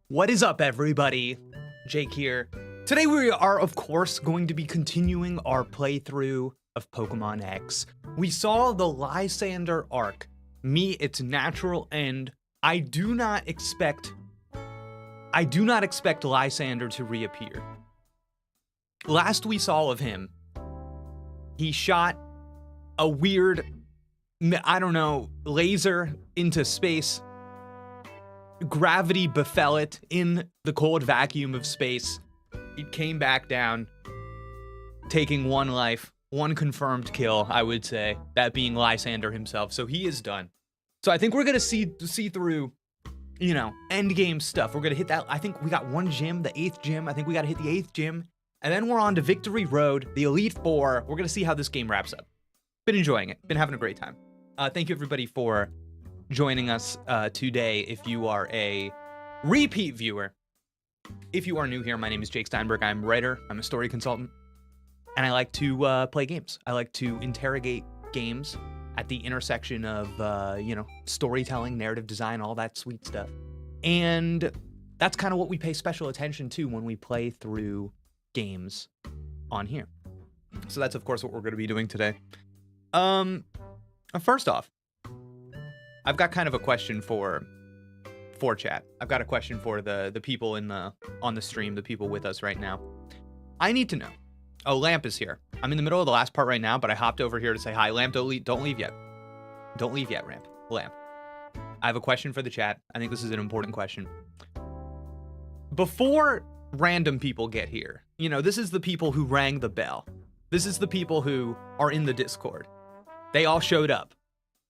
What is up, everybody? Jake here. Today we are, of course, going to be continuing our playthrough of Pokemon X. We saw the Lysander arc meet its natural end. I do not expect Lysander to reappear. Last we saw of him, he shot a weird, I don't know, laser into space. Gravity befell it in the cold vacuum of space. It came back down, taking one life, one confirmed kill, I would say, that being Lysander himself. So he is done. So I think we're gonna see through, you know, end game stuff. We're gonna hit that. I think we got one gym, the 8th gym. I think we gotta hit the 8th gym, and then we're on to Victory Road, the Elite Four. We're gonna see how this game wraps up. Been enjoying it. Been having a great time. Thank you everybody for joining us today. If you are a repeat viewer, if you are new here, my name is Jake Steinberg. I'm a writer, I'm a story consultant, and I like to play games. I like to interrogate games at the intersection of, you know, storytelling, narrative design, all that sweet stuff. And that's kind of what we pay special attention to when we play through games on here. So that's, of course, what we're going to be doing today. First off, I've got kind of a question for chat. I've got a question for the people on the stream, the people with us right now. I need to know. Oh, Lamp is here. I'm in the middle of the last part right now, but I hopped over here to say hi. Lamp, don't leave yet. Don't leave yet, Lamp. I have a question for the chat. I think this is an important question. Before random people get here, you know, this is the people who rang the bell. This is the people who are in the Discord. They all showed up.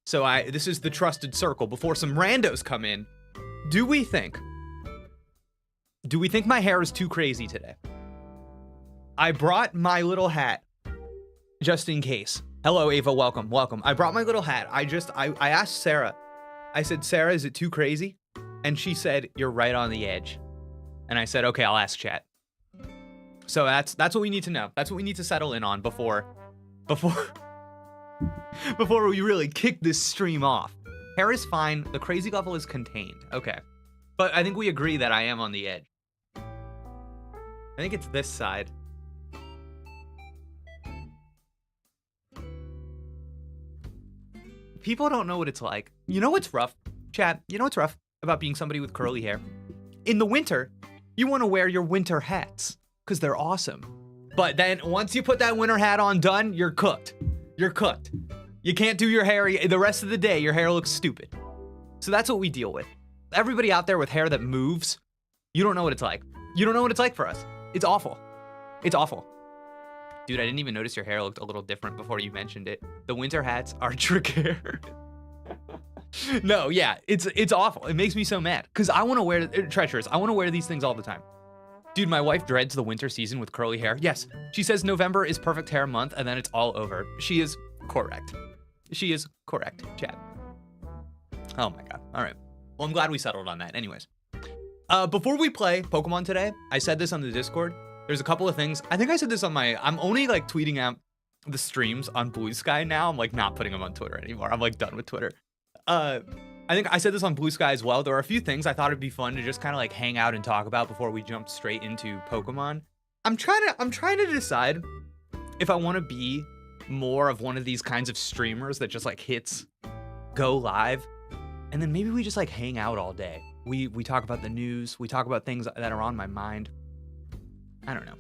So this is the trusted circle. Before some randos come in, do we think my hair is too crazy today? I brought my little hat just in case. Hello, Ava, welcome. I brought my little hat. I asked Sarah. I said, Sarah, is it too crazy? And she said, you're right on the edge. And I said, okay, I'll ask chat. So that's what we need to know. That's what we need to settle in on before we really kick this stream off. Hair is fine. The crazy level is contained. Okay. But I think we agree that I am on the edge. I think it's this side. People don't know what it's like. You know what's rough, chat? You know what's rough about being somebody with curly hair? In the winter, you want to wear your winter hats because they're awesome. But then once you put that winter hat on done, you're cooked. You're cooked. You can't do your hair the rest of the day. Your hair looks stupid. So that's what we deal with. Everybody out there with hair that moves, you don't know what it's like. You don't know what it's like for us. It's awful. It's awful. Dude, I didn't even notice your hair looked a little different before you mentioned it. The winter hats are trick hair. No, yeah, it's awful. It makes me so mad because I want to wear treacherous. I want to wear these things all the time. Dude, my wife dreads the winter season with curly hair. Yes, she says November is perfect hair month and then it's all over. She is correct. She is correct, chat. Oh my god. All right. Well, I'm glad we settled on that. Anyways, before we play Pokemon today, I said this on the Discord. There's a couple of things. I think I said this on I'm only like tweeting out the streams on Blue Sky now. I'm like not putting them on Twitter anymore. I'm like done with Twitter. I think I said this on Blue Sky as well. There are a few things I thought it'd be fun to just kind of like hang out and talk about before we jump straight into Pokemon. I'm trying to decide if I want to be more of one of these kinds of streamers that just like hits go live, and then maybe we just like hang out all day. We talk about the news. We talk about things that are on my mind. I don't know.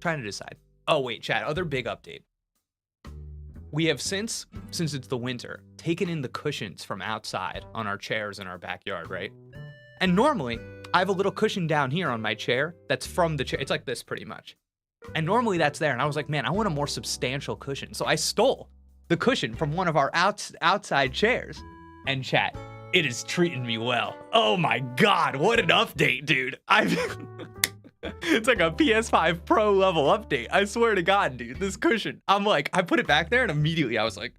Trying to decide. Oh wait, chat. Other big update. We have since it's the winter, taken in the cushions from outside on our chairs in our backyard, right? And normally, I have a little cushion down here on my chair that's from the chair. It's like this pretty much. And normally that's there. And I was like, man, I want a more substantial cushion. So I stole the cushion from one of our outside chairs. And chat, it is treating me well. Oh my God, what an update, dude. It's like a PS5 Pro level update. I swear to God, dude, this cushion. I'm like, I put it back there and immediately I was like,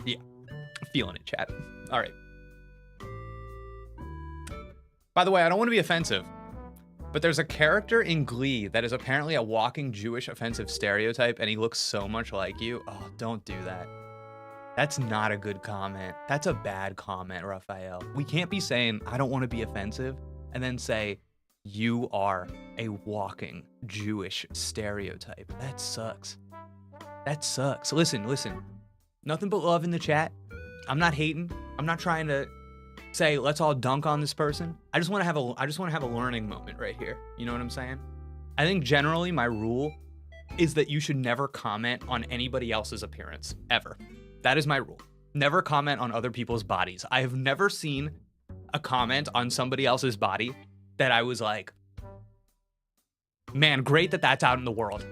yeah, feeling it, chat. All right. By the way, I don't want to be offensive, but there's a character in Glee that is apparently a walking Jewish offensive stereotype and he looks so much like you. Oh, don't do that. That's not a good comment. That's a bad comment, Raphael. We can't be saying, I don't want to be offensive, and then say, you are a walking Jewish stereotype. That sucks. That sucks. Listen. Nothing but love in the chat. I'm not hating. I'm not trying to say, let's all dunk on this person. I just want to have a learning moment right here. You know what I'm saying? I think generally my rule is that you should never comment on anybody else's appearance, ever. That is my rule. Never comment on other people's bodies. I have never seen a comment on somebody else's body that I was like, man, great that that's out in the world.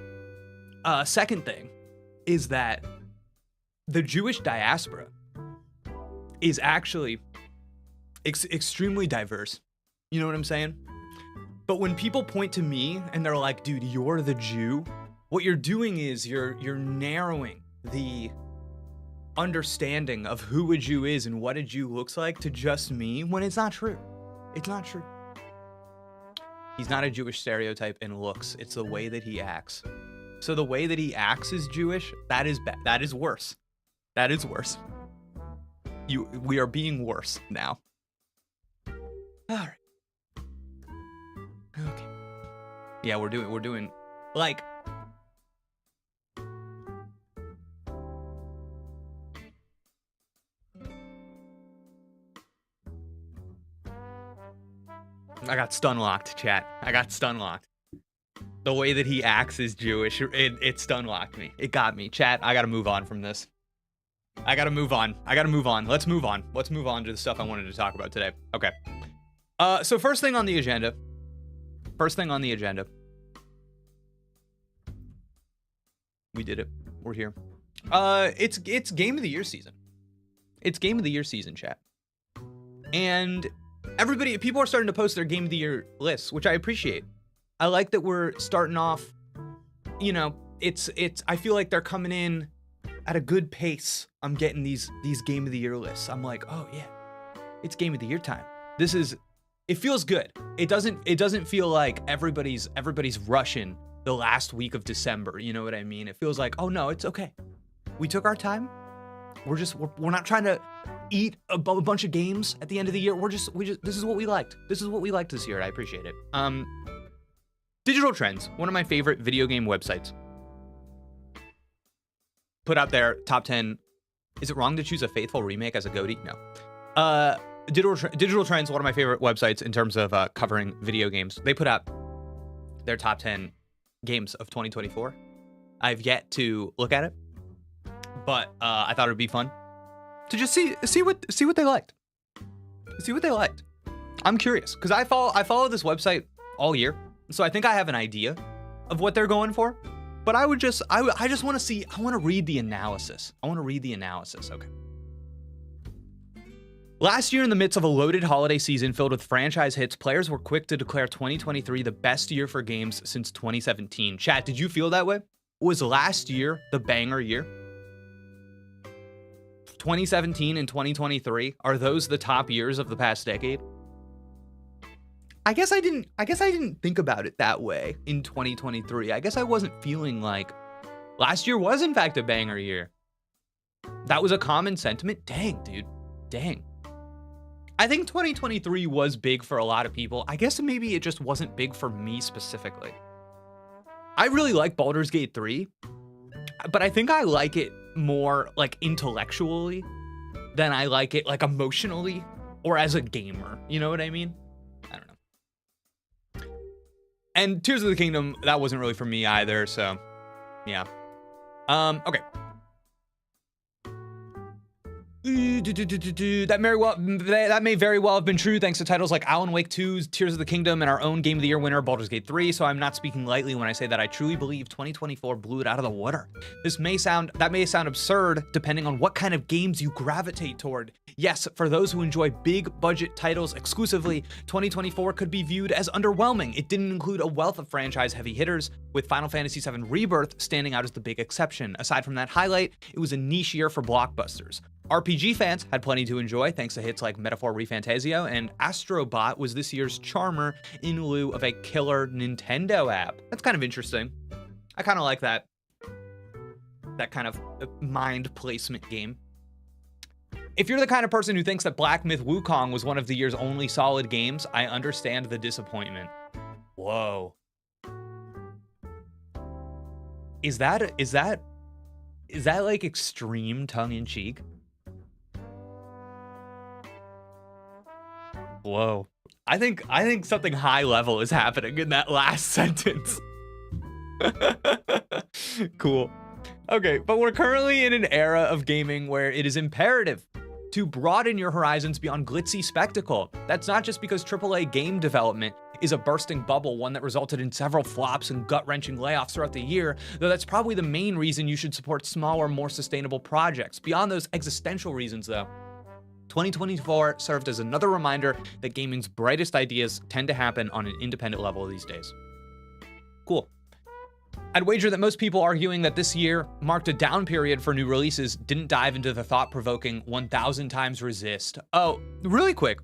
Second thing is that the Jewish diaspora is actually extremely diverse. You know what I'm saying? But when people point to me and they're like, dude, you're the Jew, what you're doing is you're narrowing the understanding of who a Jew is and what a Jew looks like to just me, when it's not true. It's not true. He's not a Jewish stereotype in looks. It's the way that he acts. So the way that he acts is Jewish. That is bad. That is worse. That is worse. We are being worse now. All right. Okay. Yeah, we're doing like, I got stun locked, chat. I got stun locked. The way that he acts is Jewish. It stun locked me. It got me. Chat, I gotta move on from this. I gotta move on. Let's move on. Let's move on to the stuff I wanted to talk about today. Okay. So first thing on the agenda. We did it. We're here. It's Game of the Year season. It's Game of the Year season, chat. And people are starting to post their Game of the Year lists, which I appreciate. I like that we're starting off, you know, I feel like they're coming in at a good pace. I'm getting these Game of the Year lists. I'm like, oh yeah, it's Game of the Year time. It feels good. It doesn't feel like everybody's rushing the last week of December. You know what I mean? It feels like, oh no, it's okay. We took our time. We're not trying to eat a bunch of games at the end of the year. This is what we liked. This is what we liked this year. I appreciate it. Digital Trends, one of my favorite video game websites, put out their top 10. Is it wrong to choose a faithful remake as a GOTY? No. Digital Trends, one of my favorite websites in terms of covering video games. They put out their top 10 games of 2024. I've yet to look at it, but I thought it would be fun to just see what they liked. See what they liked. I'm curious because I follow this website all year, so I think I have an idea of what they're going for. But I just want to see. I want to read the analysis. Okay. Last year, in the midst of a loaded holiday season filled with franchise hits, players were quick to declare 2023 the best year for games since 2017. Chat, did you feel that way? Was last year the banger year? 2017 and 2023, are those the top years of the past decade? I guess I didn't think about it that way in 2023. I guess I wasn't feeling like last year was in fact a banger year. That was a common sentiment. Dang, dude. Dang. I think 2023 was big for a lot of people. I guess maybe it just wasn't big for me specifically. I really like Baldur's Gate 3, but I think I like it more like intellectually than I like it like emotionally or as a gamer. You know what I mean? I don't know. And Tears of the Kingdom, that wasn't really for me either, so yeah. Okay. That may very well have been true thanks to titles like Alan Wake 2's Tears of the Kingdom and our own Game of the Year winner Baldur's Gate 3, so I'm not speaking lightly when I say that I truly believe 2024 blew it out of the water. That may sound absurd depending on what kind of games you gravitate toward. Yes, for those who enjoy big budget titles exclusively, 2024 could be viewed as underwhelming. It didn't include a wealth of franchise heavy hitters, with Final Fantasy VII Rebirth standing out as the big exception. Aside from that highlight, it was a niche year for blockbusters. RPG fans had plenty to enjoy thanks to hits like Metaphor Refantasio, and Astro Bot was this year's charmer in lieu of a killer Nintendo app. That's kind of interesting. I kind of like that kind of mind placement game. If you're the kind of person who thinks that Black Myth Wukong was one of the year's only solid games, I understand the disappointment. Whoa. Is that like extreme tongue-in-cheek? Whoa. I think something high level is happening in that last sentence. Cool. Okay, but we're currently in an era of gaming where it is imperative to broaden your horizons beyond glitzy spectacle. That's not just because AAA game development is a bursting bubble, one that resulted in several flops and gut-wrenching layoffs throughout the year, though that's probably the main reason you should support smaller, more sustainable projects. Beyond those existential reasons, though, 2024 served as another reminder that gaming's brightest ideas tend to happen on an independent level these days. Cool. I'd wager that most people arguing that this year marked a down period for new releases didn't dive into the thought-provoking 1000 times resist. Oh, really quick.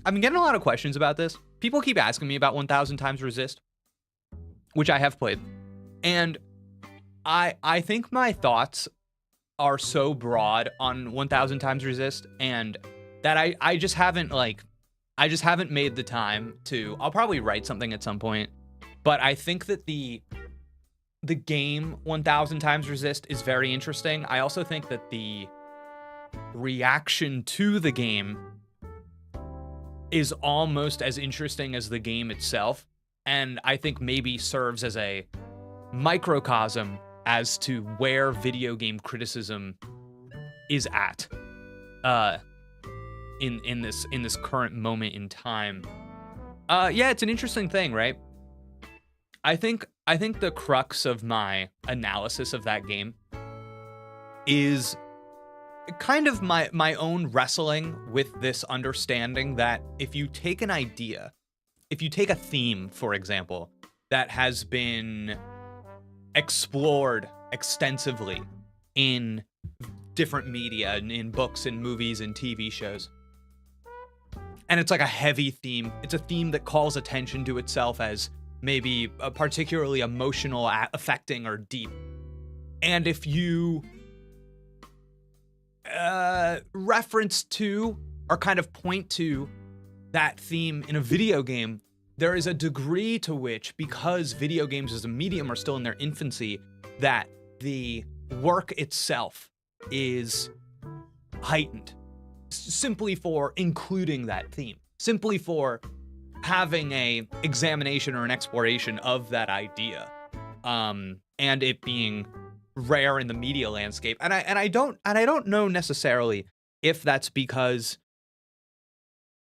I've been getting a lot of questions about this. People keep asking me about 1000 times resist, which I have played. And I think my thoughts are so broad on 1000 times resist, and that I just haven't made the time to. I'll probably write something at some point, but I think that the game 1000 times resist is very interesting. I also think that the reaction to the game is almost as interesting as the game itself, and I think maybe serves as a microcosm as to where video game criticism is at in this current moment in time. Yeah, it's an interesting thing, right? I think the crux of my analysis of that game is kind of my own wrestling with this understanding that if you take an idea, if you take a theme, for example, that has been explored extensively in different media, in books and movies and TV shows, and it's like a heavy theme, it's a theme that calls attention to itself as maybe particularly emotional, affecting, or deep. And if you reference to or kind of point to that theme in a video game, there is a degree to which, because video games as a medium are still in their infancy, that the work itself is heightened simply for including that theme, simply for having a examination or an exploration of that idea, and it being rare in the media landscape. And I don't know necessarily if that's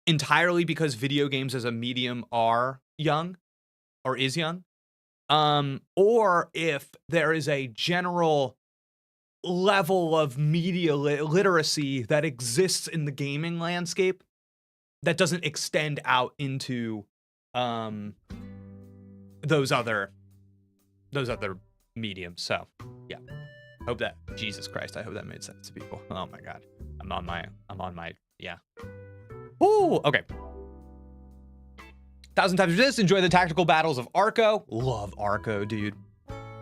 entirely because video games as a medium are young or is young, or if there is a general level of media literacy that exists in the gaming landscape that doesn't extend out into those other mediums. So yeah, hope that, Jesus Christ, I hope that made sense to people. Oh my God, I'm on my yeah. Ooh, okay. 1000 times resist. Enjoy the tactical battles of Arco. Love Arco, dude.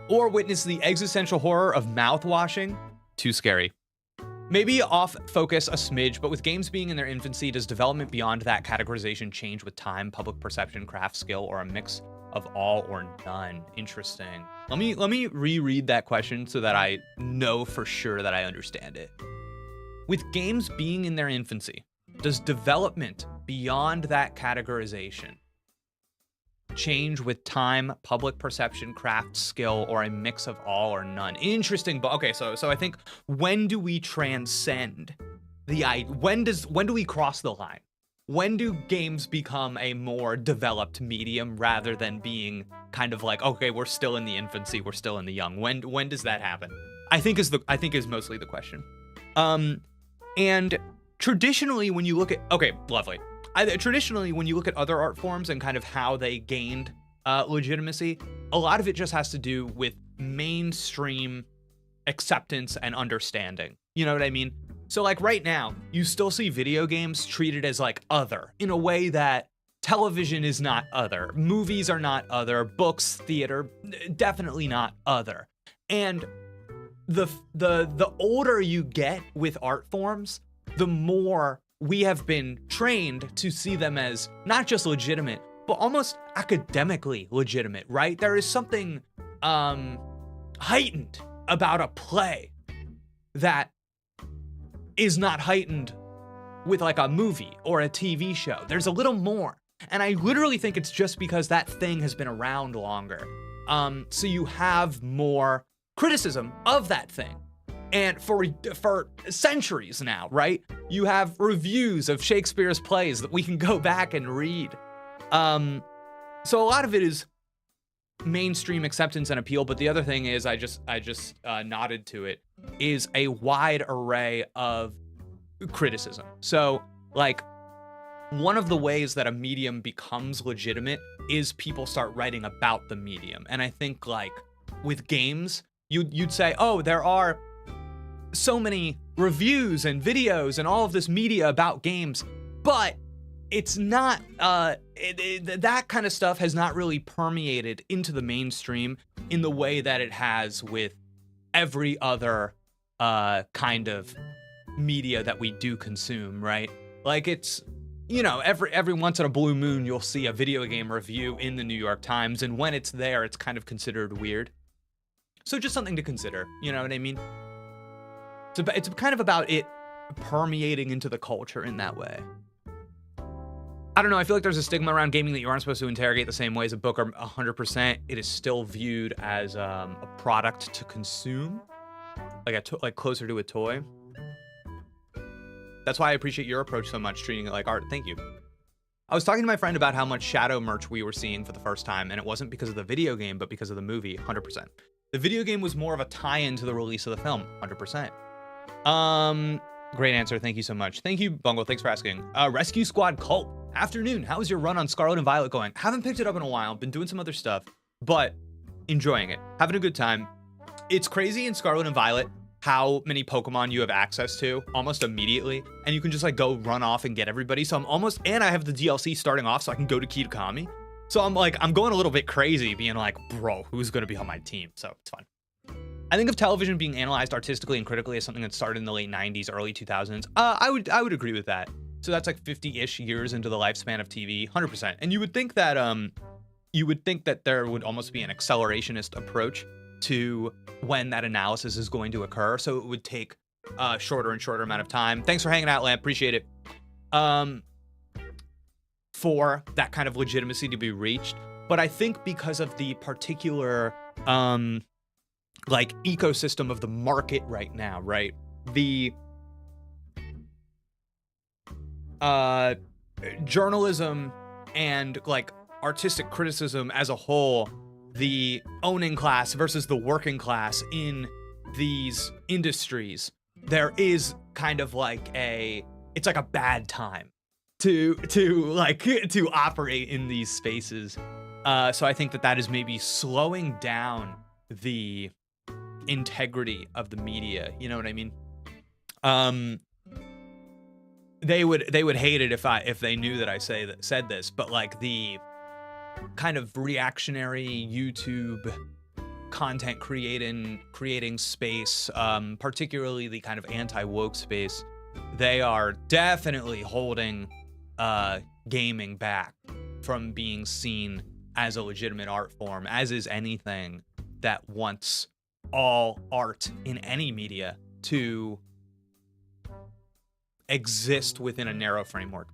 Or witness the existential horror of mouthwashing. Too scary. Maybe off focus a smidge, but with games being in their infancy, does development beyond that categorization change with time, public perception, craft skill, or a mix of all or none? Interesting. Let me reread that question so that I know for sure that I understand it. With games being in their infancy, does development beyond that categorization change with time, public perception, craft skill, or a mix of all or none? Interesting. But okay, so I think, when do we transcend when do we cross the line? When do games become a more developed medium rather than being kind of like, okay, we're still in the infancy, we're still in the young? When does that happen? I think is mostly the question. And traditionally, when you look at, okay, lovely. Traditionally, when you look at other art forms and kind of how they gained legitimacy, a lot of it just has to do with mainstream acceptance and understanding. You know what I mean? So like right now, you still see video games treated as like other, in a way that television is not other, movies are not other, books, theater, definitely not other. And the older you get with art forms, the more we have been trained to see them as not just legitimate, but almost academically legitimate, right? There is something heightened about a play that is not heightened with like a movie or a TV show. There's a little more. And I literally think it's just because that thing has been around longer. So you have more criticism of that thing. And for centuries now, right? You have reviews of Shakespeare's plays that we can go back and read. So a lot of it is mainstream acceptance and appeal, but the other thing is, I just nodded to it, is a wide array of criticism. So like, one of the ways that a medium becomes legitimate is people start writing about the medium. And I think like with games, you'd say, oh, there are so many reviews and videos and all of this media about games, but it's not, that kind of stuff has not really permeated into the mainstream in the way that it has with every other kind of media that we do consume, right? Like it's, you know, every once in a blue moon, you'll see a video game review in the New York Times, and when it's there, it's kind of considered weird. So just something to consider, you know what I mean? It's kind of about it permeating into the culture in that way. I don't know, I feel like there's a stigma around gaming that you aren't supposed to interrogate the same way as a book, or 100%. It is still viewed as a product to consume, like closer to a toy. That's why I appreciate your approach so much, treating it like art. Thank you. I was talking to my friend about how much Shadow merch we were seeing for the first time, and it wasn't because of the video game, but because of the movie, 100%. The video game was more of a tie-in to the release of the film, 100%. Great answer, thank you so much. Thank you, Bungle, thanks for asking. Rescue Squad Cult, afternoon, how is your run on Scarlet and Violet going? Haven't picked it up in a while, been doing some other stuff, but enjoying it, having a good time. It's crazy in Scarlet and Violet how many Pokemon you have access to almost immediately, and you can just like go run off and get everybody. So and I have the DLC starting off so I can go to Kitakami. So I'm going a little bit crazy being like, bro, who's gonna be on my team? So it's fun. I think of television being analyzed artistically and critically as something that started in the late 90s, early 2000s. I would agree with that. So that's like 50-ish years into the lifespan of TV, 100%. And you would think that there would almost be an accelerationist approach to when that analysis is going to occur. So it would take a shorter and shorter amount of time. Thanks for hanging out, Lamp. Appreciate it. For that kind of legitimacy to be reached. But I think because of the particular like ecosystem of the market right now, right? The journalism and like artistic criticism as a whole, the owning class versus the working class in these industries, there is kind of like it's like a bad time to operate in these spaces. So I think that is maybe slowing down the integrity of the media. You know what I mean? They would hate it if they knew that I said this, but like the kind of reactionary YouTube content creating space, particularly the kind of anti-woke space, they are definitely holding gaming back from being seen as a legitimate art form, as is anything that wants all art in any media to exist within a narrow framework.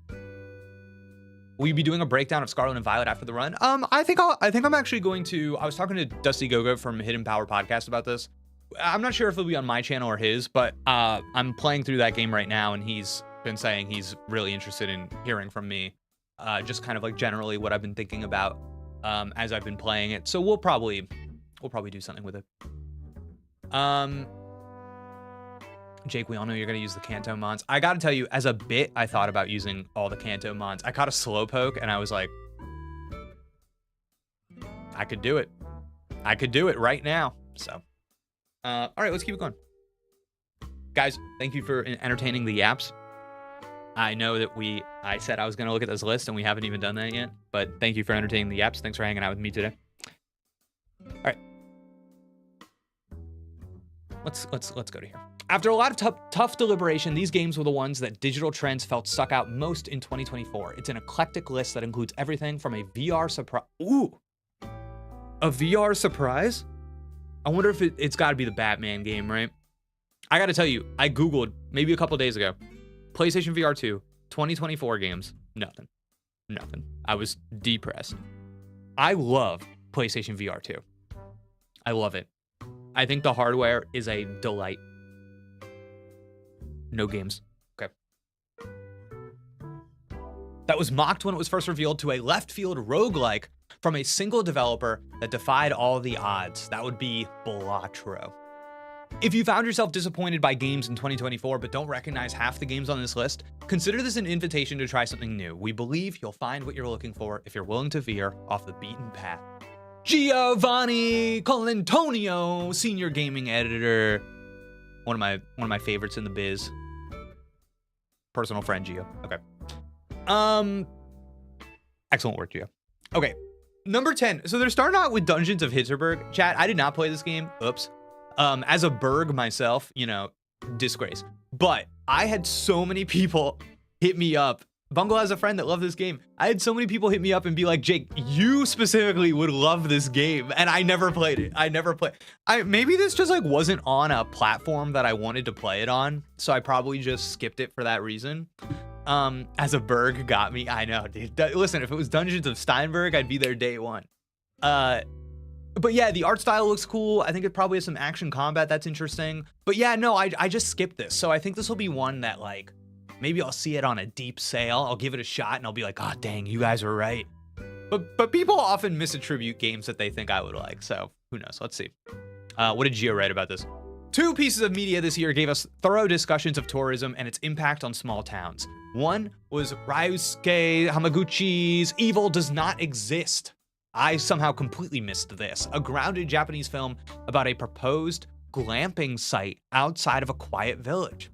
Will you be doing a breakdown of Scarlet and Violet after the run? I think I'm actually going to. I was talking to Dusty Gogo from Hidden Power Podcast about this. I'm not sure if it'll be on my channel or his, but I'm playing through that game right now, and he's been saying he's really interested in hearing from me, just kind of like generally what I've been thinking about as I've been playing it. So we'll probably do something with it. Jake, we all know you're going to use the Kanto mons. I got to tell you, as a bit, I thought about using all the Kanto mons. I caught a Slowpoke, and I was like, I could do it. I could do it right now. So, all right, let's keep it going. Guys, thank you for entertaining the yaps. I know that I said I was going to look at this list, and we haven't even done that yet. But thank you for entertaining the yaps. Thanks for hanging out with me today. All right. Let's go to here. After a lot of tough deliberation, these games were the ones that digital trends felt stuck out most in 2024. It's an eclectic list that includes everything from a VR surprise. Ooh, a VR surprise? I wonder if it's got to be the Batman game, right? I got to tell you, I Googled maybe a couple days ago, PlayStation VR 2, 2024 games, nothing. I was depressed. I love PlayStation VR 2. I love it. I think the hardware is a delight. No games. Okay. That was mocked when it was first revealed to a left field roguelike from a single developer that defied all the odds. That would be Balatro. If you found yourself disappointed by games in 2024 but don't recognize half the games on this list, consider this an invitation to try something new. We believe you'll find what you're looking for if you're willing to veer off the beaten path. Giovanni Colantonio, senior gaming editor. One of my favorites in the biz. Personal friend, Gio. Okay. Excellent work, Gio. Okay. Number 10. So they're starting out with Dungeons of Hinterberg. Chat, I did not play this game. Oops. As a Berg myself, you know, disgrace. But I had so many people hit me up. Bungle has a friend that loved this game. I had so many people hit me up and be like, Jake, you specifically would love this game. And I never played it. Maybe this just like wasn't on a platform that I wanted to play it on. So I probably just skipped it for that reason. As a Berg got me. I know, dude. Listen, if it was Dungeons of Steinberg, I'd be there day one. But yeah, the art style looks cool. I think it probably has some action combat that's interesting. But yeah, no, I just skipped this. So I think this will be one that like, maybe I'll see it on a deep sale. I'll give it a shot and I'll be like, oh, dang, you guys were right. But people often misattribute games that they think I would like. So who knows? Let's see. What did Gio write about this? 2 pieces of media this year gave us thorough discussions of tourism and its impact on small towns. One was Ryusuke Hamaguchi's Evil Does Not Exist. I somehow completely missed this. A grounded Japanese film about a proposed glamping site outside of a quiet village.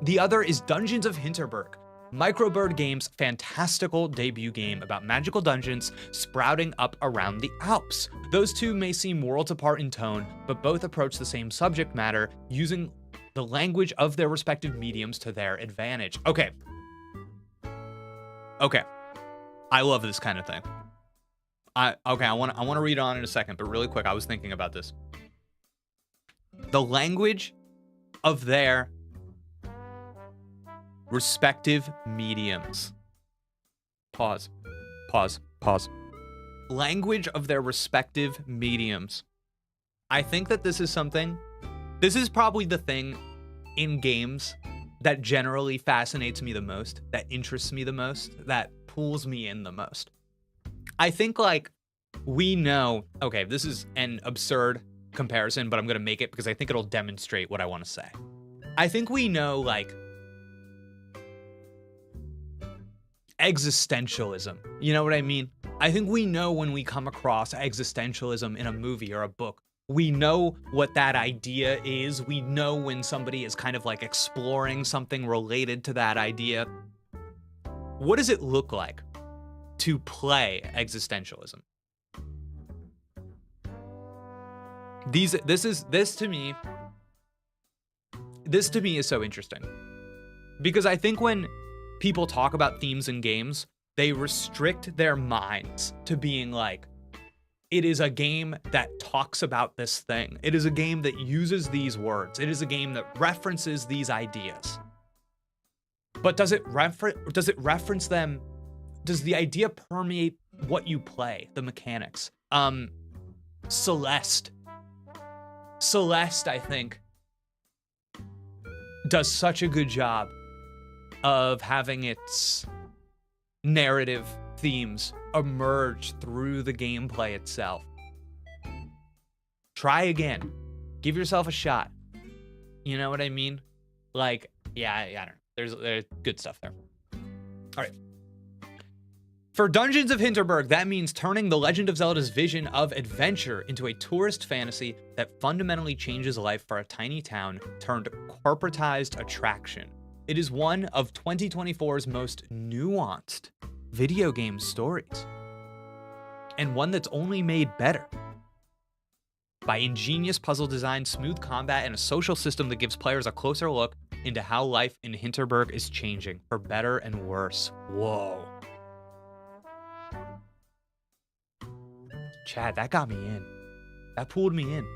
The other is Dungeons of Hinterberg, Microbird Games' fantastical debut game about magical dungeons sprouting up around the Alps. Those two may seem worlds apart in tone, but both approach the same subject matter using the language of their respective mediums to their advantage. Okay. I love this kind of thing. I want to read on in a second, but really quick, I was thinking about this. The language of their respective mediums. Pause. Language of their respective mediums. I think that this is probably the thing in games that generally fascinates me the most, that interests me the most, that pulls me in the most. I think like we know, okay, this is an absurd comparison, but I'm going to make it because I think it'll demonstrate what I want to say. I think we know like existentialism. You know what I mean? I think we know when we come across existentialism in a movie or a book. We know what that idea is. We know when somebody is kind of like exploring something related to that idea. What does it look like to play existentialism? This to me is so interesting. Because I think when people talk about themes in games, they restrict their minds to being like, it is a game that talks about this thing. It is a game that uses these words. It is a game that references these ideas. But does it reference them? Does the idea permeate what you play, the mechanics? Celeste, I think, does such a good job of having its narrative themes emerge through the gameplay itself. Try again. Give yourself a shot. You know what I mean? Like, yeah, I don't know. There's good stuff there. All right. For Dungeons of Hinterberg, that means turning The Legend of Zelda's vision of adventure into a tourist fantasy that fundamentally changes life for a tiny town turned corporatized attraction. It is one of 2024's most nuanced video game stories, and one that's only made better. by ingenious puzzle design, smooth combat, and a social system that gives players a closer look into how life in Hinterberg is changing, for better and worse. Whoa. Chad, that got me in. That pulled me in.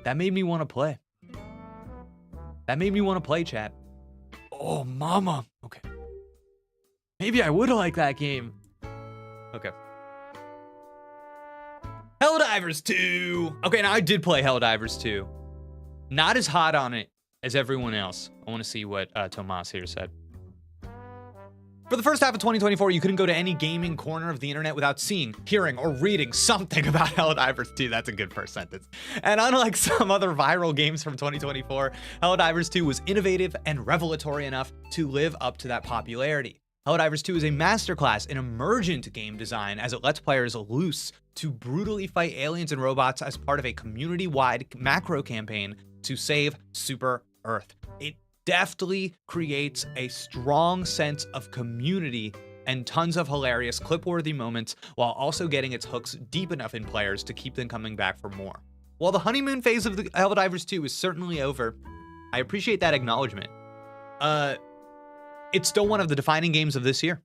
That made me want to play. That made me want to play, chat. Oh, mama. Okay. Maybe I would like that game. Okay. Helldivers 2. Okay, now I did play Helldivers 2. Not as hot on it as everyone else. I want to see what Tomas here said. For the first half of 2024, you couldn't go to any gaming corner of the internet without seeing, hearing, or reading something about Helldivers 2. That's a good first sentence. And unlike some other viral games from 2024, Helldivers 2 was innovative and revelatory enough to live up to that popularity. Helldivers 2 is a masterclass in emergent game design as it lets players loose to brutally fight aliens and robots as part of a community-wide macro campaign to save Super Earth. It deftly creates a strong sense of community and tons of hilarious clip-worthy moments while also getting its hooks deep enough in players to keep them coming back for more. While the honeymoon phase of the Helldivers 2 is certainly over, I appreciate that acknowledgement. It's still one of the defining games of this year.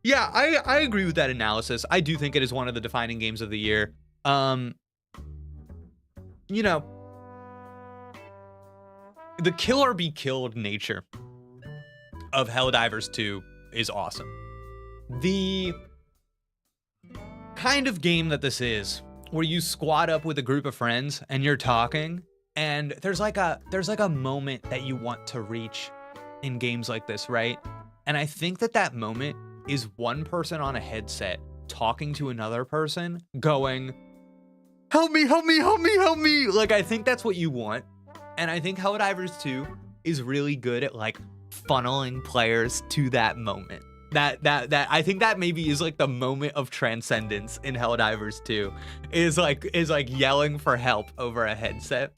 Yeah, I agree with that analysis. I do think it is one of the defining games of the year. You know, the kill or be killed nature of Helldivers 2 is awesome. The kind of game that this is, where you squad up with a group of friends and you're talking, and there's like a moment that you want to reach in games like this, right? And I think that moment is one person on a headset talking to another person going, help me, help me, help me, help me. Like, I think that's what you want. And I think Helldivers 2 is really good at like funneling players to that moment. That I think that maybe is like the moment of transcendence in Helldivers 2 is like yelling for help over a headset.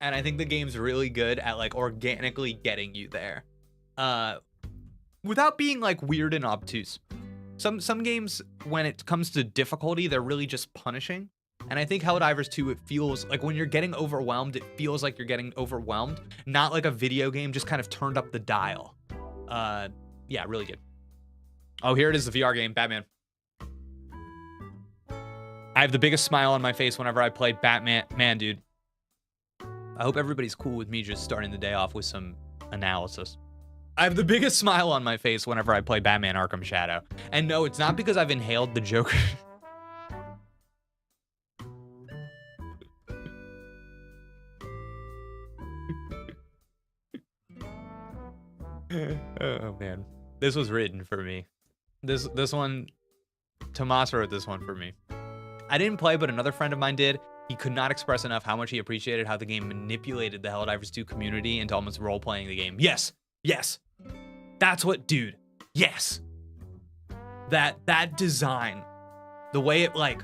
And I think the game's really good at like organically getting you there. Without being like weird and obtuse. Some games, when it comes to difficulty, they're really just punishing. And I think Helldivers 2, it feels like when you're getting overwhelmed, it feels like you're getting overwhelmed. Not like a video game, just kind of turned up the dial. Yeah, really good. Oh, here it is, the VR game, Batman. I have the biggest smile on my face whenever I play Batman. Man, dude. I hope everybody's cool with me just starting the day off with some analysis. I have the biggest smile on my face whenever I play Batman Arkham Shadow. And no, it's not because I've inhaled the Joker. Oh man, this was written for me. This one, Tomas wrote this one for me. I didn't play, but another friend of mine did. He could not express enough how much he appreciated how the game manipulated the Helldivers 2 community into almost role-playing the game. Yes, yes, that's what, dude. Yes, that design, the way it like,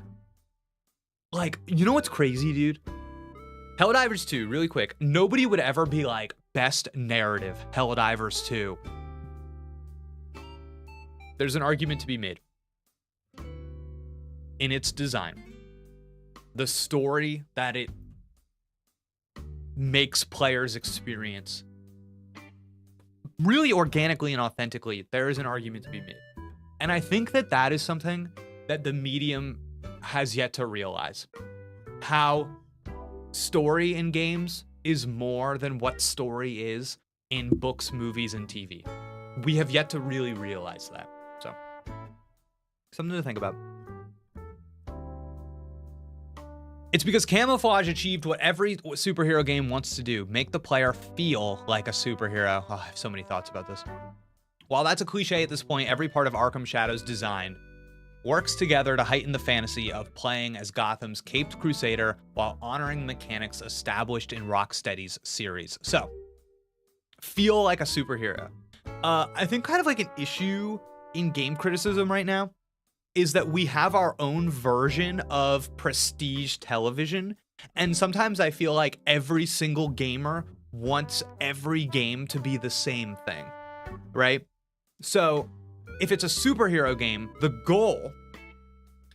you know what's crazy, dude? Helldivers 2, really quick. Nobody would ever be like, best narrative, Helldivers 2. There's an argument to be made. In its design, the story that it makes players experience, really organically and authentically, there is an argument to be made. And I think that is something that the medium has yet to realize. How story in games is more than what story is in books, movies, and TV. We have yet to really realize that. So, something to think about. It's because Camouflage achieved what every superhero game wants to do, make the player feel like a superhero. Oh, I have so many thoughts about this. While that's a cliche at this point, every part of Arkham Shadow's design works together to heighten the fantasy of playing as Gotham's caped crusader while honoring mechanics established in Rocksteady's series. So, feel like a superhero. I think kind of like an issue in game criticism right now is that we have our own version of prestige television. And sometimes I feel like every single gamer wants every game to be the same thing, right? So if it's a superhero game, the goal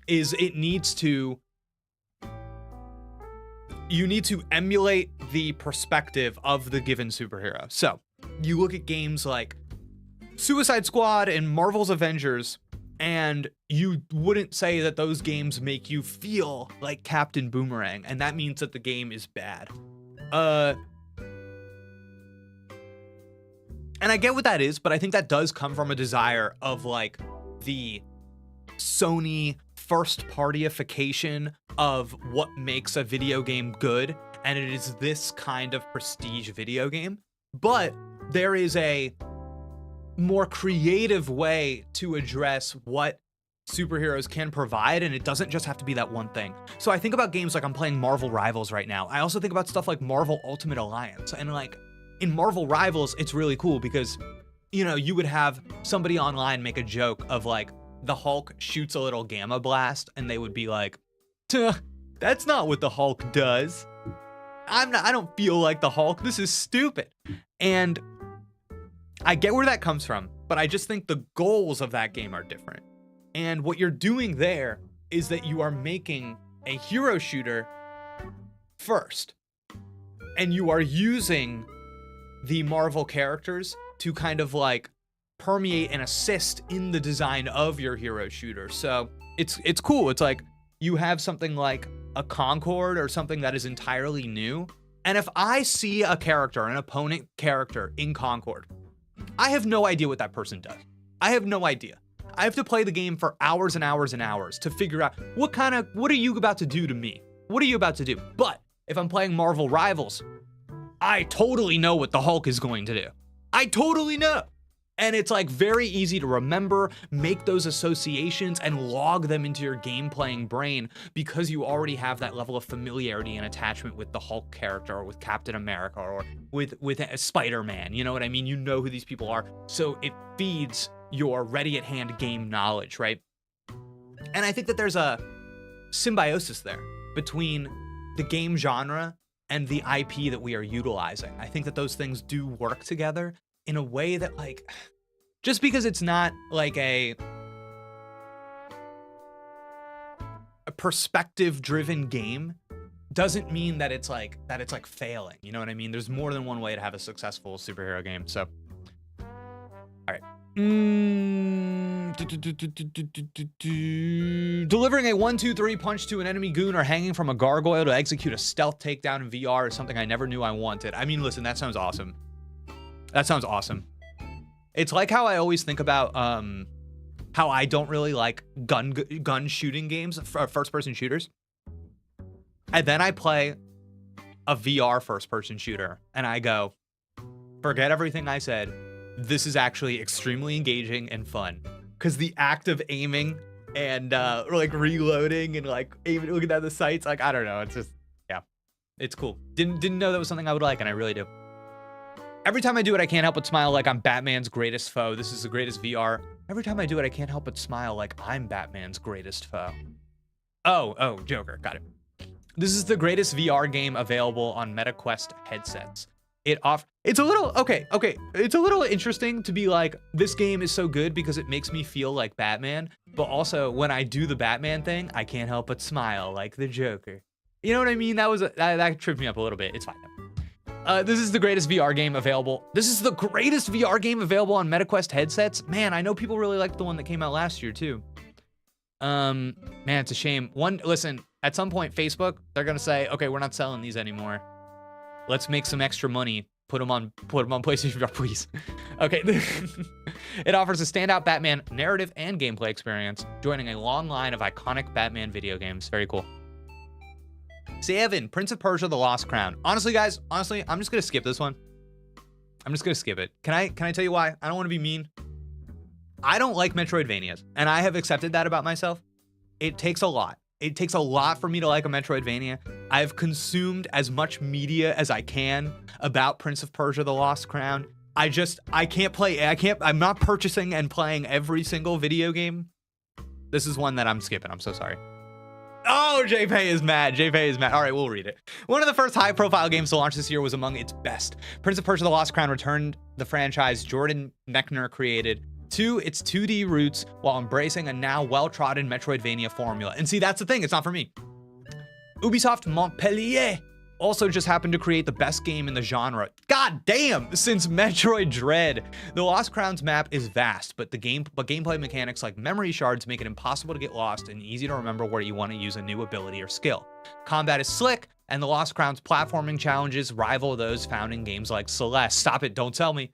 is it needs to you need to emulate the perspective of the given superhero. So you look at games like Suicide Squad and Marvel's Avengers, and you wouldn't say that those games make you feel like Captain Boomerang, and that means that the game is bad. And I get what that is, but I think that does come from a desire of like the Sony first partyification of what makes a video game good, and it is this kind of prestige video game. But there is a more creative way to address what superheroes can provide, and it doesn't just have to be that one thing. So I think about games like I'm playing Marvel Rivals right now. I also think about stuff like Marvel Ultimate Alliance, and like in Marvel Rivals, it's really cool because, you know, you would have somebody online make a joke of like the Hulk shoots a little gamma blast, and they would be like, that's not what the Hulk does. I don't feel like the Hulk. This is stupid. And I get where that comes from, but I just think the goals of that game are different. And what you're doing there is that you are making a hero shooter first, and you are using the Marvel characters to kind of like permeate and assist in the design of your hero shooter. So it's cool. It's like you have something like a Concord or something that is entirely new. And if I see a character, an opponent character in Concord, I have no idea what that person does. I have no idea. I have to play the game for hours and hours and hours to figure out what are you about to do to me? What are you about to do? But if I'm playing Marvel Rivals, I totally know what the Hulk is going to do. I totally know. And it's like very easy to remember, make those associations, and log them into your game playing brain because you already have that level of familiarity and attachment with the Hulk character, or with Captain America, or with Spider-Man. You know what I mean? You know who these people are. So it feeds your ready at hand game knowledge, right? And I think that there's a symbiosis there between the game genre and the IP that we are utilizing. I think that those things do work together in a way that, like, just because it's not like a perspective driven game doesn't mean that it's like failing. You know what I mean? There's more than one way to have a successful superhero game. So all right. Delivering a 1-2-3 punch to an enemy goon or hanging from a gargoyle to execute a stealth takedown in VR is something I never knew I wanted. I mean, listen, that sounds awesome. That sounds awesome. It's like how I always think about how I don't really like gun shooting games, first person shooters. And then I play a VR first person shooter and I go, forget everything I said. This is actually extremely engaging and fun, because the act of aiming and like reloading and like aiming, looking at the sights, like, I don't know, it's just, yeah, it's cool. Didn't know that was something I would like, and I really do. Every time I do it, I can't help but smile like I'm Batman's greatest foe. This is the greatest VR. Every time I do it, I can't help but smile like I'm Batman's greatest foe. Oh, Joker, got it. This is the greatest VR game available on MetaQuest headsets. It's a little, okay. It's a little interesting to be like, this game is so good because it makes me feel like Batman, but also when I do the Batman thing, I can't help but smile like the Joker. You know what I mean? That tripped me up a little bit. It's fine. This is the greatest VR game available. This is the greatest VR game available on MetaQuest headsets. Man, I know people really liked the one that came out last year too. Man, it's a shame. Listen, at some point, Facebook, they're gonna say, okay, we're not selling these anymore. Let's make some extra money. Put them on PlayStation VR, please. Okay. It offers a standout Batman narrative and gameplay experience, joining a long line of iconic Batman video games. Very cool. Seven, Prince of Persia: The Lost Crown. Honestly, guys, I'm just gonna skip this one. I'm just gonna skip it. Can I tell you why? I don't want to be mean. I don't like Metroidvanias, and I have accepted that about myself. It takes a lot. It takes a lot for me to like a Metroidvania. I've consumed as much media as I can about Prince of Persia: The Lost Crown. I'm not purchasing and playing every single video game. This is one that I'm skipping. I'm so sorry. Oh, JPay is mad. JPay is mad. All right, we'll read it. One of the first high-profile games to launch this year was among its best. Prince of Persia: The Lost Crown returned the franchise Jordan Mechner created to its 2D roots while embracing a now well-trodden Metroidvania formula. And see, that's the thing. It's not for me. Ubisoft Montpellier also just happened to create the best game in the genre. God damn, since Metroid Dread. The Lost Crowns map is vast, but gameplay mechanics like memory shards make it impossible to get lost and easy to remember where you want to use a new ability or skill. Combat is slick, and the Lost Crowns platforming challenges rival those found in games like Celeste. Stop it, don't tell me.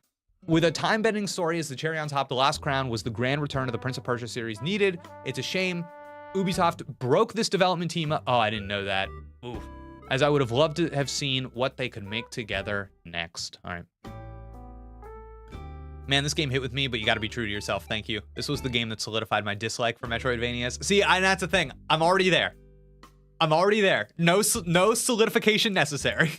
With a time-bending story as the cherry on top, The Last Crown was the grand return of the Prince of Persia series needed. It's a shame Ubisoft broke this development team up. Oh, I didn't know that. Oof. As I would have loved to have seen what they could make together next. All right. Man, this game hit with me, but you got to be true to yourself. Thank you. This was the game that solidified my dislike for Metroidvanias. See, that's the thing. I'm already there. I'm already there. No solidification necessary.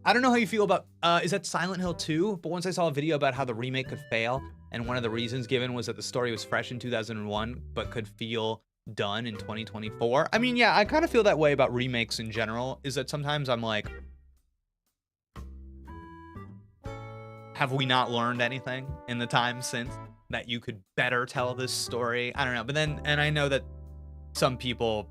I don't know how you feel about, is that Silent Hill 2? But once I saw a video about how the remake could fail, and one of the reasons given was that the story was fresh in 2001, but could feel done in 2024. I mean, yeah, I kind of feel that way about remakes in general, is that sometimes I'm like, have we not learned anything in the time since that you could better tell this story? I don't know. But then, and I know that some people,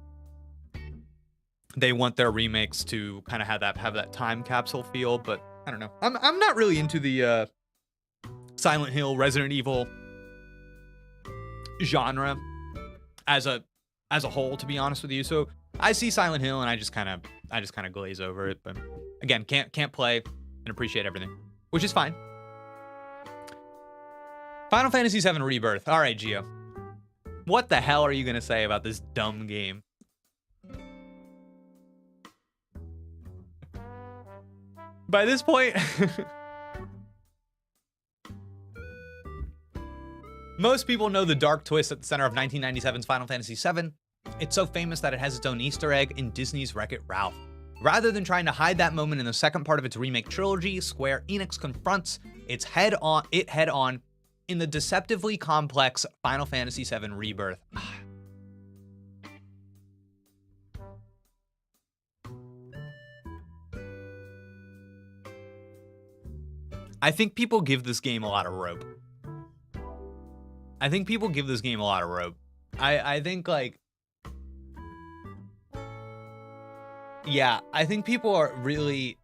they want their remakes to kind of have that time capsule feel, but I don't know. I'm not really into the Silent Hill, Resident Evil genre as a whole, to be honest with you. So I see Silent Hill and I just kind of glaze over it. But again, can't play and appreciate everything, which is fine. Final Fantasy VII Rebirth. All right, Gio. What the hell are you gonna say about this dumb game? By this point, most people know the dark twist at the center of 1997's Final Fantasy VII. It's so famous that it has its own Easter egg in Disney's Wreck-It Ralph. Rather than trying to hide that moment in the second part of its remake trilogy, Square Enix confronts it head-on in the deceptively complex Final Fantasy VII Rebirth. I think people give this game a lot of rope. I think like, yeah, I think people are really,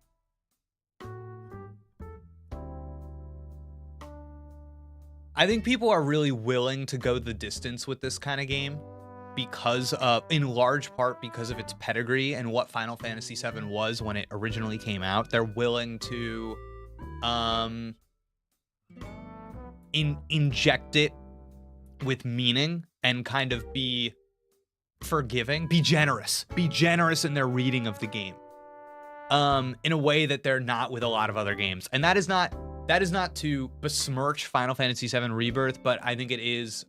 willing to go the distance with this kind of game because of, in large part because of its pedigree and what Final Fantasy VII was when it originally came out. They're willing to inject it with meaning and kind of be forgiving, be generous in their reading of the game, in a way that they're not with a lot of other games. And that is not to besmirch Final Fantasy VII Rebirth, but I think it is,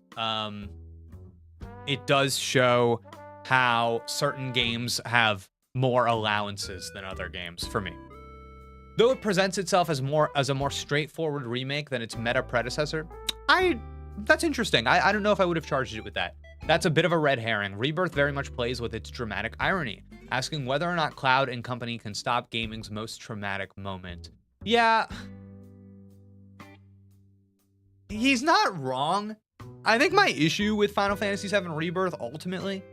it does show how certain games have more allowances than other games for me. Though it presents itself as a more straightforward remake than its meta predecessor, that's interesting. I don't know if I would have charged it with that. That's a bit of a red herring. Rebirth very much plays with its dramatic irony, asking whether or not Cloud and company can stop gaming's most traumatic moment. Yeah, he's not wrong. I think my issue with Final Fantasy VII Rebirth ultimately,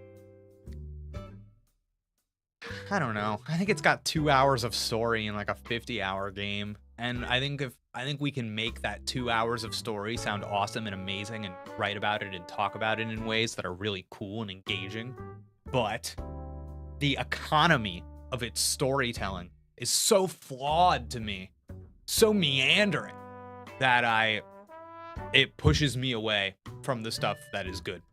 I don't know. I think it's got 2 hours of story in like a 50-hour game. And I think we can make that 2 hours of story sound awesome and amazing and write about it and talk about it in ways that are really cool and engaging. But the economy of its storytelling is so flawed to me, so meandering, that it pushes me away from the stuff that is good.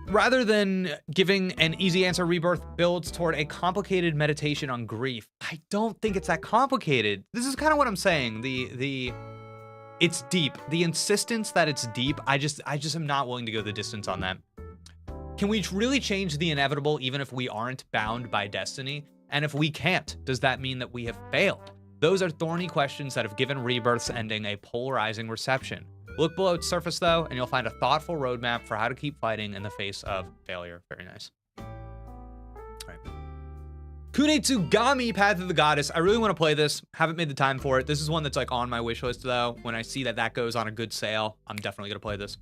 Rather than giving an easy answer, Rebirth builds toward a complicated meditation on grief. I don't think it's that complicated. This is kind of what I'm saying. It's deep. The insistence that it's deep, I just am not willing to go the distance on that. Can we really change the inevitable even if we aren't bound by destiny? And if we can't, does that mean that we have failed? Those are thorny questions that have given Rebirth's ending a polarizing reception. Look below its surface, though, and you'll find a thoughtful roadmap for how to keep fighting in the face of failure. Very nice. All right. Kunetsugami, Path of the Goddess. I really want to play this. Haven't made the time for it. This is one that's like on my wish list, though. When I see that goes on a good sale, I'm definitely going to play this.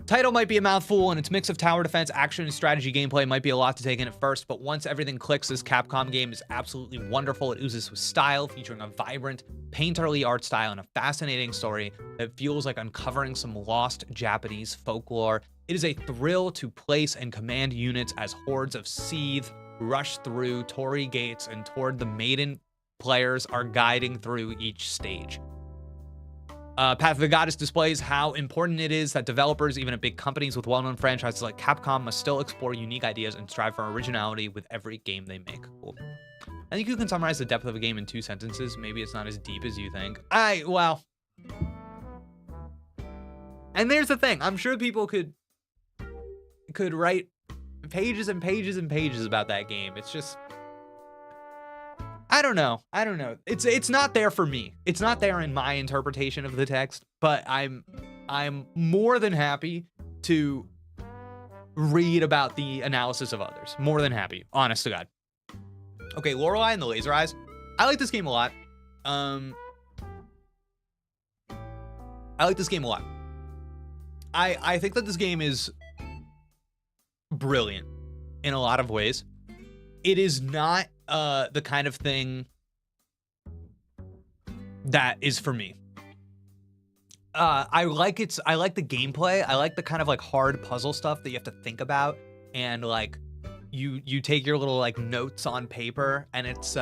Title might be a mouthful, and its mix of tower defense, action, and strategy gameplay might be a lot to take in at first, but once everything clicks, this Capcom game is absolutely wonderful. It oozes with style, featuring a vibrant, painterly art style and a fascinating story that feels like uncovering some lost Japanese folklore. It is a thrill to place and command units as hordes of Seethe rush through Torii gates and toward the maiden players are guiding through each stage. Path of the Goddess displays how important it is that developers, even at big companies with well-known franchises like Capcom, must still explore unique ideas and strive for originality with every game they make. Cool. I think you can summarize the depth of a game in 2 sentences. Maybe it's not as deep as you think. Well. And there's the thing. I'm sure people could write pages and pages and pages about that game. It's just, I don't know. It's not there for me. It's not there in my interpretation of the text, but I'm more than happy to read about the analysis of others. More than happy, honest to God. Okay, Lorelei and the Laser Eyes. I like this game a lot. I like this game a lot. I think that this game is brilliant in a lot of ways. It is not the kind of thing that is for me. I like the gameplay. I like the kind of like hard puzzle stuff that you have to think about, and like you take your little like notes on paper, and it's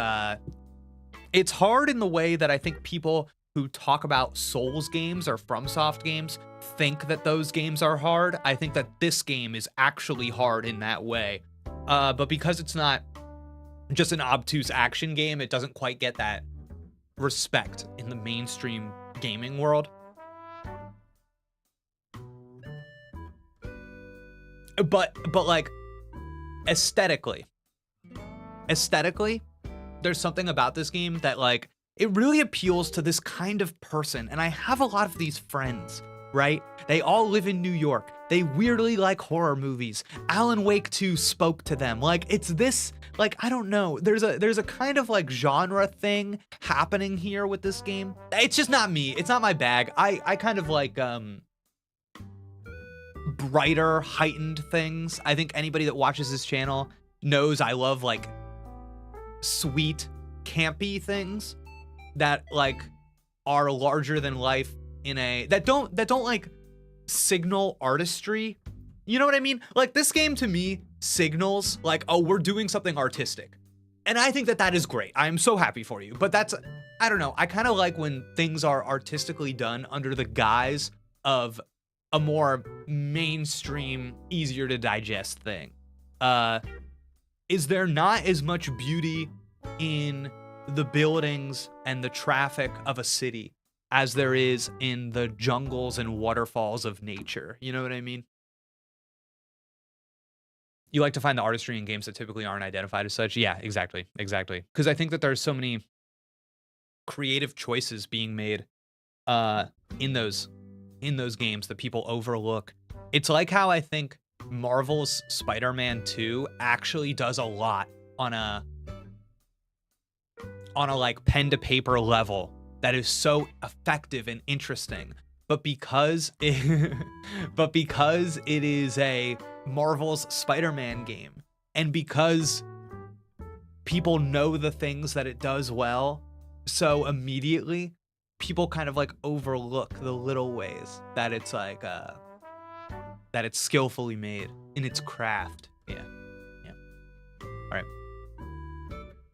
hard in the way that I think people who talk about Souls games or FromSoft games think that those games are hard. I think that this game is actually hard in that way. But because it's not just an obtuse action game, it doesn't quite get that respect in the mainstream gaming world. But like aesthetically, there's something about this game that like it really appeals to this kind of person. And I have a lot of these friends, right? They all live in New York. They weirdly like horror movies. Alan Wake 2 spoke to them. Like it's this, like, I don't know. There's a kind of like genre thing happening here with this game. It's just not me. It's not my bag. I kind of like brighter, heightened things. I think anybody that watches this channel knows I love like sweet, campy things that like are larger than life in a that don't like signal artistry. You know what I mean? Like this game to me signals like, oh, we're doing something artistic. And I think that that is great. I'm so happy for you. But that's, I don't know. I kind of like when things are artistically done under the guise of a more mainstream, easier to digest thing. Is there not as much beauty in the buildings and the traffic of a city as there is in the jungles and waterfalls of nature? You know what I mean? You like to find the artistry in games that typically aren't identified as such? Yeah, exactly. Because I think that there's so many creative choices being made in those games that people overlook. It's like how I think Marvel's Spider-Man 2 actually does a lot on a like pen to paper level that is so effective and interesting. But because it is a Marvel's Spider-Man game, and because people know the things that it does well, so immediately people kind of like overlook the little ways that it's like that it's skillfully made in its craft. Yeah. All right.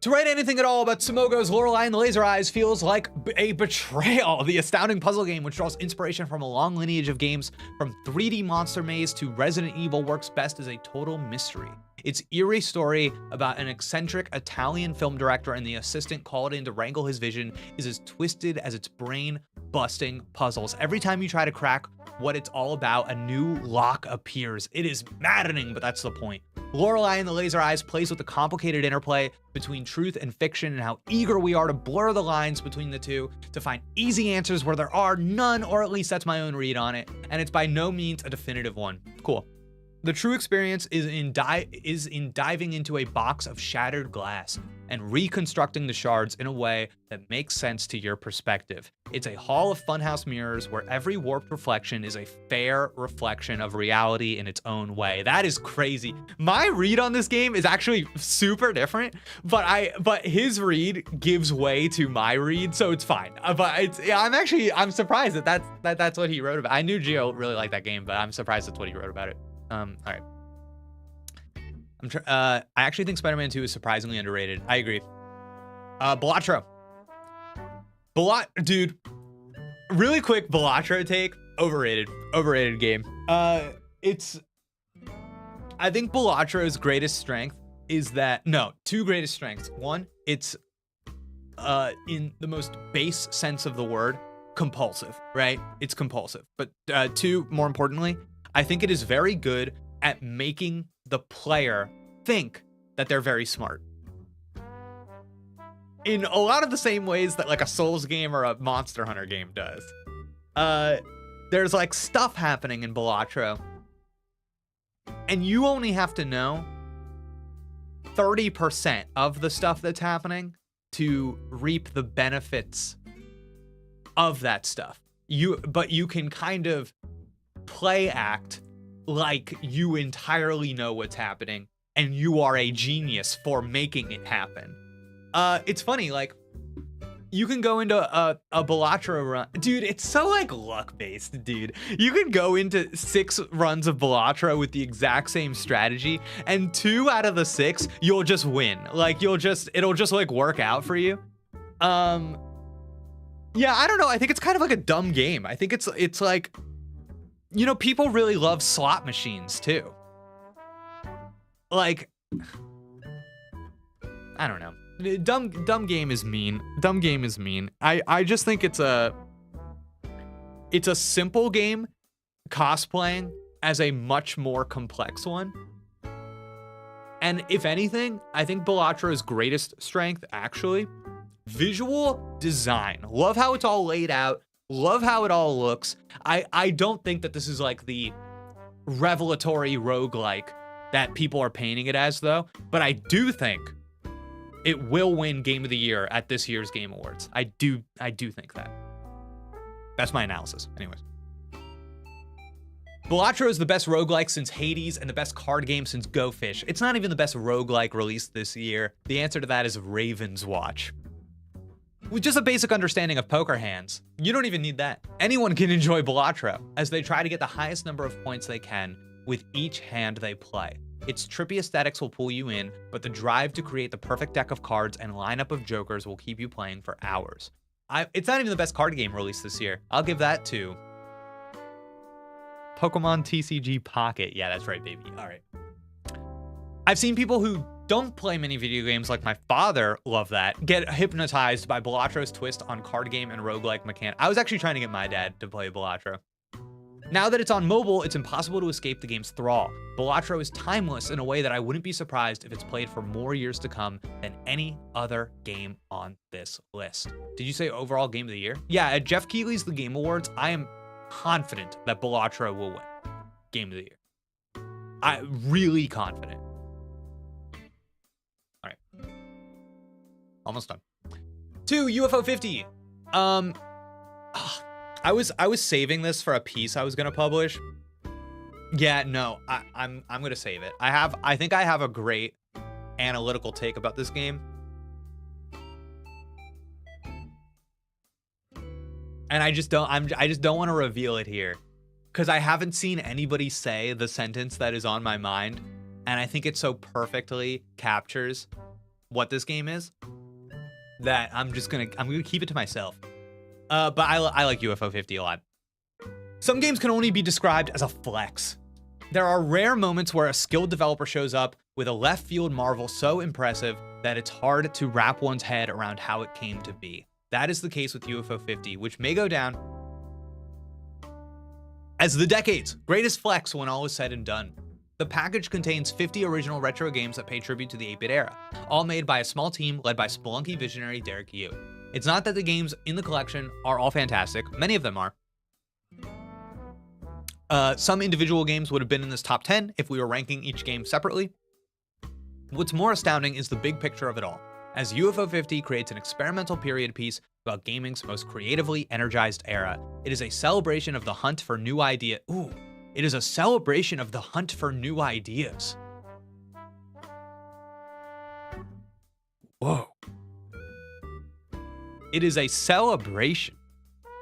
To write anything at all about Sumogo's Lorelei and the Laser Eyes feels like a betrayal. The astounding puzzle game, which draws inspiration from a long lineage of games from 3D Monster Maze to Resident Evil, works best as a total mystery. Its eerie story about an eccentric Italian film director and the assistant called in to wrangle his vision is as twisted as its brain-busting puzzles. Every time you try to crack what it's all about, a new lock appears. It is maddening, but that's the point. Lorelei and the Laser Eyes plays with the complicated interplay between truth and fiction and how eager we are to blur the lines between the two to find easy answers where there are none, or at least that's my own read on it, and it's by no means a definitive one. Cool. The true experience is in diving into a box of shattered glass and reconstructing the shards in a way that makes sense to your perspective. It's a hall of funhouse mirrors where every warped reflection is a fair reflection of reality in its own way. That is crazy. My read on this game is actually super different, but his read gives way to my read, so it's fine. I'm surprised that that's what he wrote about. I knew Gio really liked that game, but I'm surprised that's what he wrote about it. All right. I actually think Spider-Man 2 is surprisingly underrated. I agree. Balatro. Dude, really quick Balatro take. Overrated game. I think Balatro's greatest strength is that, two greatest strengths. One, it's in the most base sense of the word, compulsive, right? It's compulsive. But two, more importantly, I think it is very good at making the player think that they're very smart. In a lot of the same ways that like a Souls game or a Monster Hunter game does. There's like stuff happening in Balatro, and you only have to know 30% of the stuff that's happening to reap the benefits of that stuff. But you can kind of play act like you entirely know what's happening and you are a genius for making it happen. It's funny, like you can go into a Balatro run. Dude, it's so like luck based, dude. You can go into 6 runs of Balatro with the exact same strategy, and 2 out of the 6, you'll just win. Like it'll just like work out for you. Yeah, I don't know. I think it's kind of like a dumb game. I think it's like, you know, people really love slot machines too. Like, I don't know. Dumb game is mean. Dumb game is mean. I just think it's a simple game cosplaying as a much more complex one. And if anything, I think Balatro's greatest strength, actually, visual design. Love how it's all laid out. Love how it all looks. I don't think that this is like the revelatory roguelike that people are painting it as, though. But I do think it will win Game of the Year at this year's Game Awards. I do think that. That's my analysis. Anyways. Balatro is the best roguelike since Hades and the best card game since Go Fish. It's not even the best roguelike released this year. The answer to that is Raven's Watch. With just a basic understanding of poker hands, you don't even need that. Anyone can enjoy Balatro as they try to get the highest number of points they can with each hand they play. Its trippy aesthetics will pull you in, but the drive to create the perfect deck of cards and lineup of jokers will keep you playing for hours. It's not even the best card game released this year. I'll give that to Pokemon TCG Pocket. Yeah, that's right, baby. All right. I've seen people who don't play many video games like my father love that, get hypnotized by Balatro's twist on card game and roguelike mechanic. I was actually trying to get my dad to play Balatro. Now that it's on mobile, it's impossible to escape the game's thrall. Balatro is timeless in a way that I wouldn't be surprised if it's played for more years to come than any other game on this list. Did you say overall game of the year? Yeah, at Jeff Keighley's The Game Awards, I am confident that Balatro will win game of the year. I'm really confident. All right. Almost done. 2, UFO 50. I was saving this for a piece I was gonna publish. Yeah, no, I'm gonna save it. I think I have a great analytical take about this game. And I just don't want to reveal it here, because I haven't seen anybody say the sentence that is on my mind, and I think it so perfectly captures what this game is that I'm gonna keep it to myself. But I like UFO 50 a lot. Some games can only be described as a flex. There are rare moments where a skilled developer shows up with a left field marvel so impressive that it's hard to wrap one's head around how it came to be. That is the case with UFO 50, which may go down as the decade's greatest flex when all is said and done. The package contains 50 original retro games that pay tribute to the 8-bit era, all made by a small team led by Spelunky visionary Derek Yu. It's not that the games in the collection are all fantastic, many of them are, Some individual games would have been in this top 10 if we were ranking each game separately. What's more astounding is the big picture of it all, as UFO 50 creates an experimental period piece about gaming's most creatively energized era. It is a celebration of the hunt for new ideas. Ooh, it is a celebration of the hunt for new ideas. Whoa. It is a celebration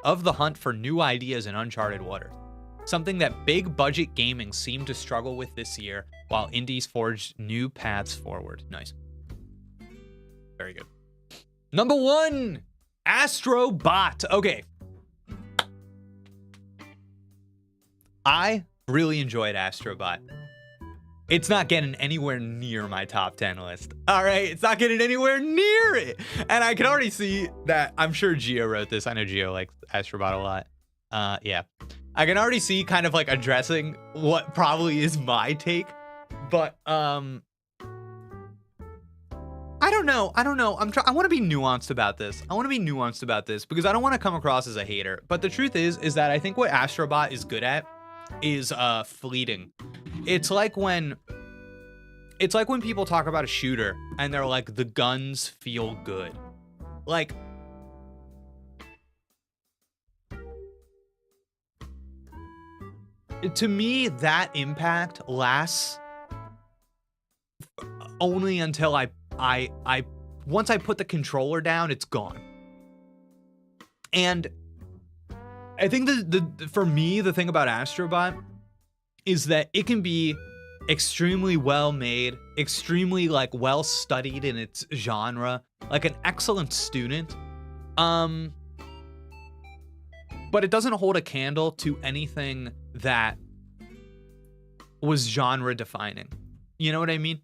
of the hunt for new ideas in uncharted waters. Something that big budget gaming seemed to struggle with this year, while indies forged new paths forward. Nice. Very good. Number 1, Astro Bot. Okay. I really enjoyed Astro Bot. It's not getting anywhere near my top 10 list. All right, it's not getting anywhere near it. And I can already see that, I'm sure Gio wrote this. I know Gio likes Astro Bot a lot. Yeah. I can already see kind of like addressing what probably is my take, but I don't know. I want to be nuanced about this. Because I don't want to come across as a hater. But the truth is that I think what Astro Bot is good at is fleeting. It's like when people talk about a shooter and they're like, the guns feel good. Like, to me, that impact lasts only until once I put the controller down, it's gone. And I think for me, the thing about Astro Bot is that it can be extremely well made, extremely like well studied in its genre, like an excellent student. But it doesn't hold a candle to anything that was genre defining. You know what I mean?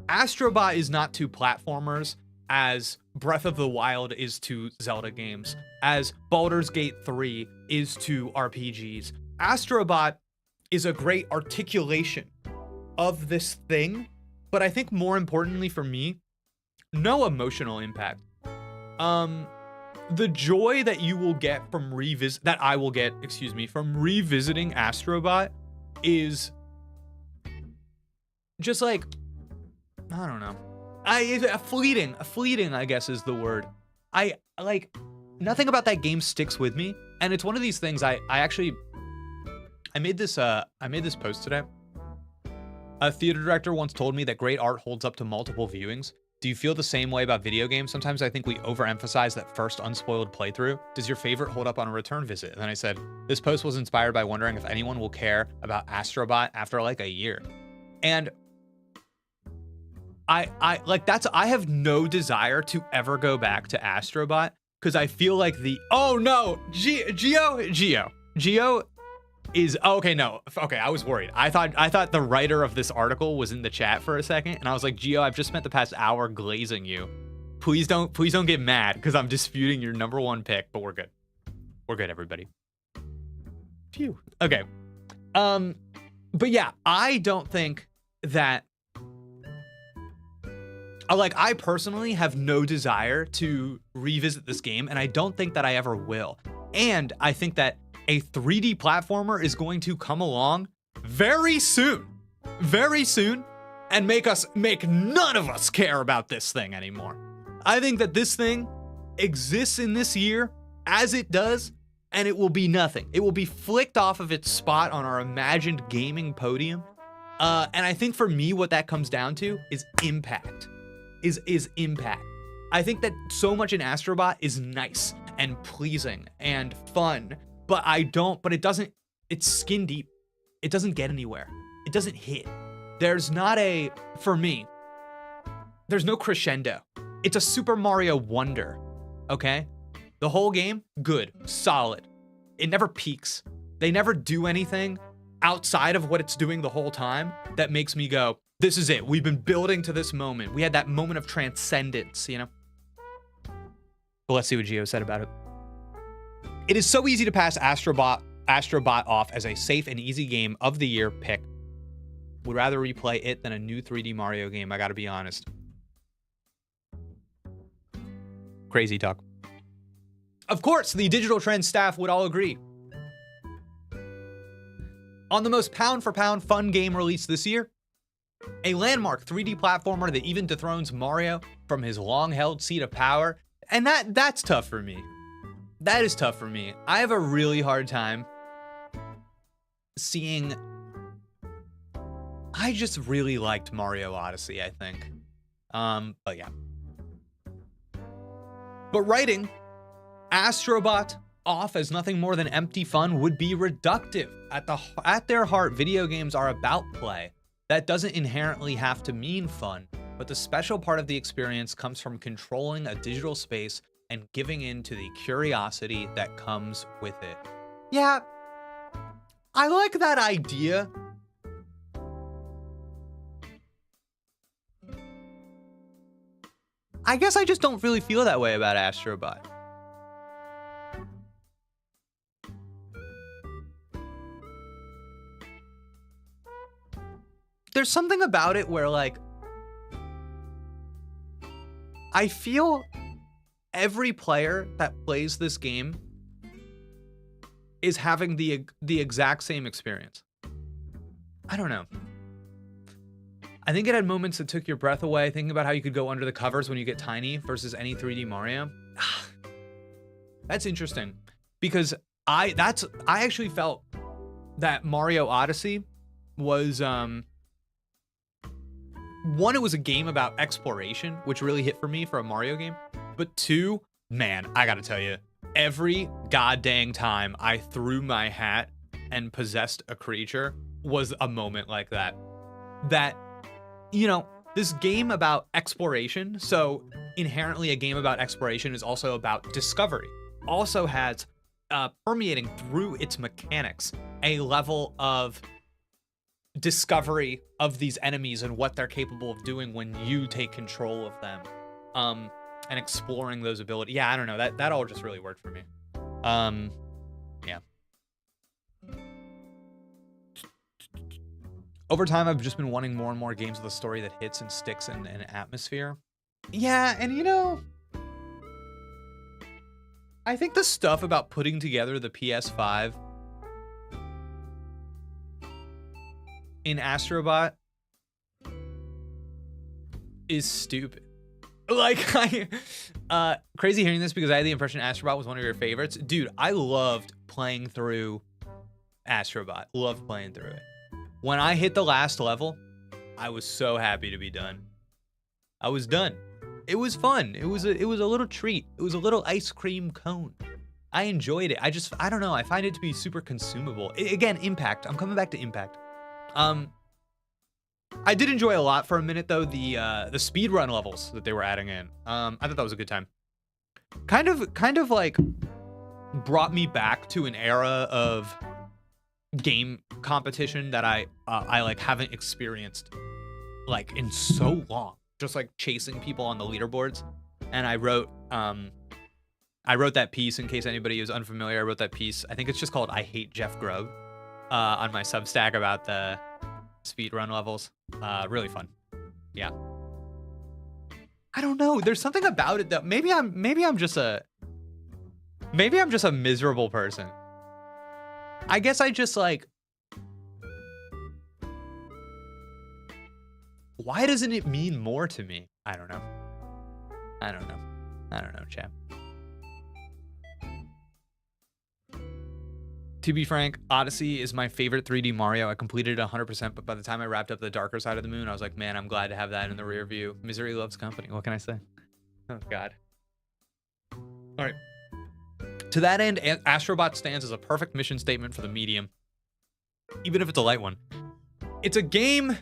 Astro Bot is not to platformers as Breath of the Wild is to Zelda games, as Baldur's Gate 3 is to RPGs. Astro Bot is a great articulation of this thing, but I think more importantly for me, no emotional impact. The joy that you will get from from revisiting Astro Bot is just like, I don't know. Fleeting, I guess is the word. I like, nothing about that game sticks with me. And it's one of these things I made this post today. A theater director once told me that great art holds up to multiple viewings. Do you feel the same way about video games? Sometimes I think we overemphasize that first unspoiled playthrough. Does your favorite hold up on a return visit? And then I said, this post was inspired by wondering if anyone will care about Astro Bot after like a year. And I have no desire to ever go back to Astro Bot because I feel like oh no, Gio is, oh, okay, no. Okay, I was worried. I thought the writer of this article was in the chat for a second, and I was like, Gio, I've just spent the past hour glazing you. Please don't get mad because I'm disputing your number 1 pick, but we're good. We're good, everybody. Phew. Okay. But yeah, I don't think that, like, I personally have no desire to revisit this game, and I don't think that I ever will. And I think that a 3D platformer is going to come along very soon, and make none of us care about this thing anymore. I think that this thing exists in this year as it does, and it will be nothing. It will be flicked off of its spot on our imagined gaming podium. And I think for me, what that comes down to is impact, is impact. I think that so much in Astro Bot is nice and pleasing and fun, but it's skin deep. It doesn't get anywhere. It doesn't hit. There's no crescendo. It's a Super Mario Wonder, okay? The whole game, good, solid. It never peaks. They never do anything outside of what it's doing the whole time that makes me go, this is it. We've been building to this moment. We had that moment of transcendence, you know? But let's see what Gio said about it. It is so easy to pass Astro Bot off as a safe and easy game of the year pick. Would rather replay it than a new 3D Mario game, I gotta be honest. Crazy talk. Of course, the Digital Trends staff would all agree. On the most pound-for-pound fun game released this year, a landmark 3D platformer that even dethrones Mario from his long-held seat of power, and that's tough for me. That is tough for me. I have a really hard time seeing... I just really liked Mario Odyssey, I think. But yeah. But writing Astro Bot off as nothing more than empty fun would be reductive. At their heart, video games are about play. That doesn't inherently have to mean fun, but the special part of the experience comes from controlling a digital space and giving in to the curiosity that comes with it. Yeah, I like that idea. I guess I just don't really feel that way about Astro Bot. There's something about it where, like, I feel every player that plays this game is having the exact same experience. I don't know. I think it had moments that took your breath away, thinking about how you could go under the covers when you get tiny versus any 3D Mario. That's interesting, because I actually felt that Mario Odyssey was one, it was a game about exploration, which really hit for me for a Mario game. But two, man, I gotta tell you, every goddamn time I threw my hat and possessed a creature was a moment like that. That, you know, this game about exploration, so inherently a game about exploration is also about discovery, also has permeating through its mechanics a level of discovery of these enemies and what they're capable of doing when you take control of them, and exploring those abilities. Yeah, I don't know, that all just really worked for me. Yeah. Over time, I've just been wanting more and more games with a story that hits and sticks in an atmosphere. Yeah, and you know, I think the stuff about putting together the PS5 in Astro Bot is stupid. Like, crazy hearing this because I had the impression Astro Bot was one of your favorites. Dude, I loved playing through Astro Bot. Loved playing through it. When I hit the last level, I was so happy to be done. I was done. It was fun. It was a little treat. It was a little ice cream cone. I enjoyed it. I don't know. I find it to be super consumable. Again, Impact. I'm coming back to Impact. I did enjoy a lot for a minute though, the speedrun levels that they were adding in. I thought that was a good time. Kind of like brought me back to an era of game competition that I like haven't experienced like in so long. Just like chasing people on the leaderboards. And I wrote that piece, in case anybody is unfamiliar. I wrote that piece. I think it's just called I Hate Jeff Grubb on my Substack about the speedrun levels. Really fun. Yeah. I don't know. There's something about it that maybe I'm just a miserable person. I guess I just like, why doesn't it mean more to me? I don't know. I don't know, chat. To be frank, Odyssey is my favorite 3D Mario. I completed it 100%, but by the time I wrapped up the darker side of the moon, I was like, man, I'm glad to have that in the rear view. Misery loves company. What can I say? Oh, God. All right. To that end, Astro Bot stands as a perfect mission statement for the medium, even if it's a light one. It's a game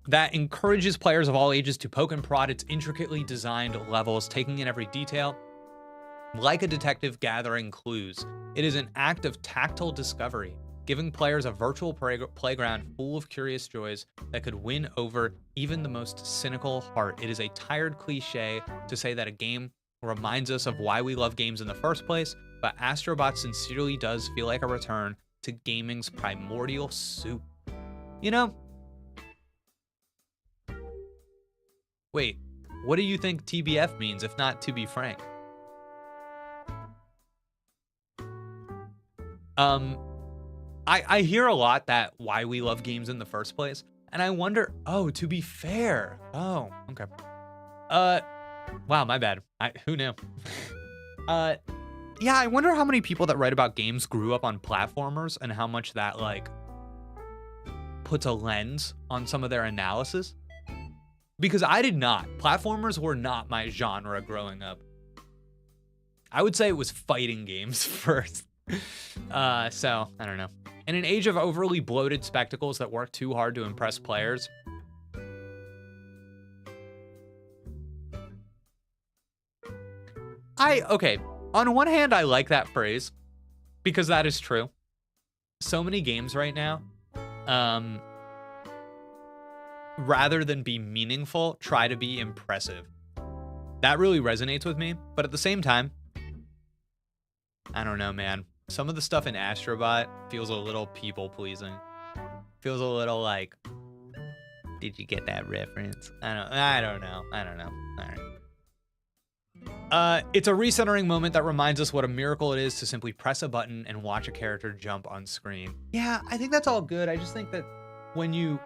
that encourages players of all ages to poke and prod its intricately designed levels, taking in every detail, like a detective gathering clues. It is an act of tactile discovery, giving players a virtual playground full of curious joys that could win over even the most cynical heart. It is a tired cliche to say that a game reminds us of why we love games in the first place, but Astro Bot sincerely does feel like a return to gaming's primordial soup. You know? Wait, what do you think TBF means, if not to be frank? I hear a lot that why we love games in the first place. And I wonder, oh, to be fair. Oh, okay. Wow, my bad. Who knew? Yeah, I wonder how many people that write about games grew up on platformers and how much that, like, puts a lens on some of their analysis. Because I did not. Platformers were not my genre growing up. I would say it was fighting games first. So, I don't know. In an age of overly bloated spectacles that work too hard to impress players, okay, on one hand, I like that phrase because that is true. So many games right now, rather than be meaningful, try to be impressive. That really resonates with me, but at the same time, I don't know, man. Some of the stuff in Astro Bot feels a little people-pleasing. Feels a little like, did you get that reference? I don't know. All right. It's a recentering moment that reminds us what a miracle it is to simply press a button and watch a character jump on screen. Yeah, I think that's all good. I just think that when you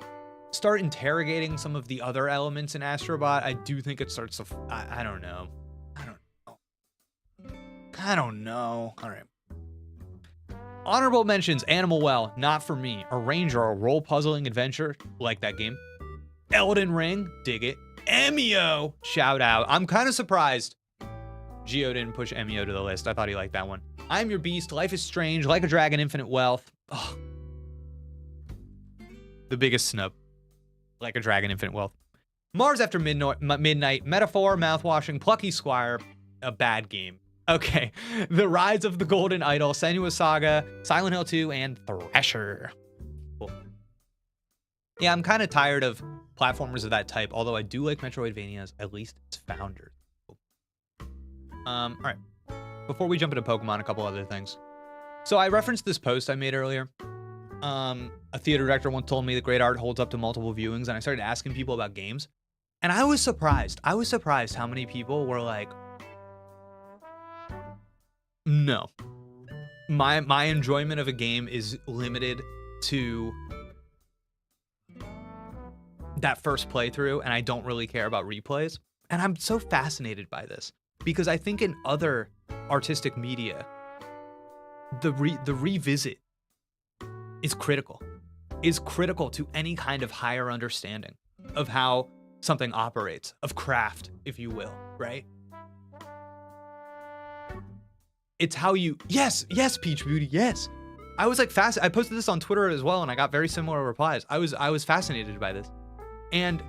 start interrogating some of the other elements in Astro Bot, I do think it starts to, I don't know. All right. Honorable mentions, Animal Well, not for me. Arranger, a role puzzling adventure, like that game. Elden Ring, dig it. Emio, shout out. I'm kind of surprised Gio didn't push Emio to the list. I thought he liked that one. I'm Your Beast, Life is Strange, Like a Dragon, Infinite Wealth. Oh. The biggest snub. Like a Dragon, Infinite Wealth. Mars After Midnight, Metaphor, Mouthwashing, Plucky Squire, a bad game. Okay, The Rise of the Golden Idol, Senua Saga, Silent Hill 2, and Thresher. Cool. Yeah, I'm kind of tired of platformers of that type, although I do like Metroidvanias, at least its founders. Cool. All right. Before we jump into Pokemon, a couple other things. So I referenced this post I made earlier. A theater director once told me that great art holds up to multiple viewings, and I started asking people about games. And I was surprised. I was surprised how many people were like, no, my enjoyment of a game is limited to that first playthrough, and I don't really care about replays. And I'm so fascinated by this because I think in other artistic media, the revisit is critical to any kind of higher understanding of how something operates, of craft, if you will, right? It's how you, yes, Peach Beauty, yes. I was like I posted this on Twitter as well, and I got very similar replies. I was fascinated by this. And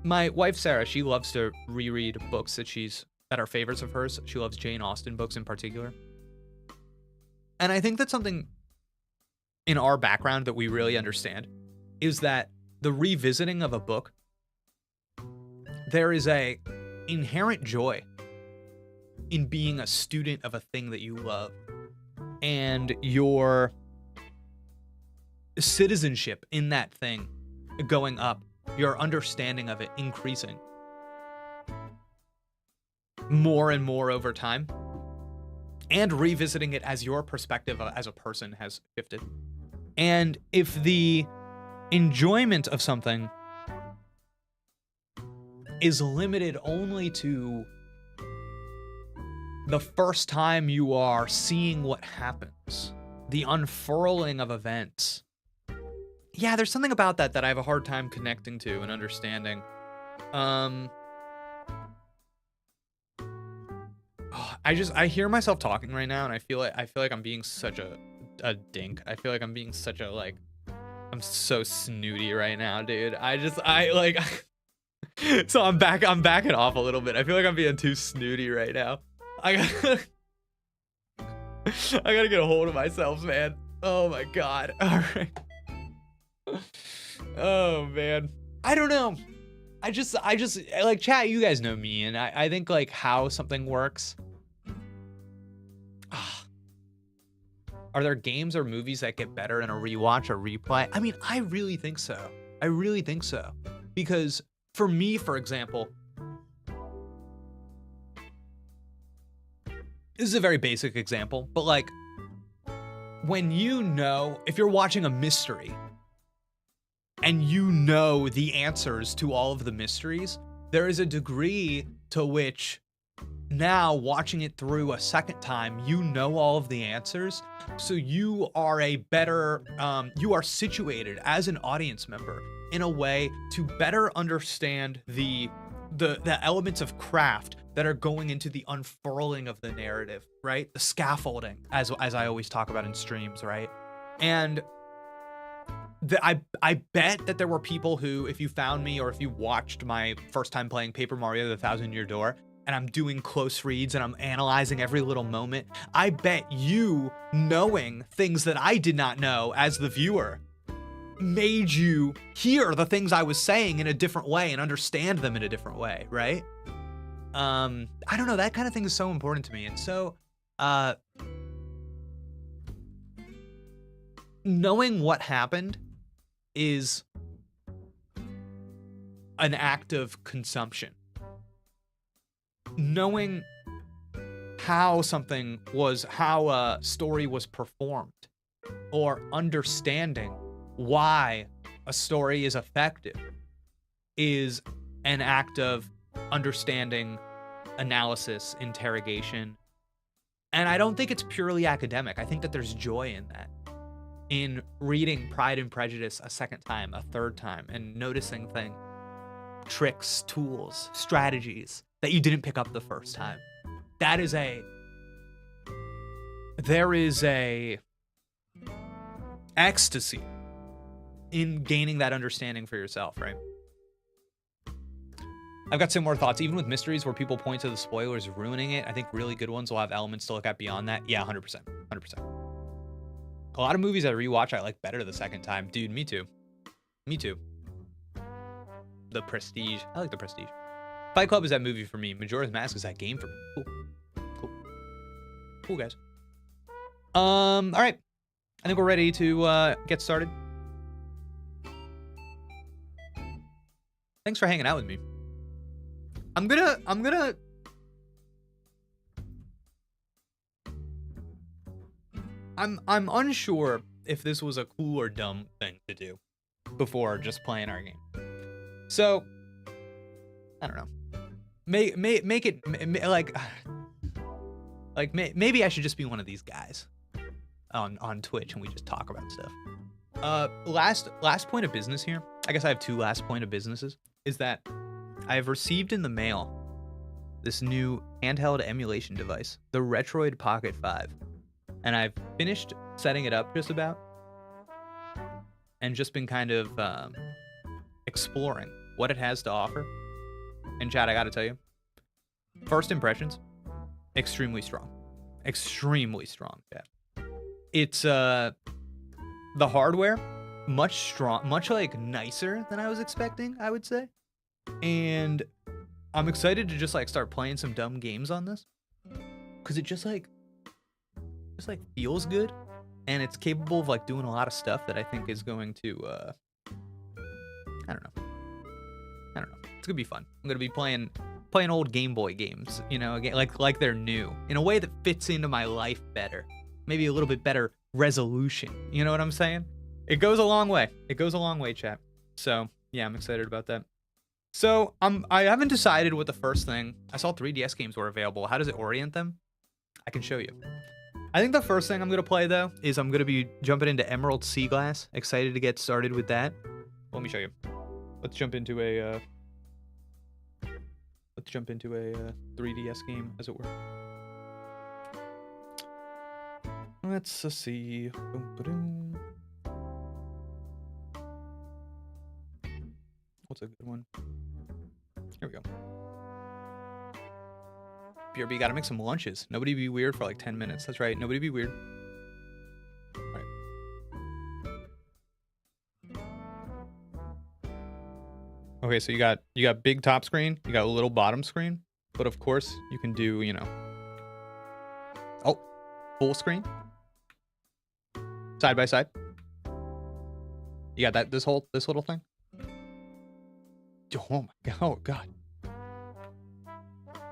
my wife, Sarah, she loves to reread books that are favorites of hers. She loves Jane Austen books in particular. And I think that's something in our background that we really understand is that the revisiting of a book, there is a inherent joy in being a student of a thing that you love, and your citizenship in that thing going up, your understanding of it increasing more and more over time, and revisiting it as your perspective as a person has shifted. And if the enjoyment of something is limited only to the first time you are seeing what happens, the unfurling of events. Yeah, there's something about that I have a hard time connecting to and understanding. I hear myself talking right now, and I feel like I'm being such a dink. I feel like I'm being such a, like, I'm so snooty right now, dude. So I'm backing off a little bit. I feel like I'm being too snooty right now. I gotta get a hold of myself, man. Oh my god. All right. Oh man. I don't know. I just like, chat, you guys know me, and I think like how something works. Are there games or movies that get better in a rewatch or replay? I mean, I really think so. Because for me, for example, this is a very basic example, but like when you know, if you're watching a mystery and you know the answers to all of the mysteries, there is a degree to which now watching it through a second time, you know all of the answers. So you are a better, you are situated as an audience member in a way to better understand the elements of craft that are going into the unfurling of the narrative, right? The scaffolding, as I always talk about in streams, right? And I bet that there were people who, if you found me or if you watched my first time playing Paper Mario: The Thousand Year Door, and I'm doing close reads and I'm analyzing every little moment, I bet you knowing things that I did not know as the viewer made you hear the things I was saying in a different way and understand them in a different way, right? I don't know, that kind of thing is so important to me. And so, knowing what happened is an act of consumption. Knowing how a story was performed, or understanding why a story is effective, is an act of understanding, analysis, interrogation. And I don't think it's purely academic. I think that there's joy in that. In reading Pride and Prejudice a second time, a third time, and noticing things, tricks, tools, strategies that you didn't pick up the first time. There is a ecstasy in gaining that understanding for yourself, right? I've got similar thoughts, even with mysteries where people point to the spoilers ruining it. I think really good ones will have elements to look at beyond that. Yeah, 100%. A lot of movies I rewatch I like better the second time. Dude, me too. The Prestige. I like The Prestige. Fight Club is that movie for me. Majora's Mask is that game for me. Cool, guys. All right. I think we're ready to get started. Thanks for hanging out with me. I'm unsure if this was a cool or dumb thing to do before just playing our game. So, I don't know. Make it like maybe I should just be one of these guys on Twitch and we just talk about stuff. Last point of business here. I guess I have two last point of businesses. Is that I have received in the mail this new handheld emulation device, the Retroid Pocket 5, and I've finished setting it up just about, and just been kind of exploring what it has to offer. And chat, I gotta tell you, first impressions, extremely strong, chat. It's the hardware, much like nicer than I was expecting, I would say. And I'm excited to just like start playing some dumb games on this, because it just feels good, and it's capable of like doing a lot of stuff that I think is going to I don't know. It's gonna be fun. I'm gonna be playing old Game Boy games, you know, like they're new, in a way that fits into my life better. Maybe a little bit better resolution. You know what I'm saying? It goes a long way. Chat. So yeah, I'm excited about that. So I haven't decided what the first thing. I saw 3DS games were available. How does it orient them? I can show you. I think the first thing I'm gonna play though is I'm gonna be jumping into Emerald Sea Glass. Excited to get started with that. Let me show you. Let's jump into a 3DS game, as it were. Let's see. What's a good one? Here we go. BRB, gotta make some lunches. Nobody be weird for like 10 minutes. That's right. Nobody be weird. All right. Okay, so you got big top screen, you got a little bottom screen, but of course you can do, you know, full screen, side by side. You got this little thing. Oh god.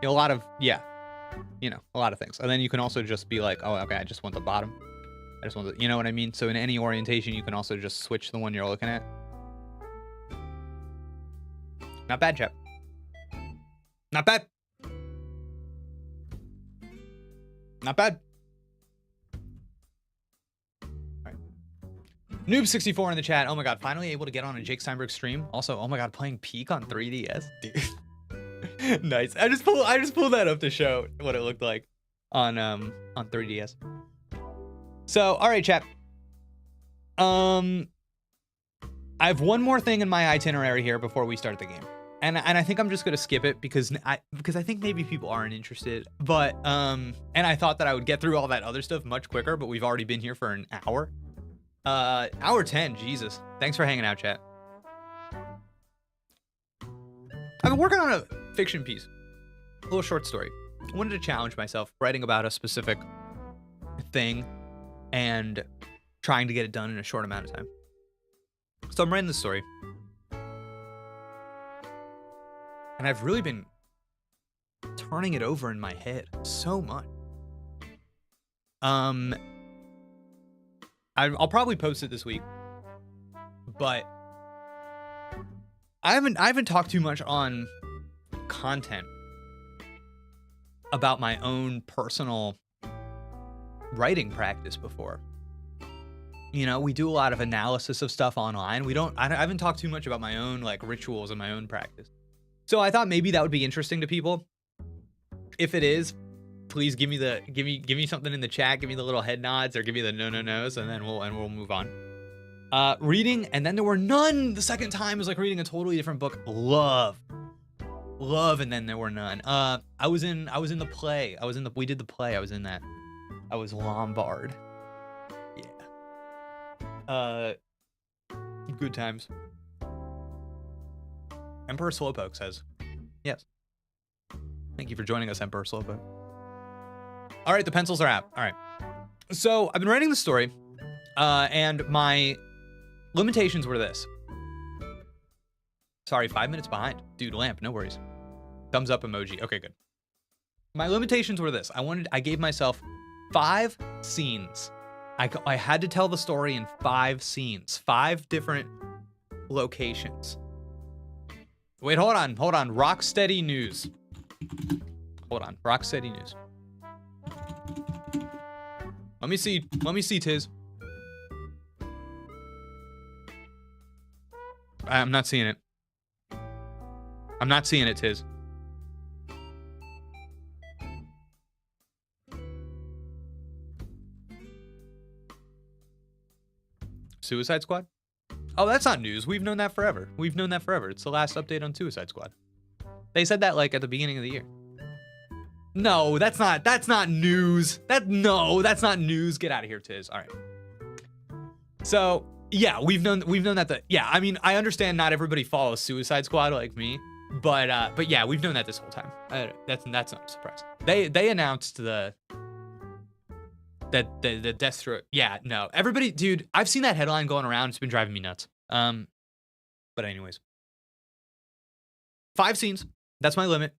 A lot of things. And then you can also just be like, oh, okay, I just want the bottom. I just want to, you know what I mean? So in any orientation, you can also just switch the one you're looking at. Not bad, chat. Not bad. Not bad. All right. Noob64 in the chat. Oh my god, finally able to get on a Jake Steinberg stream. Also, oh my god, playing Peak on 3DS. Dude. Nice. I just pulled that up to show what it looked like on 3DS. So, all right, chat. I have one more thing in my itinerary here before we start the game. And I think I'm just gonna skip it because I think maybe people aren't interested. But and I thought that I would get through all that other stuff much quicker, but we've already been here for an hour. Hour 10, Jesus. Thanks for hanging out, chat. I've been working on a fiction piece, a little short story. I wanted to challenge myself, writing about a specific thing and trying to get it done in a short amount of time. So I'm writing this story. And I've really been turning it over in my head so much. I'll probably post it this week, but I haven't talked too much on content about my own personal writing practice before. You know, we do a lot of analysis of stuff online. I haven't talked too much about my own like rituals and my own practice. So I thought maybe that would be interesting to people. If it is, please give me something in the chat. Give me the little head nods or give me the no-no-nos, and then we'll move on. Reading, and then there were none. The second time was like reading a totally different book. Love, and then there were none. I was in the play. We did the play. I was in that. I was Lombard. Yeah. Good times. Emperor Slowpoke says, yes. Thank you for joining us, Emperor Slowpoke. All right, the pencils are out. All right. So I've been writing the story, and my limitations were this. Sorry, 5 minutes behind. Dude, lamp, no worries. Thumbs up emoji. Okay, good. My limitations were this. I gave myself 5 scenes. I had to tell the story in 5 scenes, 5 different locations. Wait, hold on. Rocksteady news. Hold on, Rocksteady news. Let me see, Tiz. I'm not seeing it. I'm not seeing it, Tiz. Suicide Squad? Oh, that's not news. We've known that forever. It's the last update on Suicide Squad. They said that like at the beginning of the year. No, that's not news. That's not news. Get out of here, Tiz. All right. So yeah, we've known that. I mean, I understand not everybody follows Suicide Squad like me, but yeah, we've known that this whole time. That's not a surprise. They announced the Deathstroke. Yeah, no, everybody, dude, I've seen that headline going around. It's been driving me nuts. But anyways, 5 scenes. That's my limit.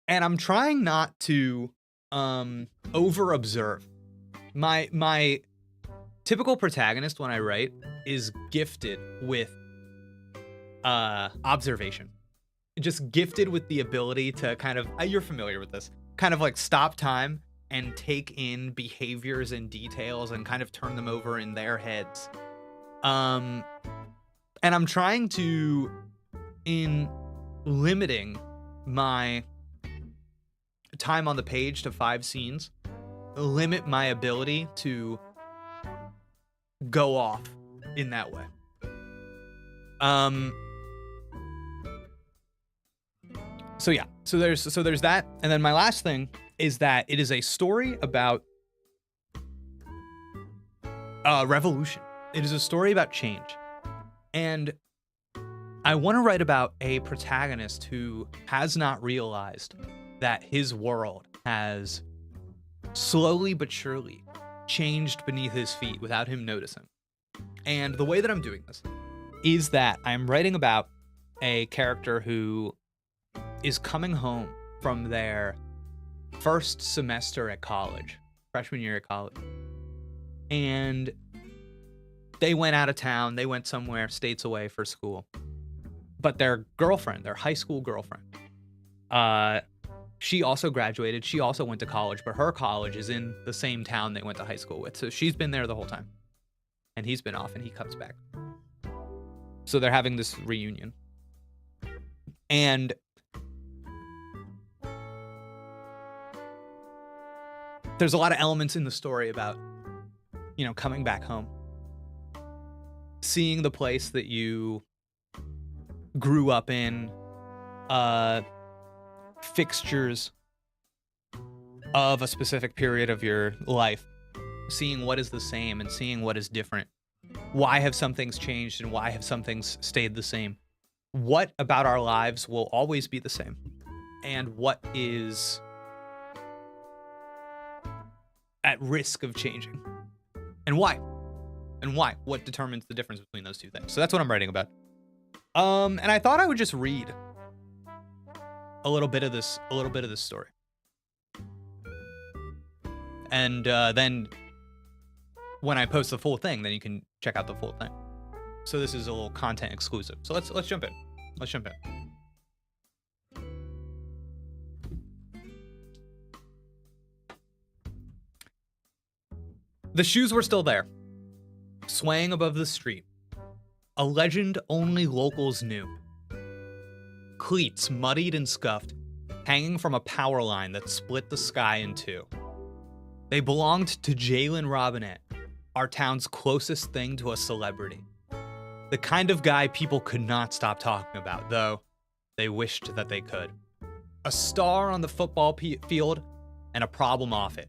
And I'm trying not to over observe. My typical protagonist when I write is gifted with observation. Just gifted with the ability to kind of, you're familiar with this, kind of like stop time and take in behaviors and details and kind of turn them over in their heads. And I'm trying to, in limiting my time on the page to 5 scenes, limit my ability to go off in that way. So yeah, so there's that, and then my last thing is that it is a story about revolution. It is a story about change, and I want to write about a protagonist who has not realized that his world has slowly but surely changed beneath his feet without him noticing. And the way that I'm doing this is that I'm writing about a character who is coming home from their first semester at college, freshman year at college. and they went out of town. They went somewhere, states away for school. But their girlfriend, their high school girlfriend, she also graduated. She also went to college, but her college is in the same town they went to high school with. So she's been there the whole time. And he's been off, and he comes back. So they're having this reunion. And there's a lot of elements in the story about, you know, coming back home. Seeing the place that you grew up in, fixtures of a specific period of your life, seeing what is the same and seeing what is different. Why have some things changed and why have some things stayed the same? What about our lives will always be the same? And what is at risk of changing? And why? And why? What determines the difference between those two things? So that's what I'm writing about. And I thought I would just read a little bit of this story. And then when I post the full thing, then you can check out the full thing. So this is a little content exclusive. So let's jump in. Let's jump in. The shoes were still there, swaying above the street. A legend only locals knew. Cleats, muddied and scuffed, hanging from a power line that split the sky in two. They belonged to Jalen Robinette, our town's closest thing to a celebrity. The kind of guy people could not stop talking about, though they wished that they could. A star on the football field and a problem off it.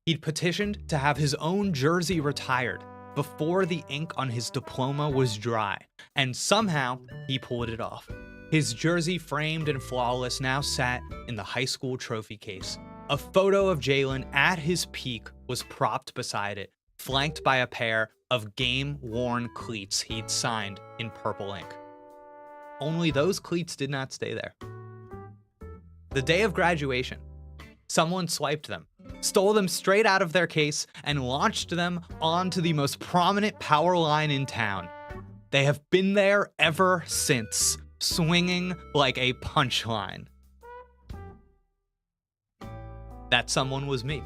He'd petitioned to have his own jersey retired before the ink on his diploma was dry, and somehow he pulled it off. His jersey, framed and flawless, now sat in the high school trophy case. A photo of Jalen at his peak was propped beside it, flanked by a pair of game-worn cleats he'd signed in purple ink. Only those cleats did not stay there. The day of graduation, someone swiped them, stole them straight out of their case, and launched them onto the most prominent power line in town. They have been there ever since, swinging like a punchline. That someone was me.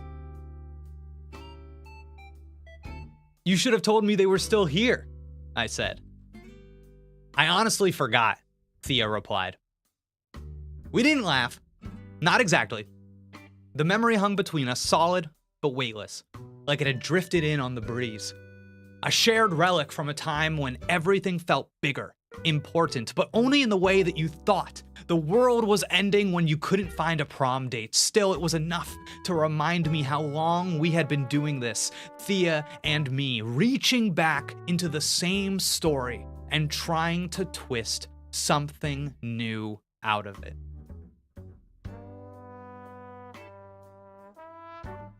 You should have told me they were still here, I said. I honestly forgot, Thea replied. We didn't laugh. Not exactly. The memory hung between us, solid but weightless, like it had drifted in on the breeze. A shared relic from a time when everything felt bigger, important, but only in the way that you thought. The world was ending when you couldn't find a prom date. Still, it was enough to remind me how long we had been doing this, Thea and me, reaching back into the same story and trying to twist something new out of it.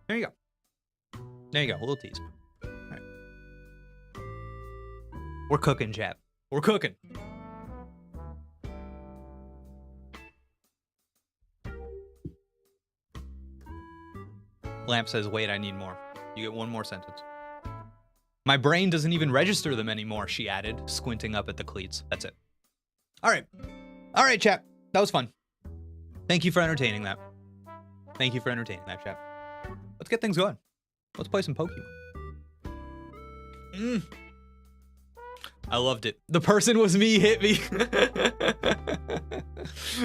There you go. There you go, a little tease. All right. We're cooking, chat. We're cooking. Lamp says, wait, I need more. You get one more sentence. My brain doesn't even register them anymore, she added, squinting up at the cleats. That's it. All right. All right, chat. That was fun. Thank you for entertaining that. Thank you for entertaining that, chat. Let's get things going. Let's play some Pokemon. I loved it. The person was me, hit me.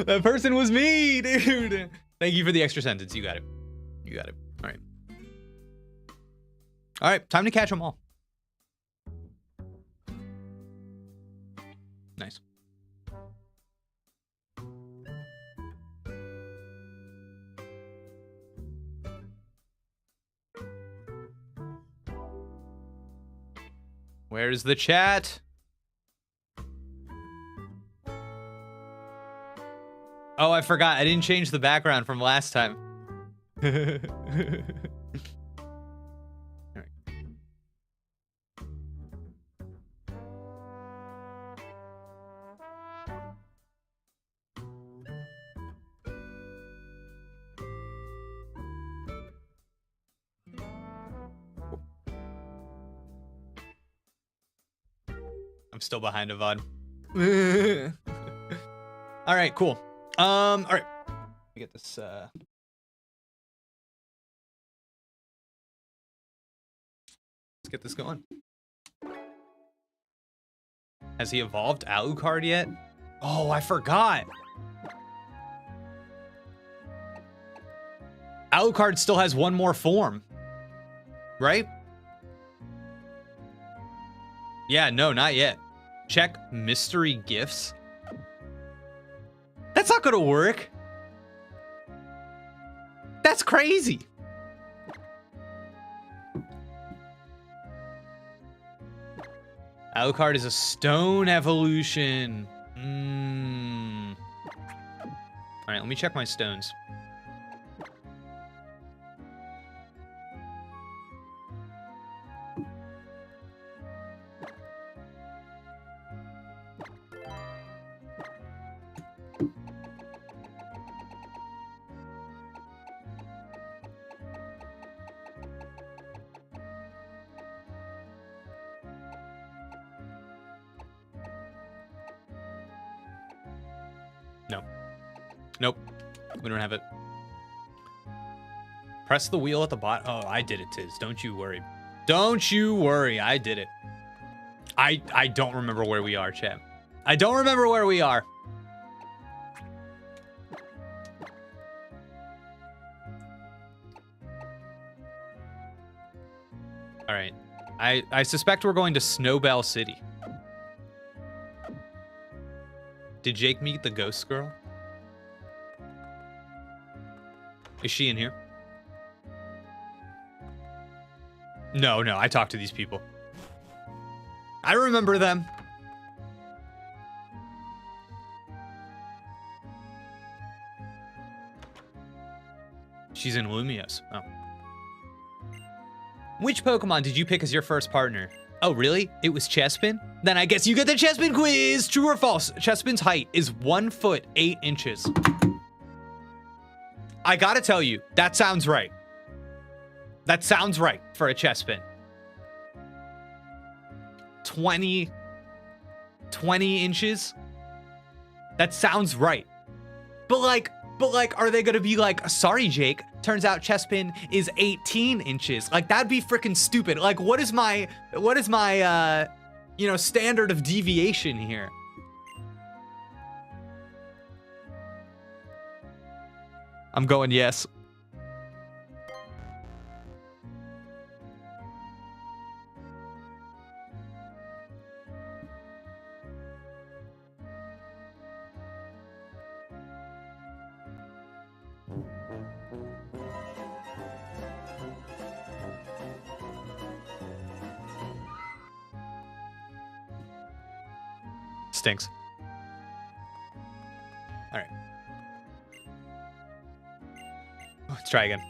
That person was me, dude. Thank you for the extra sentence. You got it. You got it. All right. All right, time to catch them all. Nice. Where's the chat? Oh, I forgot. I didn't change the background from last time. All right. I'm still behind a VOD. All right, cool. All right. Let me get this. Let's get this going. Has he evolved Alucard yet? Oh, I forgot. Alucard still has one more form, right? Yeah, no, not yet. Check mystery gifts. That's not gonna work. That's crazy. Alucard is a stone evolution. All right, let me check my stones. Nope. We don't have it. Press the wheel at the bottom. Oh, I did it, Tiz. Don't you worry. Don't you worry. I did it. I don't remember where we are, chat. I don't remember where we are. All right. I suspect we're going to Snowbell City. Did Jake meet the ghost girl? Is she in here? No, I talked to these people. I remember them. She's in Lumios. Oh. Which Pokemon did you pick as your first partner? Oh, really? It was Chespin? Then I guess you get the Chespin quiz. True or false? Chespin's height is 1 foot 8 inches. I gotta tell you, that sounds right. That sounds right for a Chespin. 20 inches? That sounds right. But like, are they gonna be like, sorry, Jake, turns out Chespin is 18 inches. Like, that'd be freaking stupid. Like, what is my, standard of deviation here? I'm going yes. Stinks. All right. Let's try again.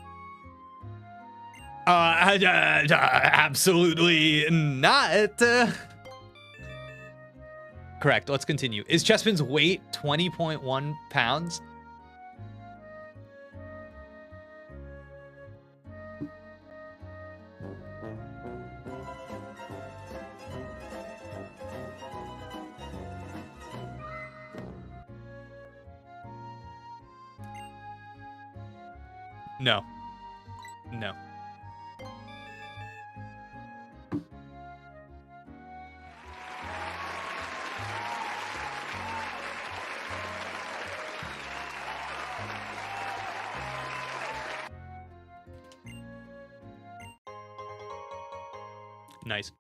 Absolutely not. Correct. Let's continue. Is Chespin's weight 20.1 pounds? No. No. Nice.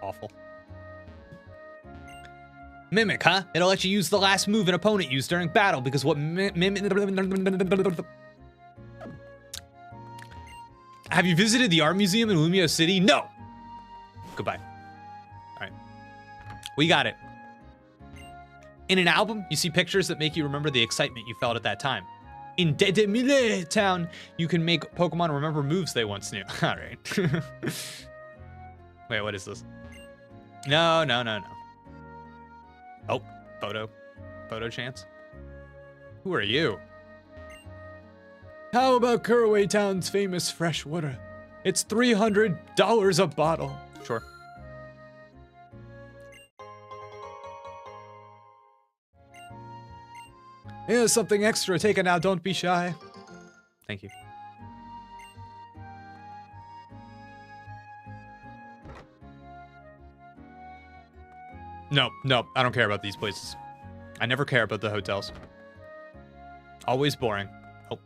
Awful. Mimic, huh? It'll let you use the last move an opponent used during battle because what Mimic... Have you visited the art museum in Lumio City? No! Goodbye. All right. We got it. In an album, you see pictures that make you remember the excitement you felt at that time. In Dedemile Town, you can make Pokemon remember moves they once knew. All right. Wait, what is this? No. Oh, photo chance. Who are you? How about Kuraway Town's famous fresh water? It's $300 a bottle. Sure. Here's something extra. Take it now. Don't be shy. Thank you. No, I don't care about these places. I never care about the hotels. Always boring. Oh.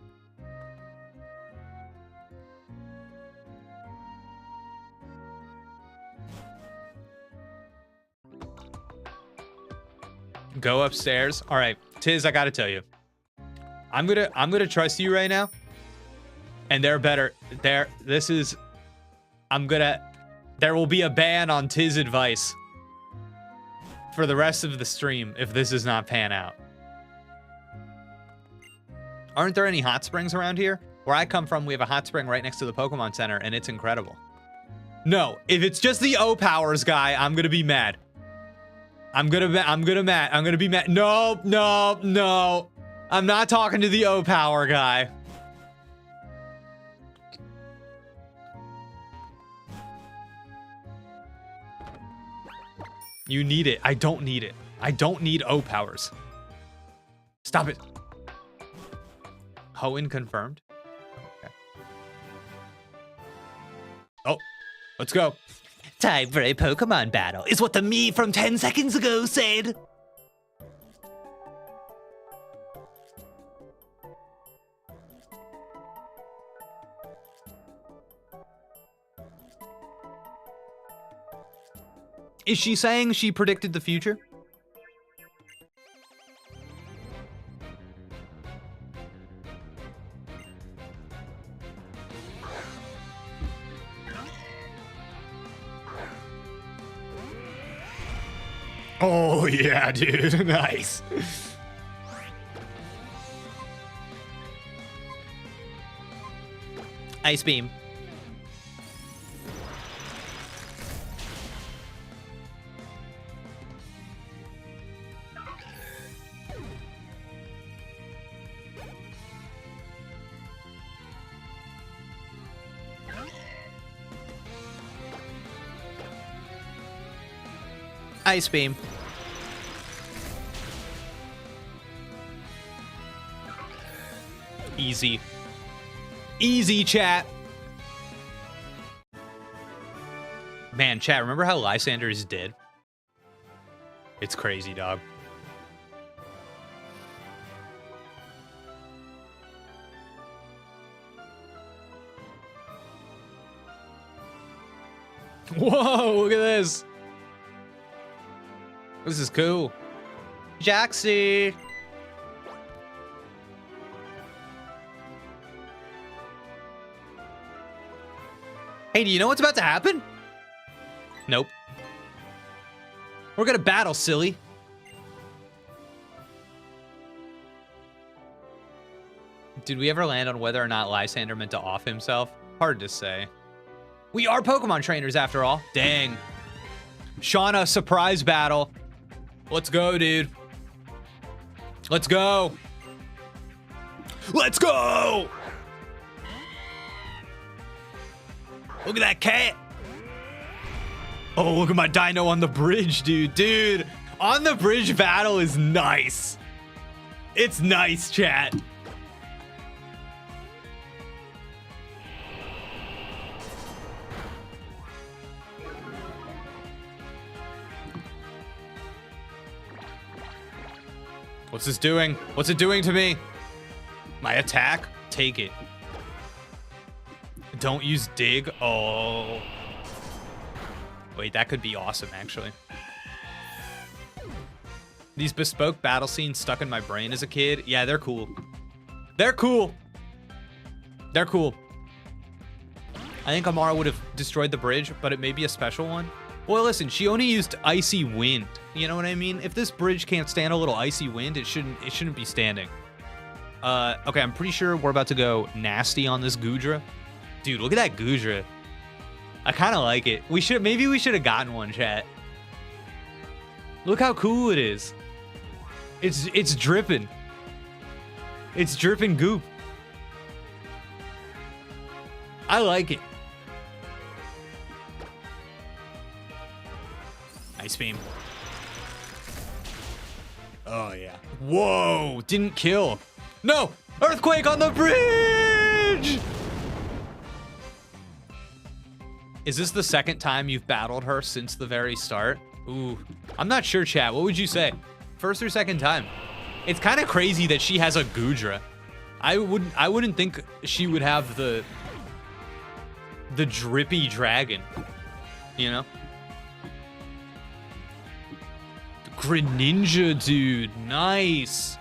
Go upstairs. All right, Tiz, I gotta tell you, I'm gonna trust you right now. And they're better. There will be a ban on Tiz advice for the rest of the stream if this does not pan out. Aren't there any hot springs around here? Where I come from, we have a hot spring right next to the Pokemon Center, and it's incredible. No, if it's just the O powers guy, I'm gonna be mad. I'm gonna be mad. No. I'm not talking to the O power guy. You need it. I don't need it. I don't need O powers. Stop it. Hoenn confirmed. Okay. Oh, let's go. Time for a Pokemon battle is what the me from 10 seconds ago said. Is she saying she predicted the future? Oh yeah, dude. Nice. Ice Beam. Ice Beam. Easy. Easy, chat. Man, chat, remember how Lysander is dead? It's crazy, dog. Whoa, look at this. This is cool. Jaxie. Hey, do you know what's about to happen? Nope. We're gonna battle, silly. Did we ever land on whether or not Lysander meant to off himself? Hard to say. We are Pokemon trainers after all. Dang. Shauna, surprise battle. Let's go, dude. Let's go. Let's go. Look at that cat. Oh, look at my dino on the bridge, dude. Dude, on the bridge battle is nice. It's nice, chat. What's this doing? What's it doing to me? My attack? Take it. Don't use dig. Oh. Wait, that could be awesome, actually. These bespoke battle scenes stuck in my brain as a kid. Yeah, they're cool. They're cool. They're cool. I think Amara would have destroyed the bridge, but it may be a special one. Well, listen, she only used icy wind. You know what I mean? If this bridge can't stand a little icy wind, it shouldn't be standing. Okay, I'm pretty sure we're about to go nasty on this Goodra. Dude, look at that Goodra. I kind of like it. Maybe we should have gotten one, chat. Look how cool it is. It's dripping. It's dripping goop. I like it. Ice beam. Oh, yeah. Whoa, didn't kill. No, earthquake on the bridge. Is this the second time you've battled her since the very start? Ooh, I'm not sure, chat. What would you say? First or second time? It's kind of crazy that she has a Gudra. I wouldn't think she would have the drippy dragon, you know? The Greninja, dude, nice.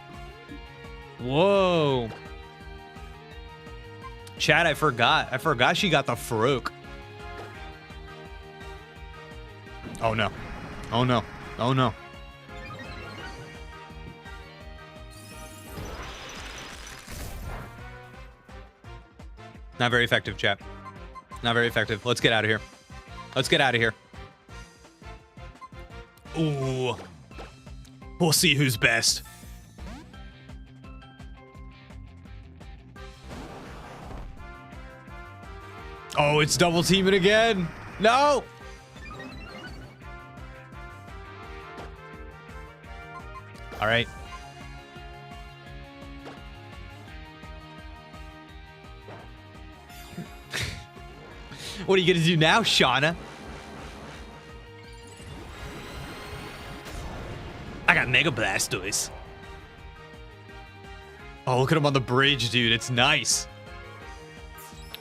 Whoa. Chat, I forgot she got the Farouk. Oh no. Oh no. Oh no. Not very effective, chat. Not very effective. Let's get out of here. Let's get out of here. Ooh. We'll see who's best. Oh, it's double teaming again. No. All right. What are you gonna do now, Shauna? I got Mega Blastoise. Oh, look at him on the bridge, dude. It's nice.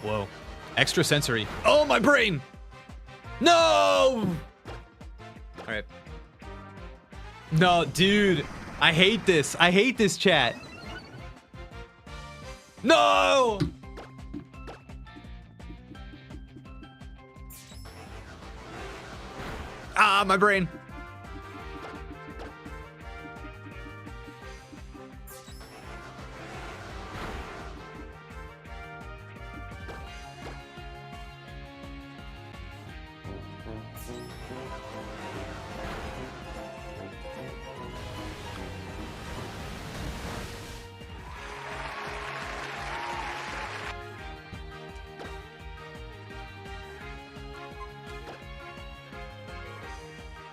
Whoa. Extra sensory. Oh, my brain. No. All right. No, dude. I hate this. I hate this, chat. No. Ah, my brain.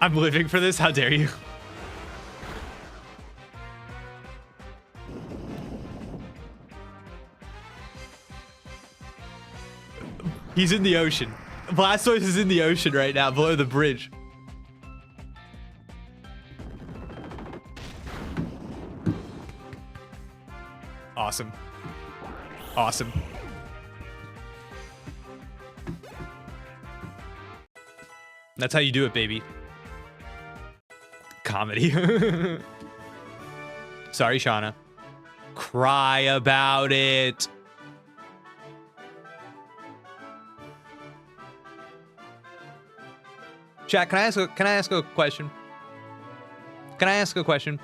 I'm living for this. How dare you? He's in the ocean. Blastoise is in the ocean right now, below the bridge. Awesome. Awesome. That's how you do it, baby. Comedy. Sorry, Shauna. Cry about it. Chat, can I ask a question? Can I ask a question?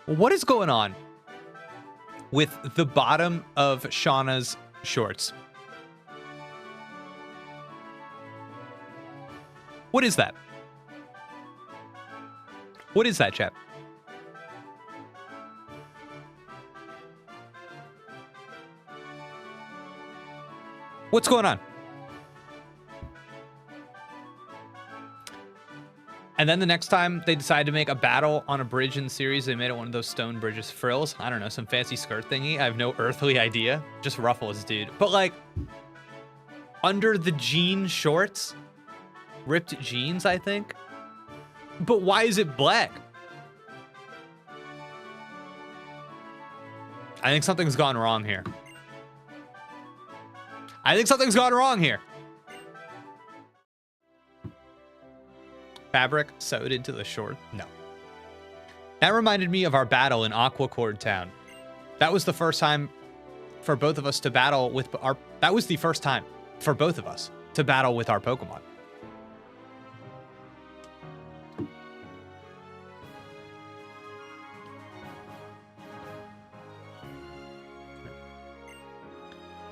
What is going on with the bottom of Shauna's shorts? What is that? What is that, chat? What's going on? And then the next time they decided to make a battle on a bridge in the series, they made it one of those stone bridges. Frills? I don't know, some fancy skirt thingy. I have no earthly idea. Just ruffles, dude. But like, under the jean shorts? Ripped jeans, I think? But why is it black? I think something's gone wrong here. I think something's gone wrong here. Fabric sewed into the short? No. That reminded me of our battle in Aquacord Town. That was the first time for both of us to battle with our... That was the first time for both of us to battle with our Pokemon.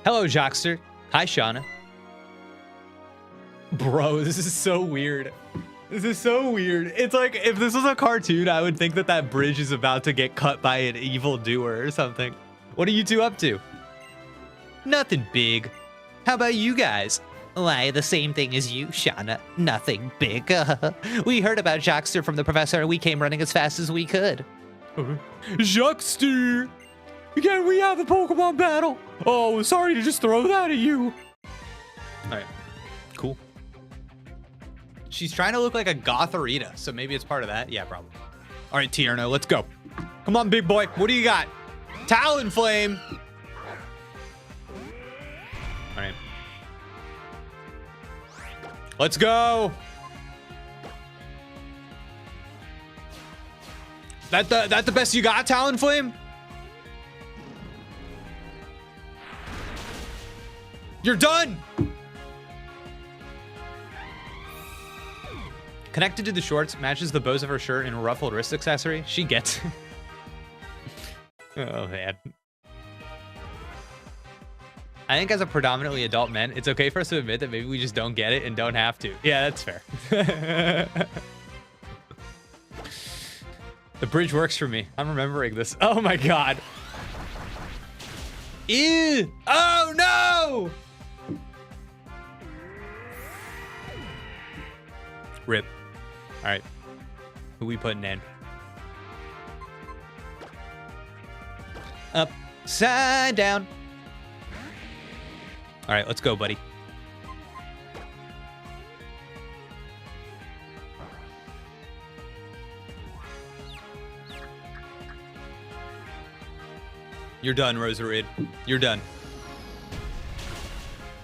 Hello, Jockster. Hi, Shauna. Bro, this is so weird. This is so weird. It's like, if this was a cartoon, I would think that that bridge is about to get cut by an evil doer or something. What are you two up to? Nothing big. How about you guys? Why, the same thing as you, Shauna. Nothing big. We heard about Jockster from the professor and we came running as fast as we could. Jockster! Can we have a Pokemon battle? Oh, sorry to just throw that at you. Alright, cool. She's trying to look like a Gotharita, so maybe it's part of that. Yeah, probably. Alright, Tierno, let's go. Come on, big boy. What do you got? Talonflame! Alright. Let's go! That the best you got, Talonflame? You're done! Connected to the shorts, matches the bows of her shirt and a ruffled wrist accessory. She gets it. Oh, man. I think as a predominantly adult men, it's okay for us to admit that maybe we just don't get it and don't have to. Yeah, that's fair. The bridge works for me. I'm remembering this. Oh my god. Ew! Oh no! Rip. Alright. Who we putting in? Upside down. Alright, let's go, buddy. You're done, Rosarid. You're done.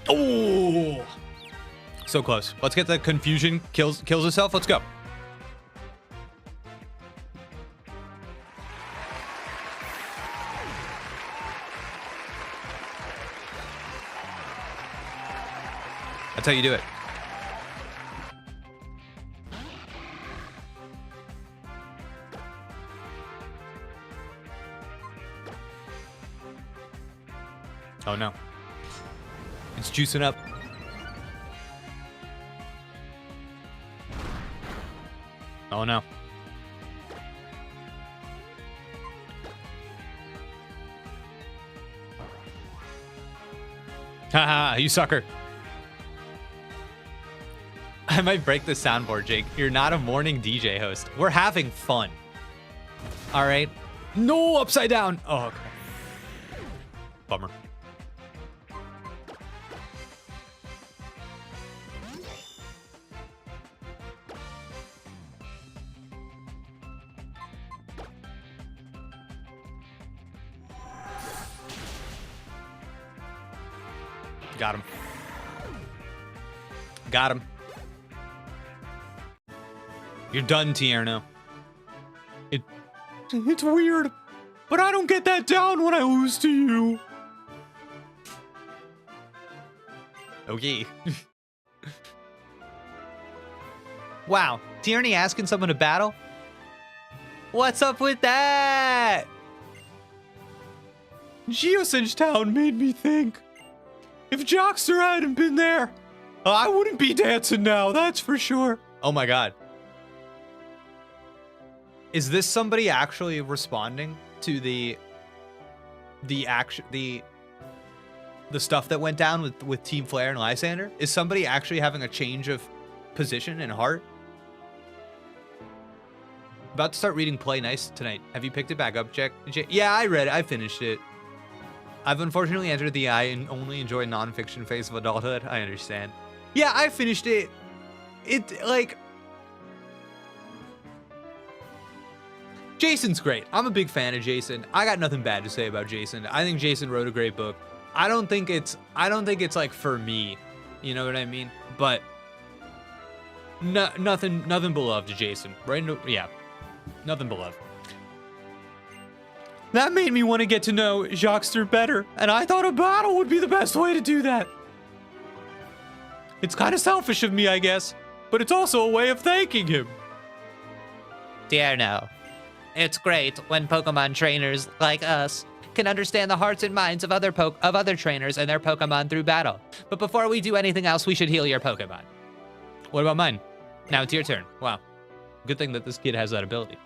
Oh! So close. Let's get the confusion. Kills herself. Let's go. That's how you do it. Oh no. It's juicing up. Oh no. Haha, you sucker. I might break the soundboard, Jake. You're not a morning DJ host. We're having fun. All right. No, upside down. Oh, okay. Bummer. Got him. Got him. You're done, Tierno. It's weird, but I don't get that down when I lose to you. Okay. Wow, Tierney asking someone to battle? What's up with that? Geosenge Town made me think. If Jockster hadn't been there, I wouldn't be dancing now, that's for sure. Oh my god. Is this somebody actually responding to the stuff that went down with Team Flare and Lysander? Is somebody actually having a change of position and heart? About to start reading Play Nice tonight. Have you picked it back up, Jack? Yeah, I read it. I finished it. I've unfortunately entered the I and only enjoy nonfiction phase of adulthood. I understand. Yeah, I finished it. Like... Jason's great. I'm a big fan of Jason. I got nothing bad to say about Jason. I think Jason wrote a great book. I don't think it's like for me. You know what I mean? But nothing beloved to Jason. Right? No, yeah. Nothing beloved. That made me want to get to know Jockster better, and I thought a battle would be the best way to do that. It's kind of selfish of me, I guess, but it's also a way of thanking him. Tierno. It's great when Pokemon trainers like us can understand the hearts and minds of other trainers and their Pokemon through battle. But before we do anything else, we should heal your Pokemon. What about mine? Now it's your turn. Wow. Good thing that this kid has that ability.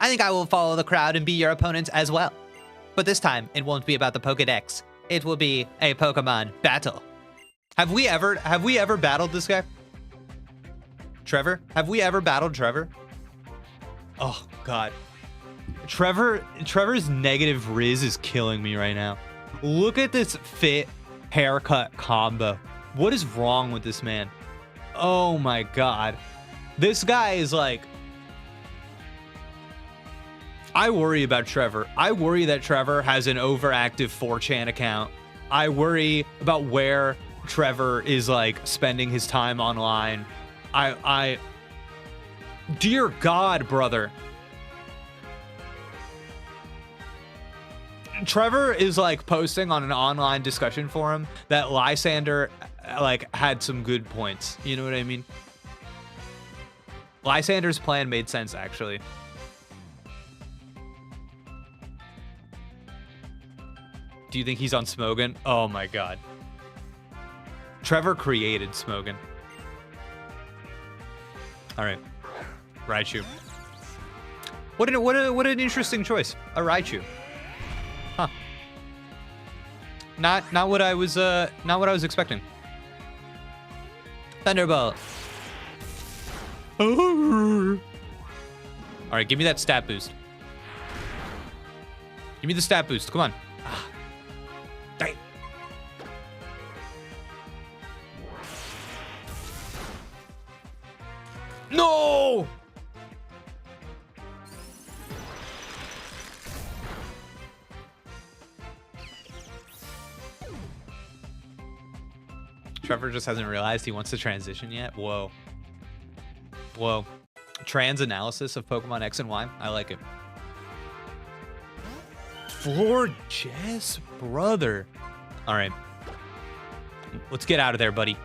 I think I will follow the crowd and be your opponent as well. But this time, it won't be about the Pokedex. It will be a Pokemon battle. Have we ever battled this guy? Trevor? Have we ever battled Trevor? Oh God. Trevor's negative Riz is killing me right now. Look at this fit haircut combo. What is wrong with this man? Oh my God. This guy is like, I worry about Trevor. I worry that Trevor has an overactive 4chan account. I worry about where Trevor is like spending his time online. Dear God, brother. Trevor is like posting on an online discussion forum that Lysander like had some good points. You know what I mean? Lysander's plan made sense, actually. Do you think he's on Smogan? Oh my God. Trevor created Smogan. All right. Raichu. What an interesting choice. A Raichu. Huh. Not what I was expecting. Thunderbolt. All right, give me that stat boost. Give me the stat boost. Come on. Dang. No! Trevor just hasn't realized he wants to transition yet. Whoa. Whoa. Trans analysis of Pokemon X and Y. I like it. Floor Jess, brother. All right. Let's get out of there, buddy.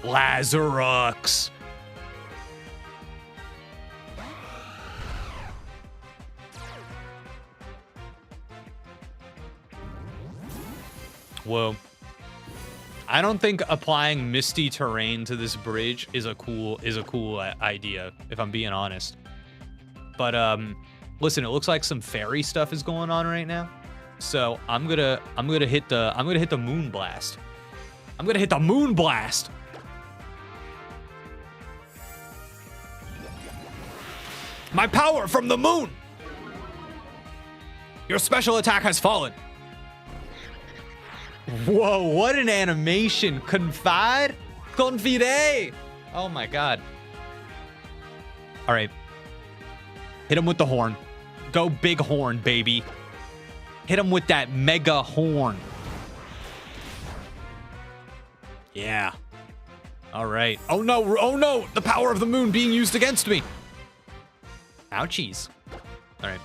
Lazarux. Whoa. I don't think applying misty terrain to this bridge is a cool idea, if I'm being honest. But listen, it looks like some fairy stuff is going on right now. So I'm gonna hit the moon blast. I'm gonna hit the moon blast. My power from the moon. Your special attack has fallen. Whoa, what an animation. Confide? Confide. Oh my God. All right. Hit him with the horn. Go big horn, baby. Hit him with that mega horn. Yeah. All right. Oh no, oh no. The power of the moon being used against me. Ouchies. All right.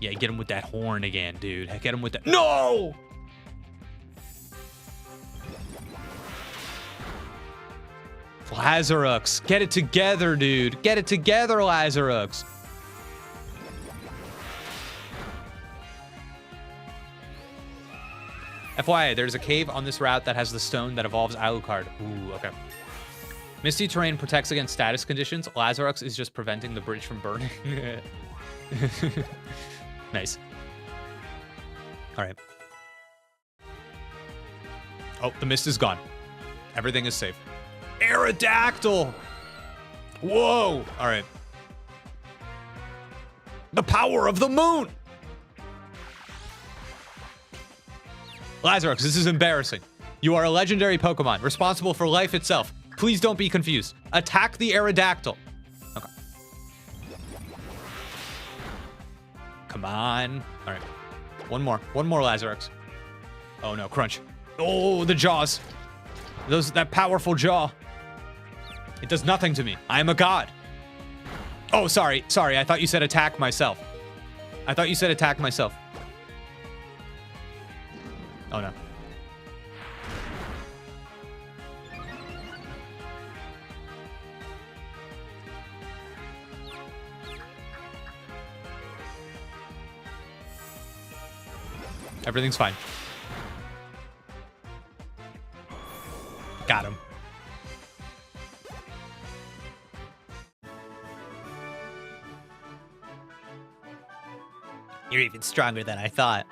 Yeah, get him with that horn again, dude. Get him with that. No! Lazarux, get it together, dude. Get it together, Lazarux. FYI, there's a cave on this route that has the stone that evolves Alucard. Ooh, okay. Misty terrain protects against status conditions. Lazarux is just preventing the bridge from burning. Nice. All right. Oh, the mist is gone. Everything is safe. Aerodactyl! Whoa! All right. The power of the moon! Lazarux, this is embarrassing. You are a legendary Pokemon, responsible for life itself. Please don't be confused. Attack the Aerodactyl. Okay. Come on. All right. One more. One more, Lazarux. Oh, no. Crunch. Oh, the jaws. That powerful jaw. It does nothing to me. I am a god. Oh, sorry. Sorry. I thought you said attack myself. I thought you said attack myself. Oh, no. Everything's fine. Got him. You're even stronger than I thought.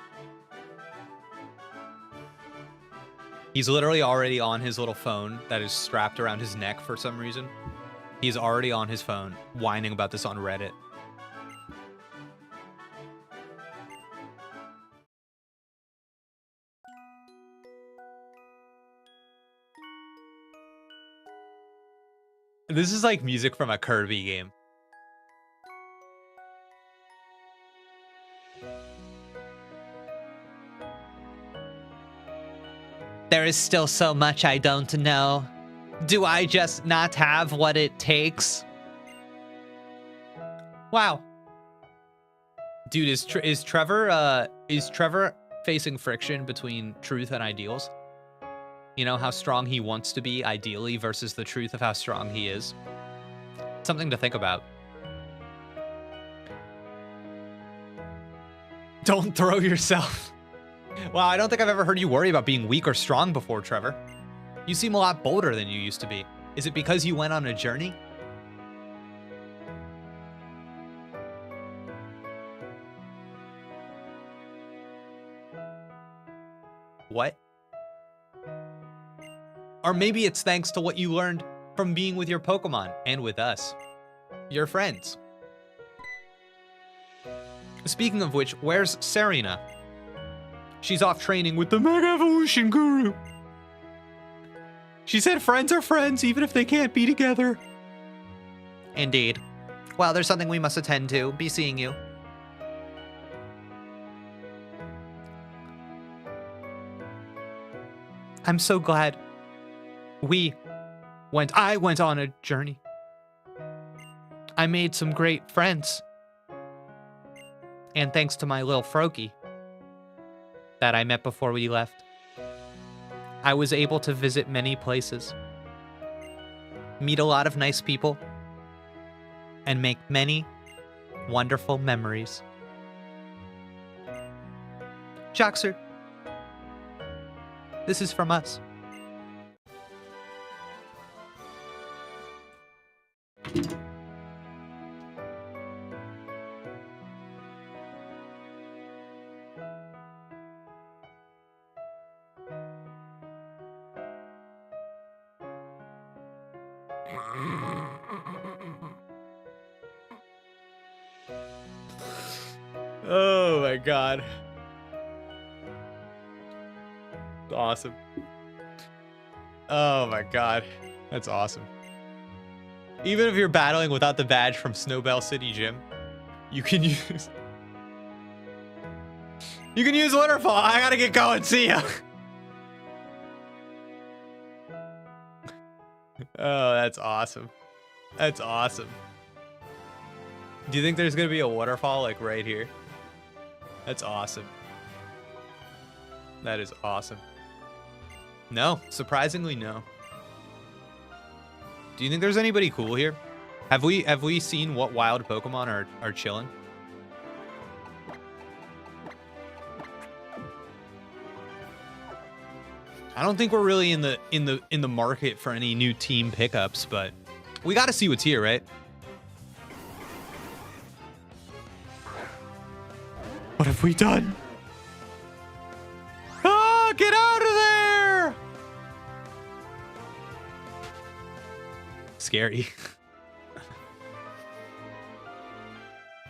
He's literally already on his little phone that is strapped around his neck for some reason. He's already on his phone, whining about this on Reddit. This is like music from a Kirby game. There is still so much I don't know. Do I just not have what it takes? Wow. Dude, is Trevor facing friction between truth and ideals? You know, how strong he wants to be ideally versus the truth of how strong he is. Something to think about. Don't throw yourself. Wow, I don't think I've ever heard you worry about being weak or strong before, Trevor. You seem a lot bolder than you used to be. Is it because you went on a journey? What? Or maybe it's thanks to what you learned from being with your Pokemon and with us, your friends. Speaking of which, where's Serena? She's off training with the Mega Evolution Guru. She said friends are friends even if they can't be together. Indeed. Well, there's something we must attend to. Be seeing you. I'm so glad I went on a journey. I made some great friends. And thanks to my little Froakie that I met before we left, I was able to visit many places, meet a lot of nice people, and make many wonderful memories. Joxer, this is from us. Oh my god. Awesome. Oh my god. That's awesome. Even if you're battling without the badge from Snowbell City Gym, you can use Waterfall. I gotta get going. See ya. Oh, that's awesome. That's awesome. Do you think there's gonna be a waterfall like right here? That's awesome. That is awesome. No, surprisingly no. Do you think there's anybody cool here? Have we seen what wild Pokemon are chilling? I don't think we're really in the market for any new team pickups, but we got to see what's here, right? What have we done? Ah, get out of there! Scary.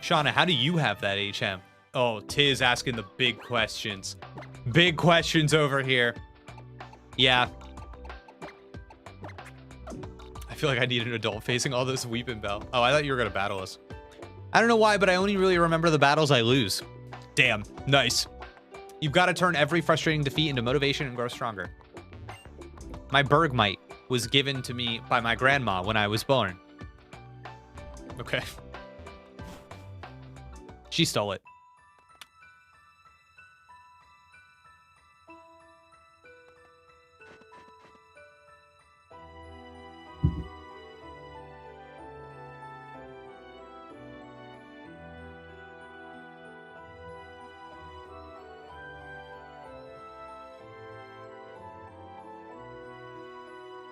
Shauna, how do you have that HM? Oh, Tiz asking the big questions. Big questions over here. Yeah. I feel like I need an adult facing all this Weepin' Bell. Oh, I thought you were gonna battle us. I don't know why, but I only really remember the battles I lose. Damn, nice. You've got to turn every frustrating defeat into motivation and grow stronger. My Bergmite was given to me by my grandma when I was born. Okay. She stole it.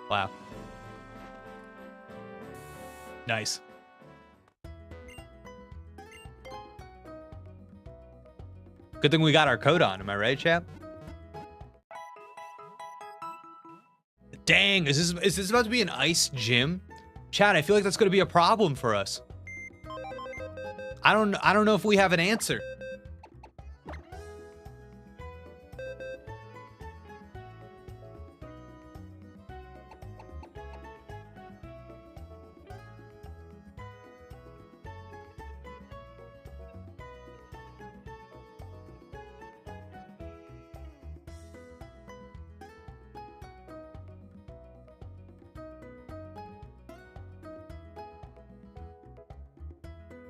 Wow. Nice. Good thing we got our coat on. Am I right, chap? Dang, is this about to be an ice gym? Chad, I feel like that's gonna be a problem for us. I don't know if we have an answer.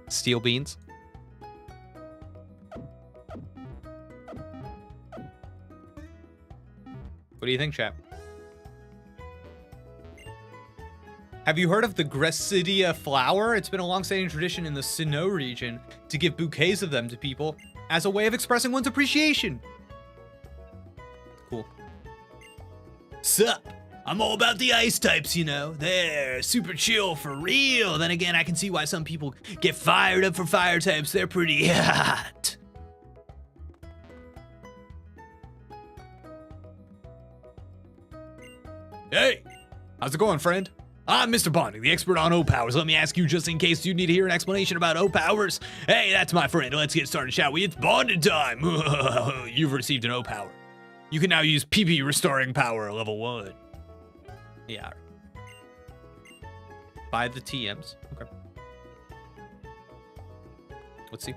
Steel beans. What do you think, chap? Have you heard of the Gressidia flower? It's been a long-standing tradition in the Sinnoh region to give bouquets of them to people as a way of expressing one's appreciation. Cool. Sup? I'm all about the ice types, you know. They're super chill for real. Then again, I can see why some people get fired up for fire types. They're pretty hot. Hey, how's it going, friend? I'm Mr. Bonding, the expert on O-Powers. Let me ask you, just in case you need to hear an explanation about O-Powers. Hey, that's my friend. Let's get started, shall we? It's bonding time. You've received an O-Power. You can now use PP Restoring Power level 1. Yeah. Buy the TMs. Okay. Let's see.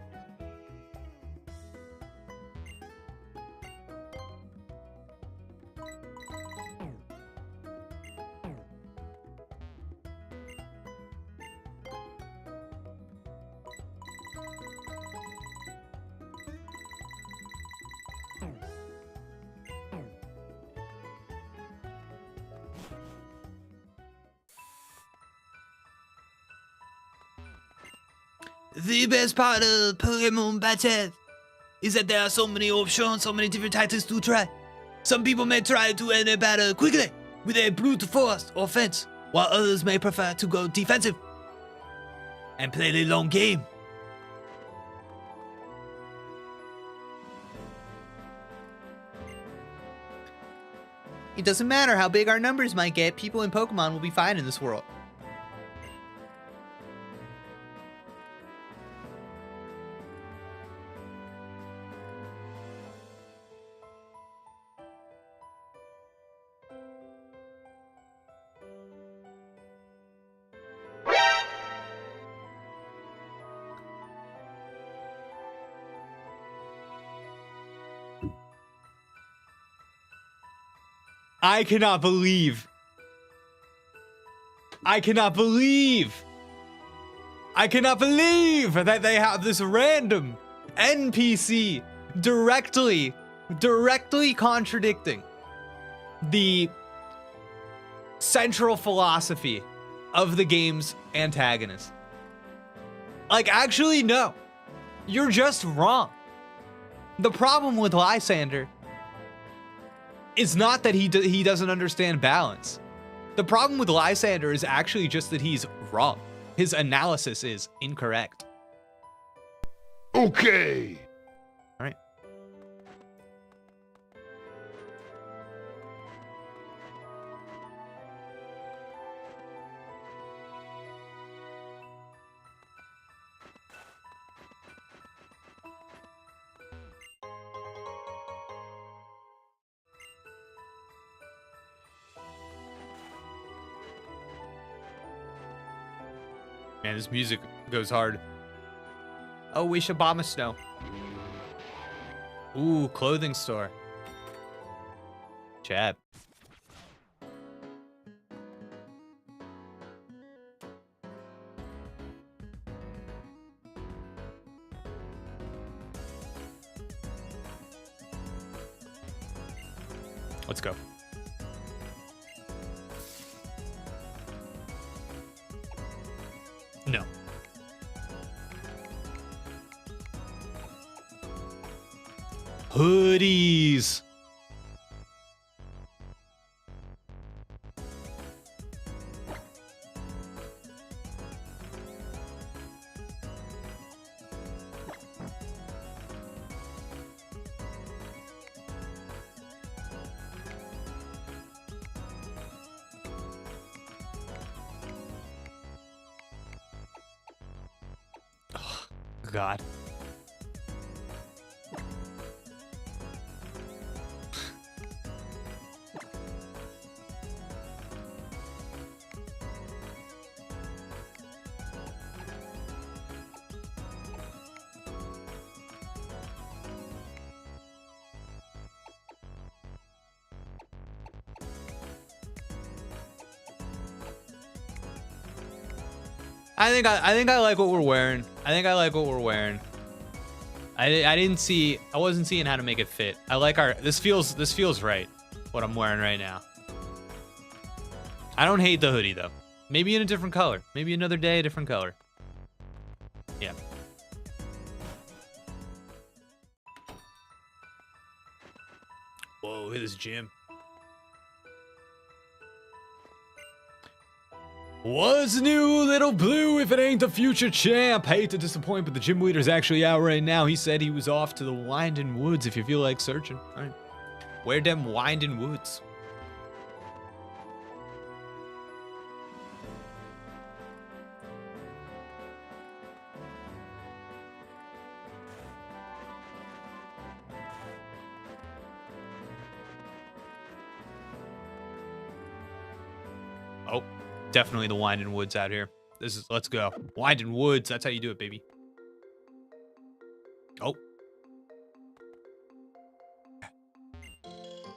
The best part of Pokemon Battle is that there are so many options, so many different tactics to try. Some people may try to end a battle quickly with a brute force offense, while others may prefer to go defensive and play the long game. It doesn't matter how big our numbers might get, people in Pokemon will be fine in this world. I cannot believe that they have this random NPC directly contradicting the central philosophy of the game's antagonist. Like, actually, no. You're just wrong. The problem with Lysander is not that he doesn't understand balance. The problem with Lysander is actually just that he's wrong. His analysis is incorrect. Okay. All right. Man, this music goes hard. Oh, we should bomb a snow. Ooh, clothing store. Chad. Let's go. No. Hoodies. God. I think I like what we're wearing. I think I like what we're wearing. I wasn't seeing how to make it fit. I like this feels right. What I'm wearing right now. I don't hate the hoodie though. Maybe in a different color. Maybe another day, a different color. Yeah. Whoa, look at this gym. What's new, little blue, if it ain't the future champ? Hate to disappoint, but the gym leader's actually out right now. He said he was off to the winding woods if you feel like searching. All right. Where them winding woods? Oh. Definitely the winding woods out here. Let's go. Winding woods, that's how you do it, baby. Oh.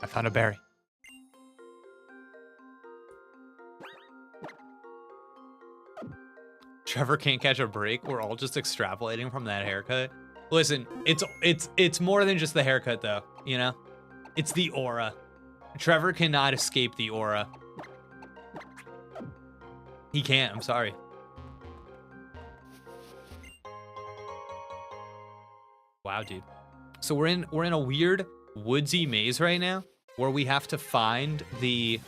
I found a berry. Trevor can't catch a break. We're all just extrapolating from that haircut. Listen, it's more than just the haircut though, you know? It's the aura. Trevor cannot escape the aura. He can't, I'm sorry. Wow, dude. So we're in a weird woodsy maze right now where we have to find the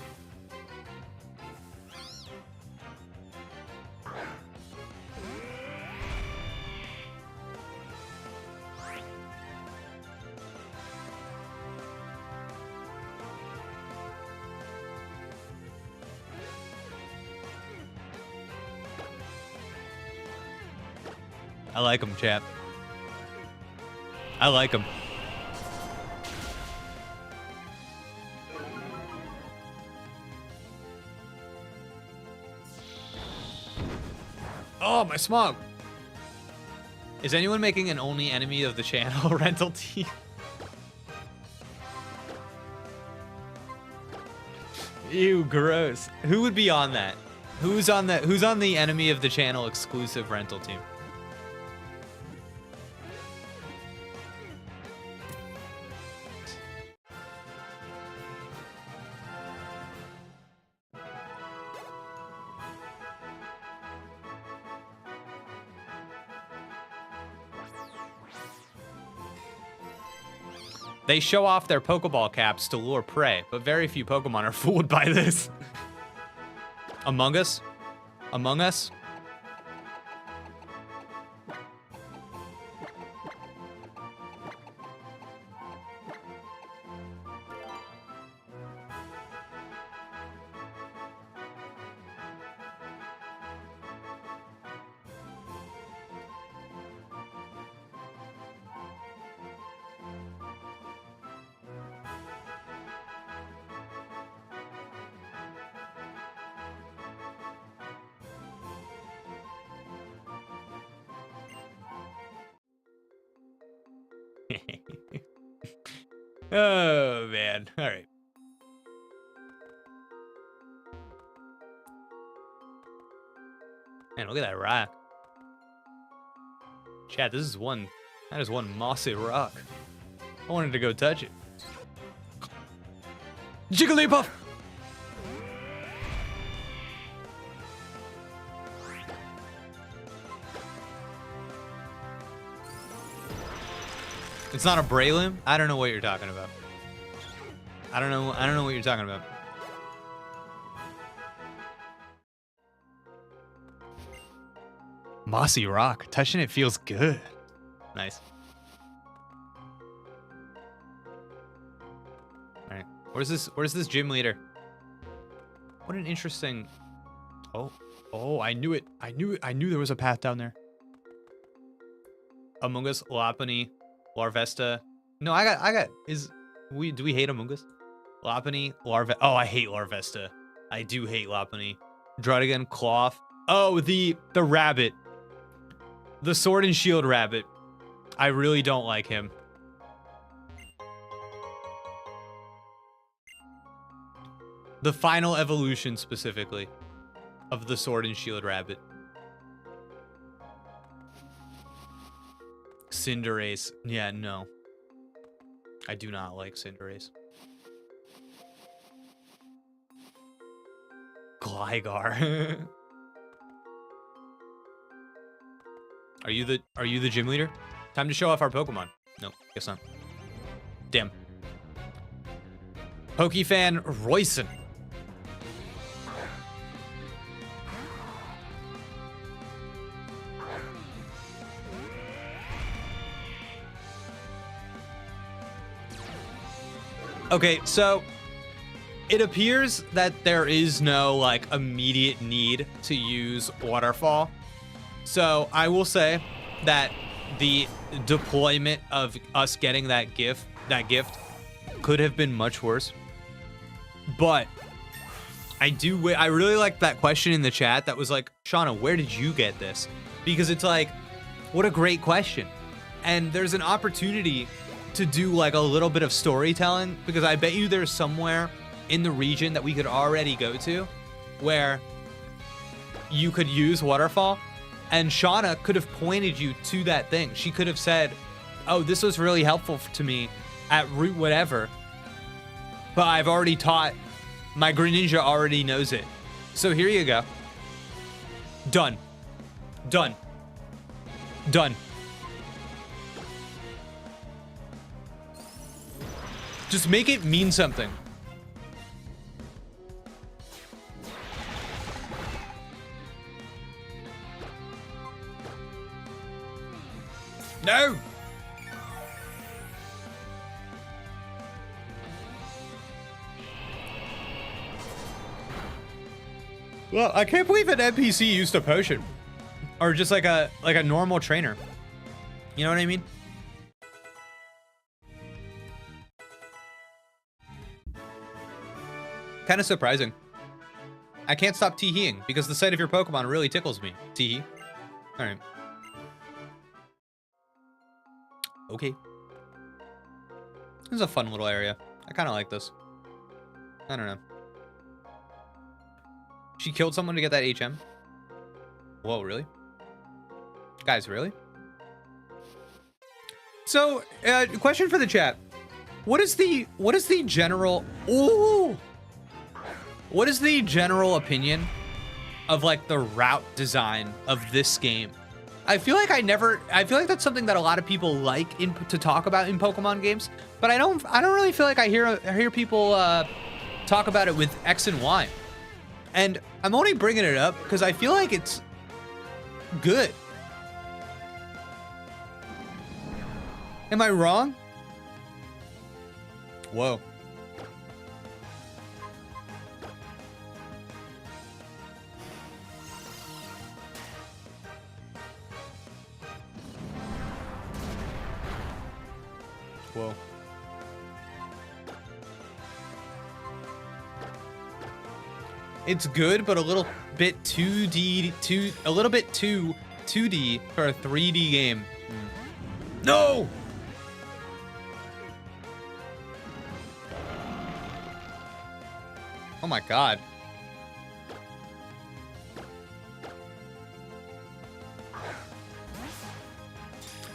I like him, chap. I like him. Oh, my smog. Is anyone making an only enemy of the channel rental team? Ew, gross. Who would be on that? Who's on the enemy of the channel exclusive rental team? They show off their Pokeball caps to lure prey, but very few Pokemon are fooled by this. Among Us? Among Us? Oh, man. All right. Man, look at that rock. Chat, that is one mossy rock. I wanted to go touch it. Jigglypuff! It's not a Breloom? I don't know what you're talking about. I don't know what you're talking about. Mossy rock. Touching it feels good. Nice. Alright. Where's this gym leader? What an interesting. Oh, I knew it. I knew there was a path down there. Among Us, Lopunny, Larvesta. No, I got, do we hate Among Us? Lopunny, oh, I hate Larvesta. I do hate Lopunny. Drudigan, Cloth. Oh, the rabbit. The Sword and Shield rabbit. I really don't like him. The final evolution, specifically, of the Sword and Shield rabbit. Cinderace. Yeah, no. I do not like Cinderace. Gligar. Are you the gym leader? Time to show off our Pokemon. No, guess not. Damn. Pokefan Royson. Okay, so it appears that there is no like immediate need to use Waterfall. So I will say that the deployment of us getting that gift could have been much worse. But I really like that question in the chat that was like, Shauna, where did you get this? Because it's like, what a great question. And there's an opportunity to do like a little bit of storytelling, because I bet you there's somewhere in the region that we could already go to where you could use Waterfall, and Shauna could have pointed you to that thing. She could have said, oh, this was really helpful to me at route whatever, but I've already taught, my Greninja already knows it. So here you go. Done. Done. Done. Just make it mean something. No! Well, I can't believe an NPC used a potion. Or just like a normal trainer. You know what I mean? Kind of surprising. I can't stop tee-heeing because the sight of your Pokemon really tickles me. Tee-hee. All right. Okay. This is a fun little area. I kind of like this. I don't know. She killed someone to get that HM? Whoa, really? Guys, really? So, question for the chat. What is the general... Ooh! What is the general opinion of like the route design of this game? I feel like that's something that a lot of people like to talk about in Pokemon games, but I don't really feel like I hear people talk about it with X and Y. And I'm only bringing it up because I feel like it's good. Am I wrong? Whoa. Whoa. It's good, but a little bit 2D, a little bit too 2D for a 3D game. No! Oh my god.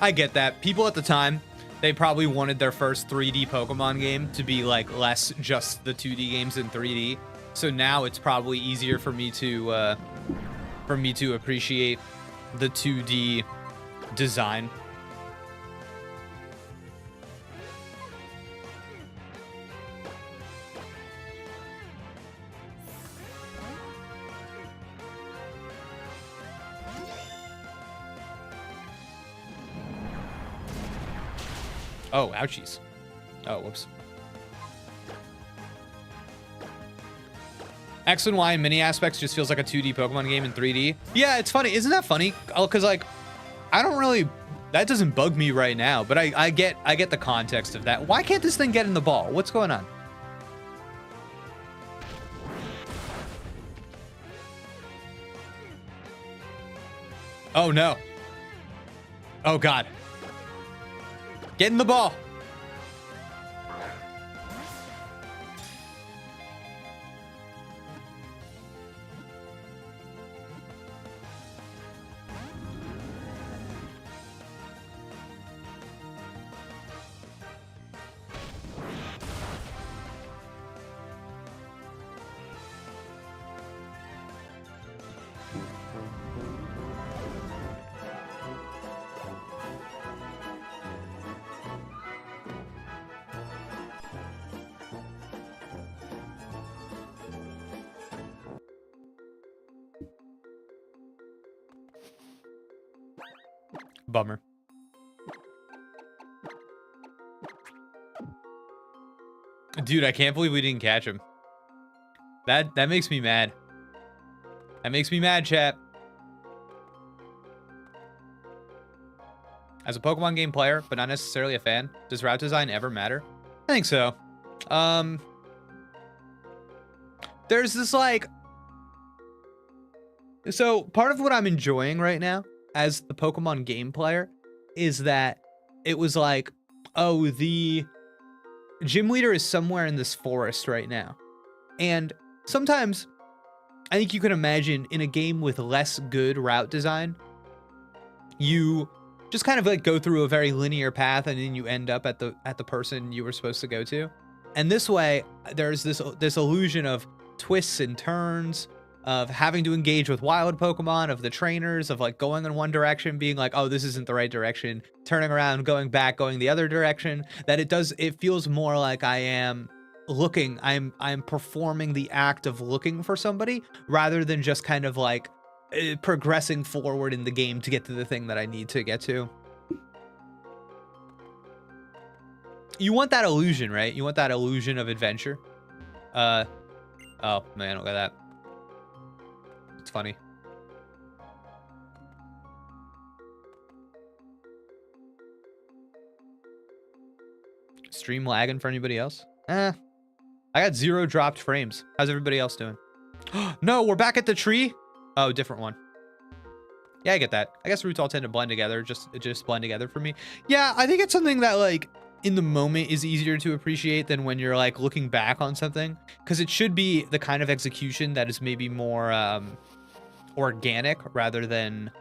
I get that. People at the time, they probably wanted their first 3D Pokemon game to be like less just the 2D games in 3D. So now it's probably easier for me to appreciate the 2D design. Oh, ouchies. Oh, whoops. X and Y in many aspects just feels like a 2D Pokemon game in 3D. Yeah, it's funny. Isn't that funny? Because, like, I don't really That doesn't bug me right now, but I get the context of that. Why can't this thing get in the ball? What's going on? Oh no. Oh god. Get in the ball. Bummer. Dude, I can't believe we didn't catch him. That makes me mad. That makes me mad, chat. As a Pokemon game player, but not necessarily a fan, does route design ever matter? I think so. There's this like... So, part of what I'm enjoying right now as the Pokemon game player is that it was like, oh, the gym leader is somewhere in this forest right now. And sometimes I think you can imagine in a game with less good route design, you just kind of like go through a very linear path and then you end up at the person you were supposed to go to. And this way there's this illusion of twists and turns, of having to engage with wild Pokemon, of the trainers, of like going in one direction, being like, oh, this isn't the right direction, turning around, going back, going the other direction, that it feels more like I am looking, I'm performing the act of looking for somebody rather than just kind of like progressing forward in the game to get to the thing that I need to get to. You want that illusion, right? You want that illusion of adventure. Oh man, look at that. It's funny. Stream lagging for anybody else? I got 0 dropped frames. How's everybody else doing? No, we're back at the tree. Oh, different one. Yeah, I get that. I guess roots all tend to blend together. Just blend together for me. Yeah, I think it's something that like in the moment is easier to appreciate than when you're like looking back on something, because it should be the kind of execution that is maybe more organic rather than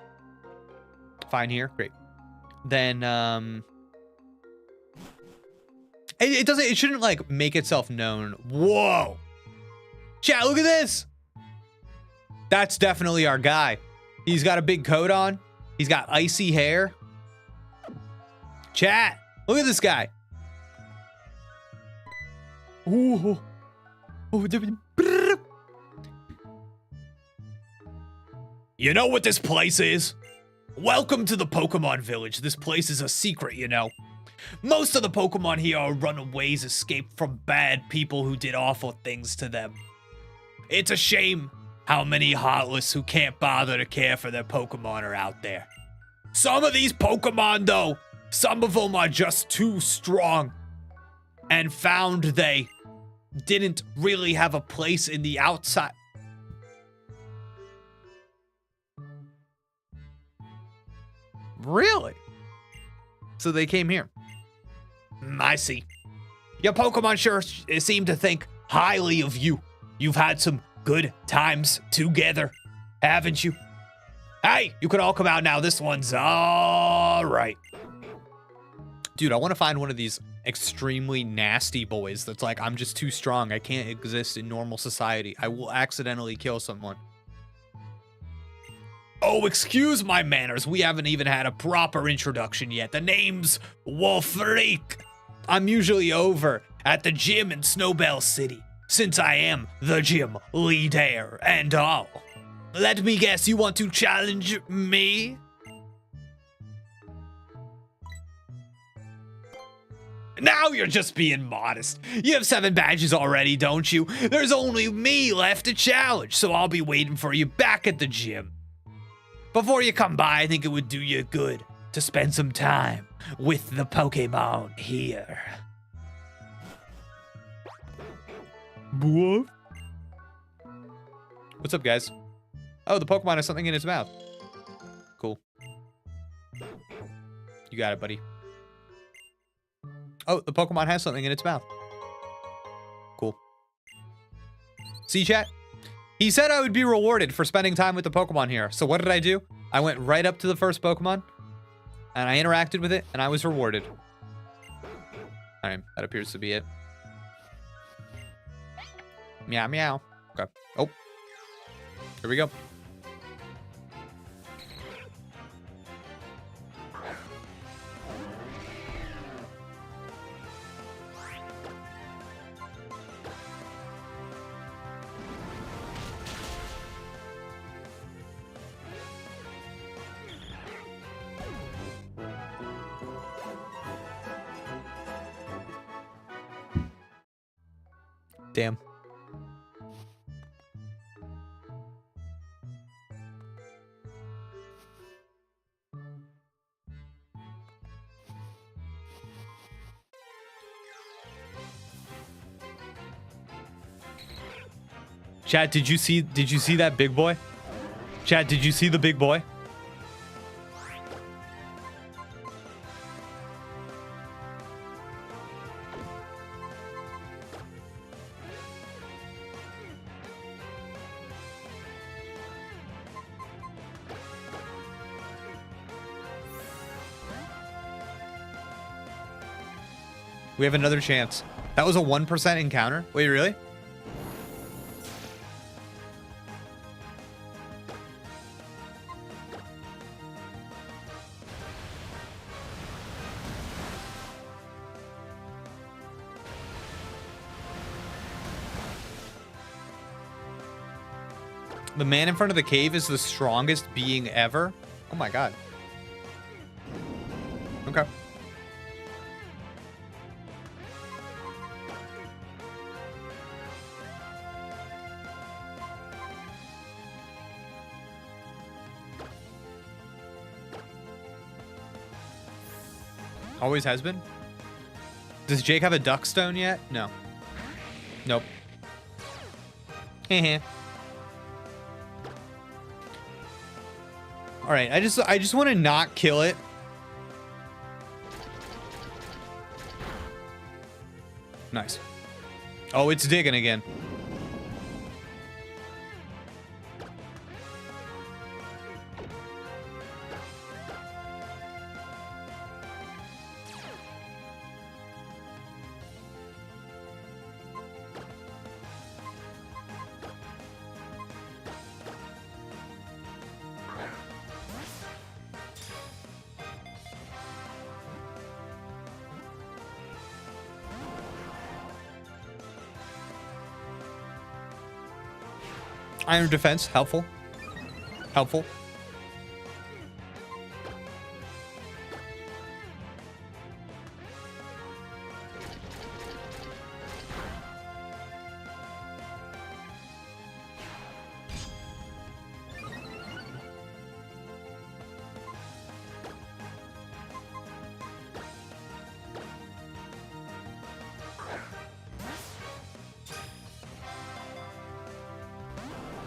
fine here. Great. Then it shouldn't like make itself known. Whoa. Chat, look at this. That's definitely our guy. He's got a big coat on. He's got icy hair. Chat, look at this guy. Ooh. You know what this place is? Welcome to the Pokemon Village. This place is a secret, you know. Most of the Pokemon here are runaways escaped from bad people who did awful things to them. It's a shame how many heartless who can't bother to care for their Pokemon are out there. Some of these Pokemon, though, some of them are just too strong and found they didn't really have a place in the outside. Really? So they came here. I see. Your Pokemon sure seem to think highly of you. You've had some good times together, haven't you? Hey, you can all come out now. This one's all right. Dude, I want to find one of these extremely nasty boys that's like, I'm just too strong. I can't exist in normal society. I will accidentally kill someone. Oh, excuse my manners. We haven't even had a proper introduction yet. The name's Wolfreak. I'm usually over at the gym in Snowbell City, since I am the gym leader and all. Let me guess, you want to challenge me? Now you're just being modest. You have 7 badges already, don't you? There's only me left to challenge, so I'll be waiting for you back at the gym. Before you come by, I think it would do you good to spend some time with the Pokemon here. What? What's up, guys? Oh, the Pokemon has something in its mouth. Cool. You got it, buddy. Oh, the Pokemon has something in its mouth. Cool. See, chat? He said I would be rewarded for spending time with the Pokemon here. So what did I do? I went right up to the first Pokemon, and I interacted with it, and I was rewarded. All right, that appears to be it. Meow, meow. Okay. Oh. Here we go. Damn. Chat, did you see that big boy? Chat, did you see the big boy? We have another chance. That was a 1% encounter? Wait, really? The man in front of the cave is the strongest being ever? Oh my god. Okay. Always has been? Does Jake have a duck stone yet? No. Nope. Heh. All right, I just want to not kill it. Nice. Oh, it's digging again. Iron defense, helpful. Helpful.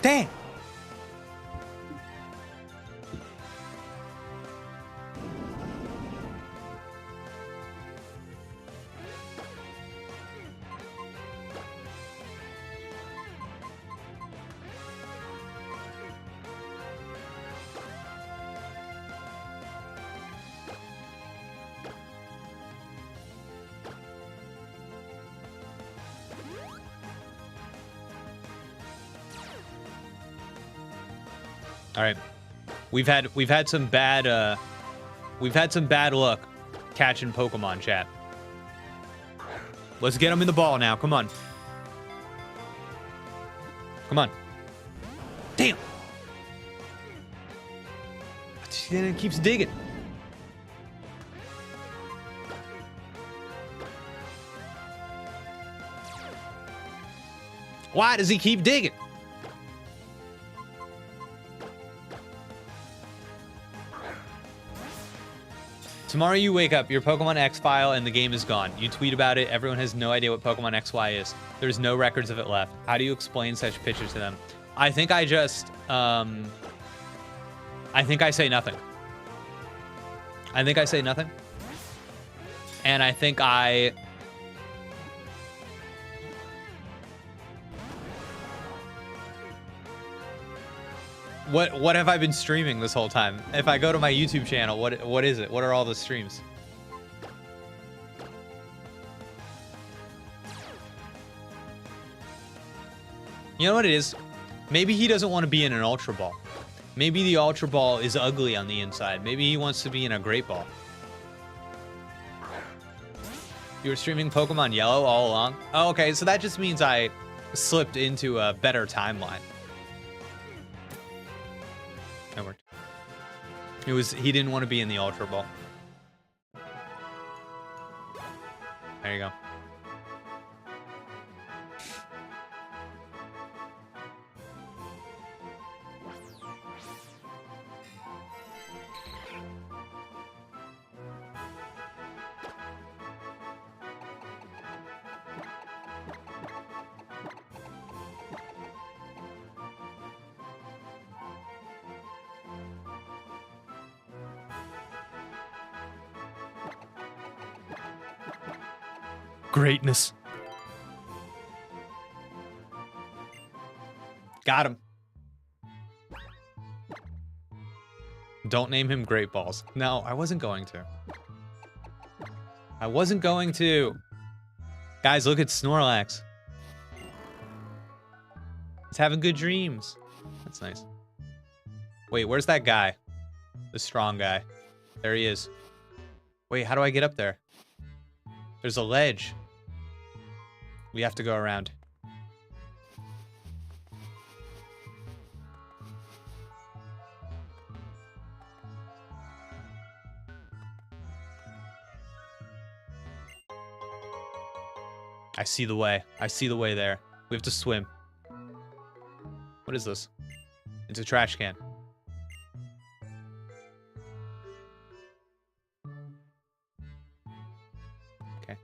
Dang. All right, we've had some bad luck catching Pokemon, chat. Let's get them in the ball now. Come on. Come on. Damn. It keeps digging. Why does he keep digging? Tomorrow you wake up, your Pokemon X file, and the game is gone. You tweet about it. Everyone has no idea what Pokemon XY is. There's no records of it left. How do you explain such pictures to them? I think I just, I think I say nothing. I think I say nothing. And I think I... What have I been streaming this whole time? If I go to my YouTube channel, what is it? What are all the streams? You know what it is? Maybe he doesn't want to be in an Ultra Ball. Maybe the Ultra Ball is ugly on the inside. Maybe he wants to be in a Great Ball. You were streaming Pokemon Yellow all along? Oh, okay, so that just means I slipped into a better timeline. That worked. He didn't want to be in the Ultra Ball. There you go. Greatness. Got him. Don't name him Great Balls. No, I wasn't going to. I wasn't going to. Guys, look at Snorlax. He's having good dreams. That's nice. Wait, where's that guy? The strong guy. There he is. Wait, how do I get up there? There's a ledge. We have to go around. I see the way. I see the way there. We have to swim. What is this? It's a trash can. Okay.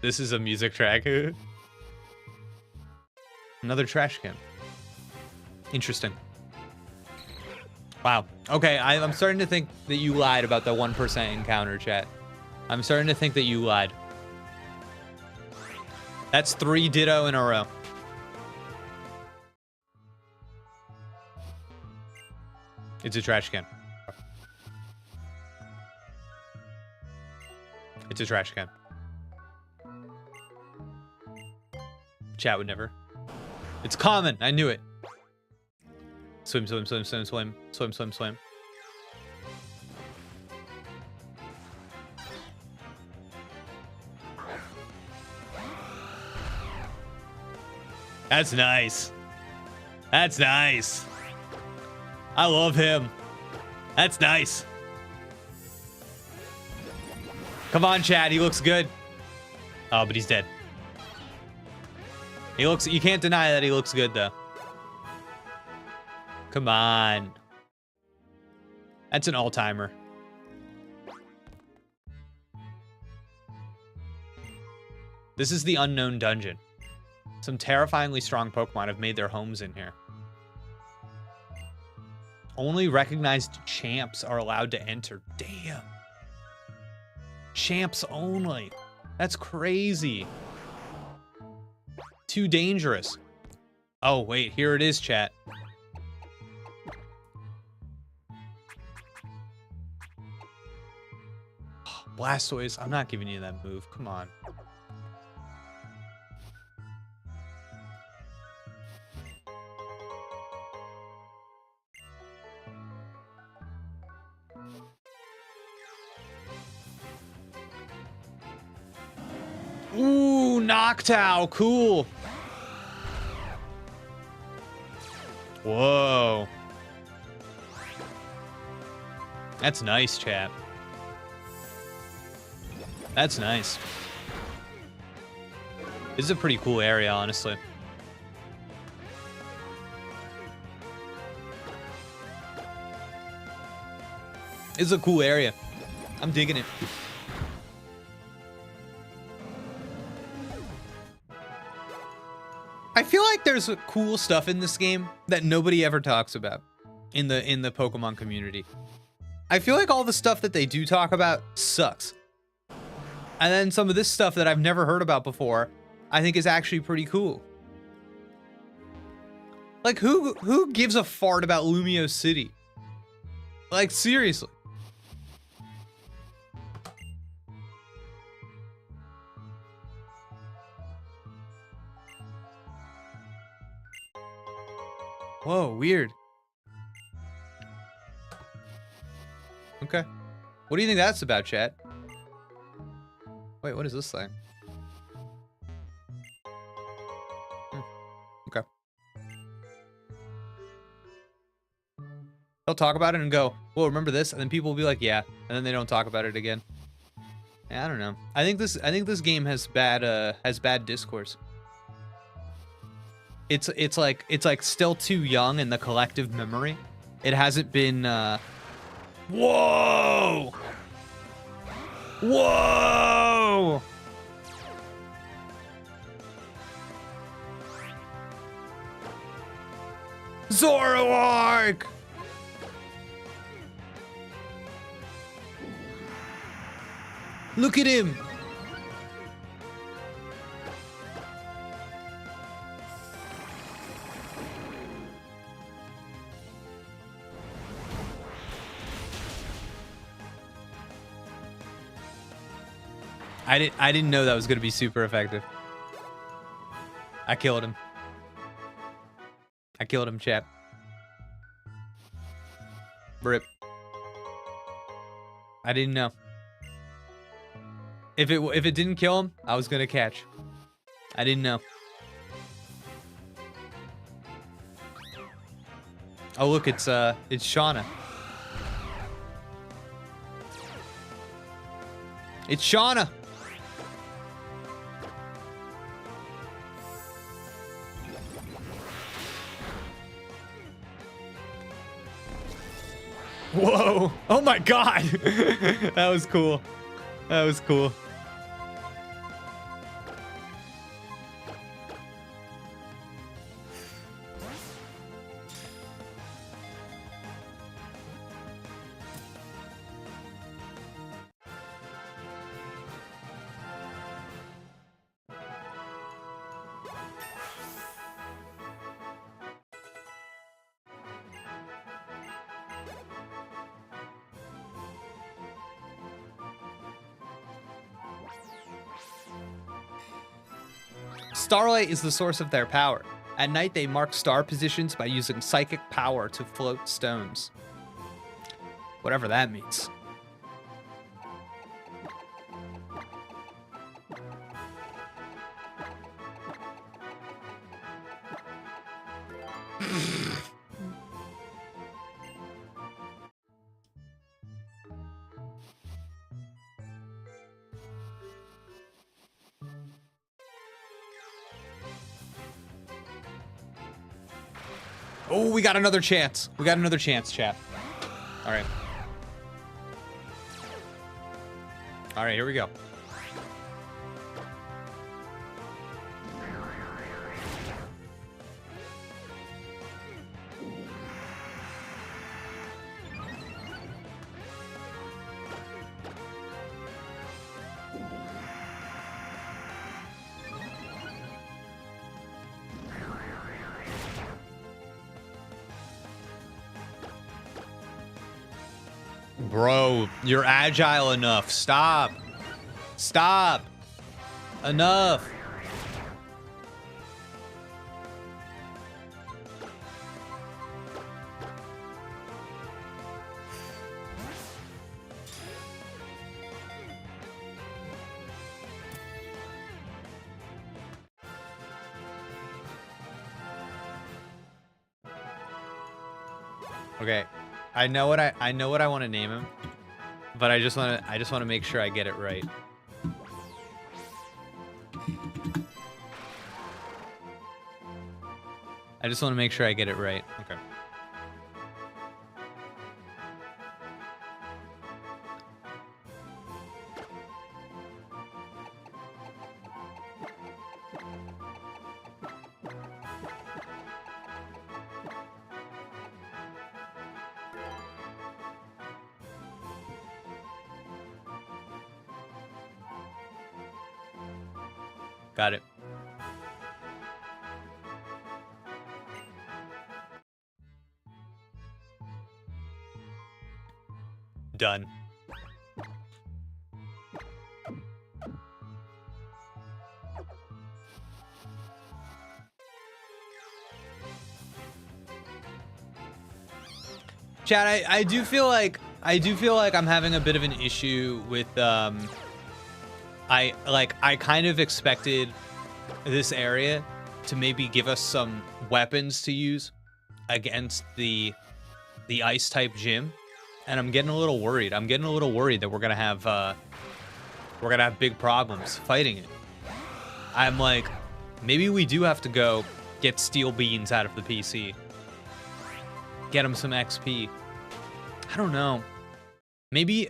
This is a music track. Another trash can. Interesting. Wow. Okay, I'm starting to think that you lied about the 1% encounter, chat. I'm starting to think that you lied. That's 3 Ditto in a row. It's a trash can. It's a trash can. Chat would never. It's common. I knew it. Swim, swim, swim, swim, swim. Swim, swim, swim. That's nice. That's nice. I love him. That's nice. Come on, Chad. He looks good. Oh, but he's dead. He looks... You can't deny that he looks good, though. Come on. That's an all-timer. This is the unknown dungeon. Some terrifyingly strong Pokemon have made their homes in here. Only recognized champs are allowed to enter. Damn. Champs only. That's crazy. Too dangerous. Oh, wait. Here it is, chat. Blastoise. I'm not giving you that move. Come on. Ooh, Noctowl, cool. Whoa. That's nice, chat. That's nice. This is a pretty cool area, honestly. This is a cool area. I'm digging it. I feel like there's cool stuff in this game that nobody ever talks about in the Pokemon community. I feel like all the stuff that they do talk about sucks. And then some of this stuff that I've never heard about before, I think is actually pretty cool. Like who gives a fart about Lumio City? Like seriously. Whoa, weird. Okay. What do you think that's about, chat? Wait, what is this thing? Okay. They'll talk about it and go, well, remember this? And then people will be like, yeah. And then they don't talk about it again. Yeah, I don't know. I think this game has bad discourse. It's like still too young in the collective memory. It hasn't been whoa! Whoa! Zoroark! Look at him! I didn't know that was gonna be super effective. I killed him. I killed him, chap. Rip. I didn't know. If it didn't kill him, I was gonna catch. I didn't know. Oh look, it's Shauna. It's Shauna. Whoa! Oh my god! That was cool. That was cool. Starlight is the source of their power. At night, they mark star positions by using psychic power to float stones. Whatever that means. Oh, we got another chance. We got another chance, chat. All right. All right, here we go. Bro, you're agile enough. Stop. Stop. Enough. Okay. I know what I want to name him, but I just want to make sure I get it right. I just want to make sure I get it right. Okay. Got it. Done. Chad, I do feel like I'm having a bit of an issue with I kind of expected this area to maybe give us some weapons to use against the ice type gym, and I'm getting a little worried. I'm getting a little worried that we're gonna have big problems fighting it. I'm like, maybe we do have to go get steel beans out of the PC. Get him some XP. I don't know. Maybe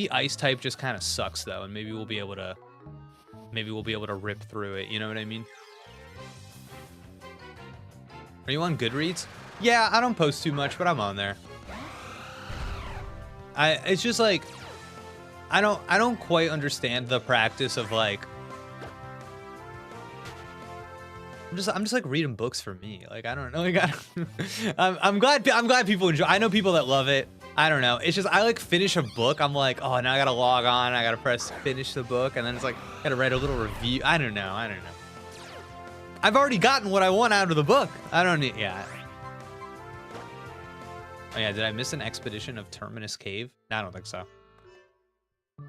ice type just kind of sucks though, and maybe we'll be able to rip through it. You know what I mean? Are you on Goodreads? Yeah, I don't post too much, but I'm on there. It's just like I don't quite understand the practice of like I'm just like reading books for me. Like, I don't know. Like, I'm glad people enjoy. I know people that love it. I don't know. It's just I like finish a book. I'm like, oh, now I gotta log on. I gotta press finish the book, and then it's like gotta write a little review. I don't know. I've already gotten what I want out of the book. I don't need. Yeah. Oh yeah. Did I miss an expedition of Terminus Cave? No, I don't think so. All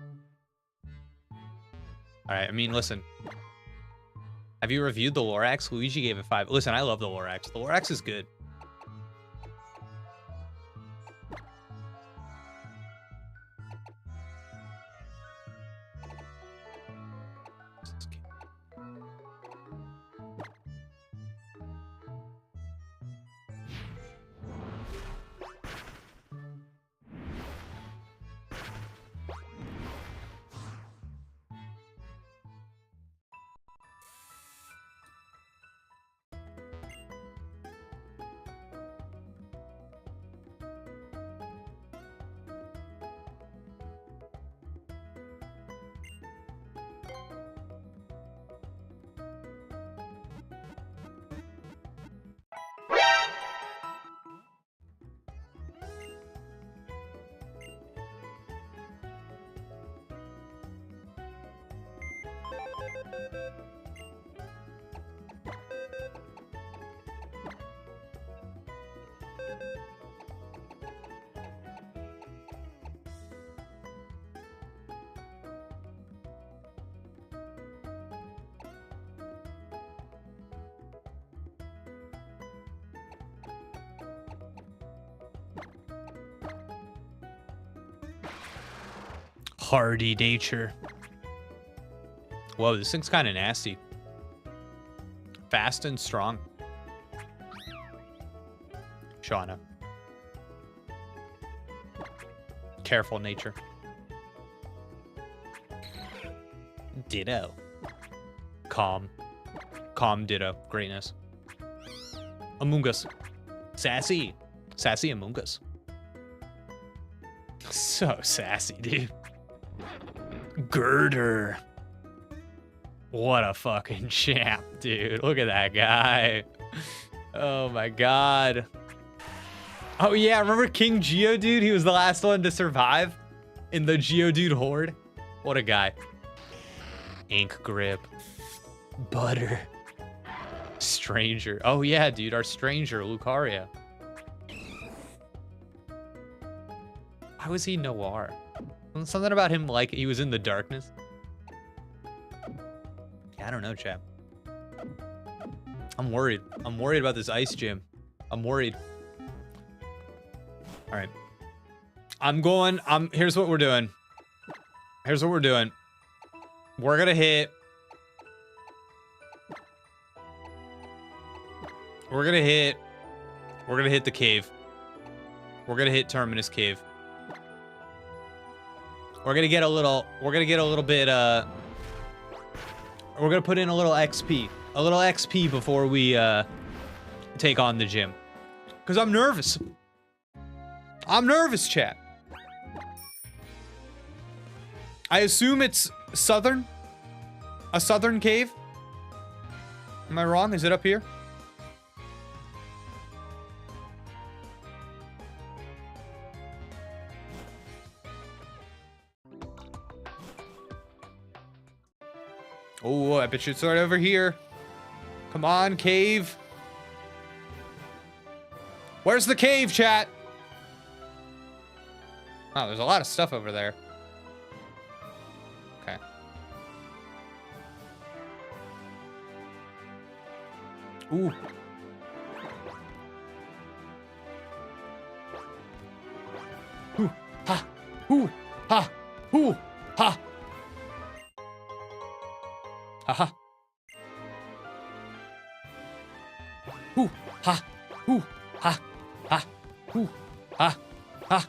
right. I mean, listen. Have you reviewed the Lorax? Luigi gave it 5. Listen, I love the Lorax. The Lorax is good. Hardy nature. Whoa, this thing's kind of nasty. Fast and strong. Shauna. Careful nature. Ditto. Calm. Calm ditto. Greatness. Among Us. Sassy. Sassy Among Us. So sassy, dude. Girder. What a fucking champ, dude. Look at that guy. Oh my god. Oh yeah, remember King Geodude? He was the last one to survive in the Geodude horde. What a guy. Ink grip. Butter. Stranger. Oh yeah, dude, our stranger, Lucaria. Why was he Noir? Something about him like he was in the darkness. Yeah, I don't know, chap. I'm worried. I'm worried about this ice gym. I'm worried. All right. Here's what we're doing. Here's what we're doing. We're gonna hit the cave. We're gonna hit Terminus Cave. We're gonna get a little bit, we're gonna put in a little XP before we, take on the gym. Cause I'm nervous. I'm nervous, chat. I assume it's a southern cave. Am I wrong? Is it up here? Oh, I bet you it's right over here. Come on, cave. Where's the cave, chat? Oh, there's a lot of stuff over there. Okay. Ooh. Ooh. Ha. Ooh. Ha. Ooh. Ha. Ha ha. Ooh. Ha. Ooh. Ha. Ha. Ooh. Ha. Ha.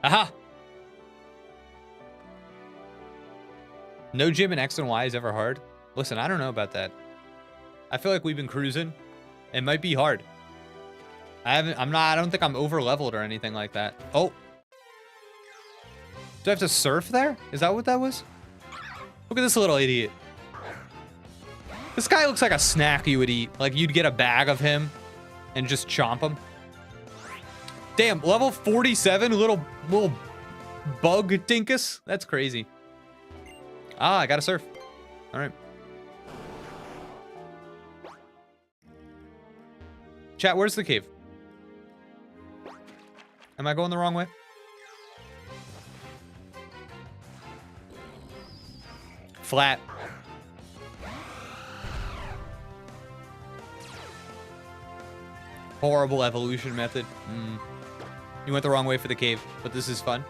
Aha. No gym in X and Y is ever hard. Listen, I don't know about that. I feel like we've been cruising. It might be hard. I don't think I'm over leveled or anything like that. Oh. Do I have to surf there? Is that what that was? Look at this little idiot. This guy looks like a snack you would eat. Like you'd get a bag of him and just chomp him. Damn, level 47, little bug dinkus. That's crazy. Ah, I gotta surf. All right. Chat, where's the cave? Am I going the wrong way? Flat. Horrible evolution method. You went the wrong way for the cave, but this is fun.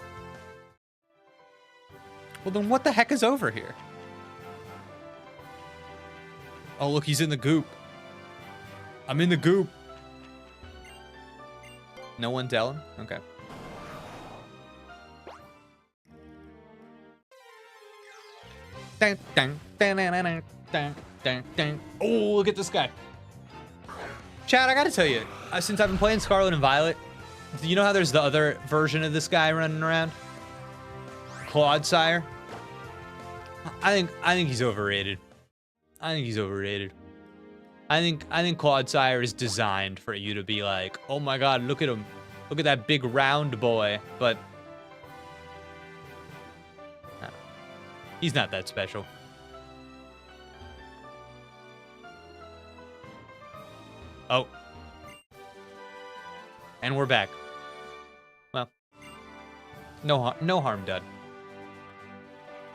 Well, then what the heck is over here? Oh, look, he's in the goop. I'm in the goop. No one tell him? Okay. Oh, look at this guy. Chad, I gotta tell you, since I've been playing Scarlet and Violet, do you know how there's the other version of this guy running around? Clodsire. I think he's overrated. I think he's overrated. I think Clodsire is designed for you to be like, oh my god, look at him. Look at that big round boy. But he's not that special. Oh. And we're back. Well, no harm done.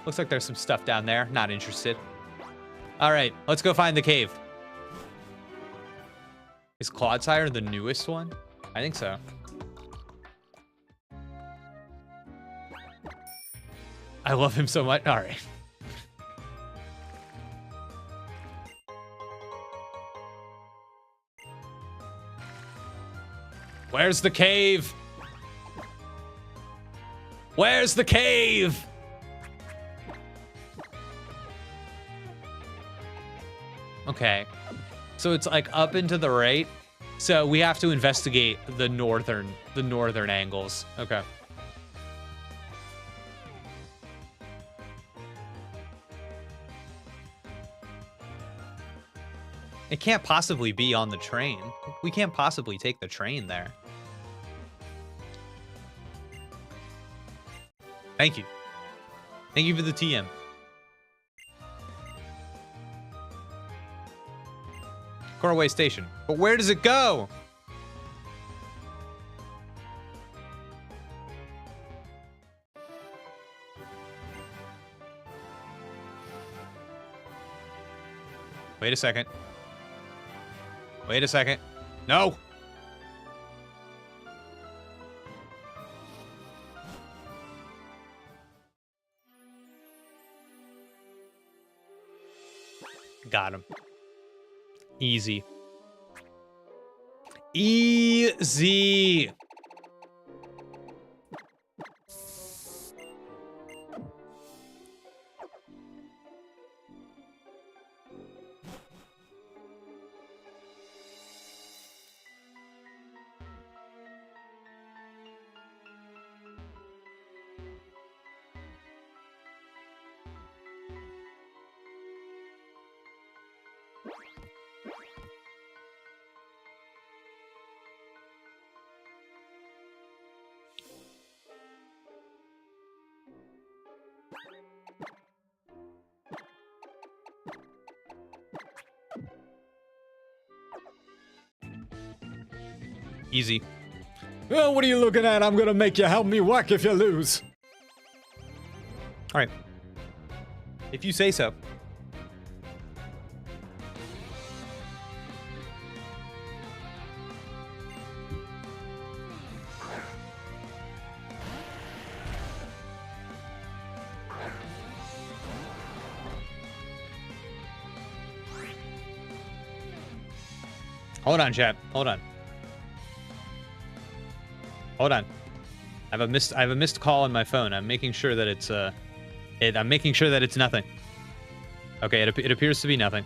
Looks like there's some stuff down there. Not interested. All right, let's go find the cave. Is Clodsire the newest one? I think so. I love him so much. All right. Where's the cave? Where's the cave? Okay. So it's like up and to the right. So we have to investigate the northern angles. Okay. It can't possibly be on the train. We can't possibly take the train there. Thank you. Thank you for the TM. Corway Station. But where does it go? Wait a second. Wait a second. No! Got him. Easy. Easy! Easy. Well, what are you looking at? I'm gonna make you help me whack if you lose. All right. If you say so. Hold on, chat. Hold on. Hold on. I have a missed call on my phone. I'm making sure that it's I'm making sure that it's nothing. Okay, it appears to be nothing.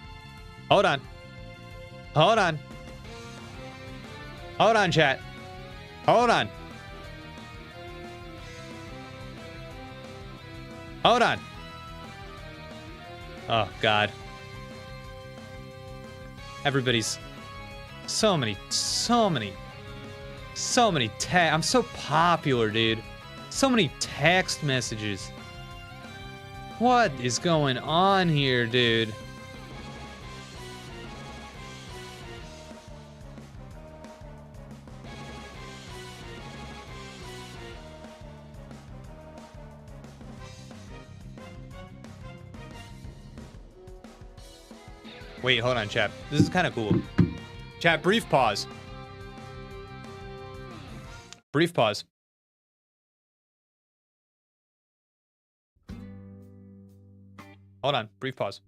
Hold on. Hold on. Hold on, chat. Hold on. Hold on. Oh God. Everybody's so many I'm so popular, dude. So many text messages. What is going on here, dude? Wait, hold on, chat. This is kind of cool. Chat, brief pause. Brief pause. Hold on, brief pause.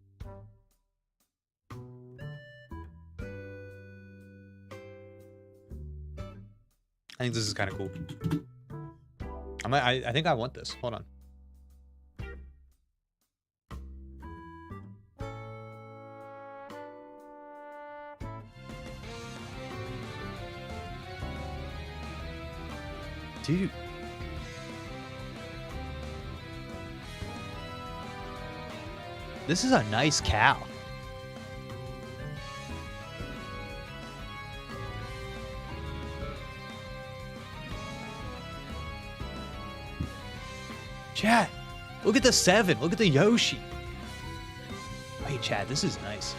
I think this is kind of cool. I think I want this. Hold on. Dude. This is a nice cow. Chat, look at the 7. Look at the Yoshi. Wait, chat, this is nice.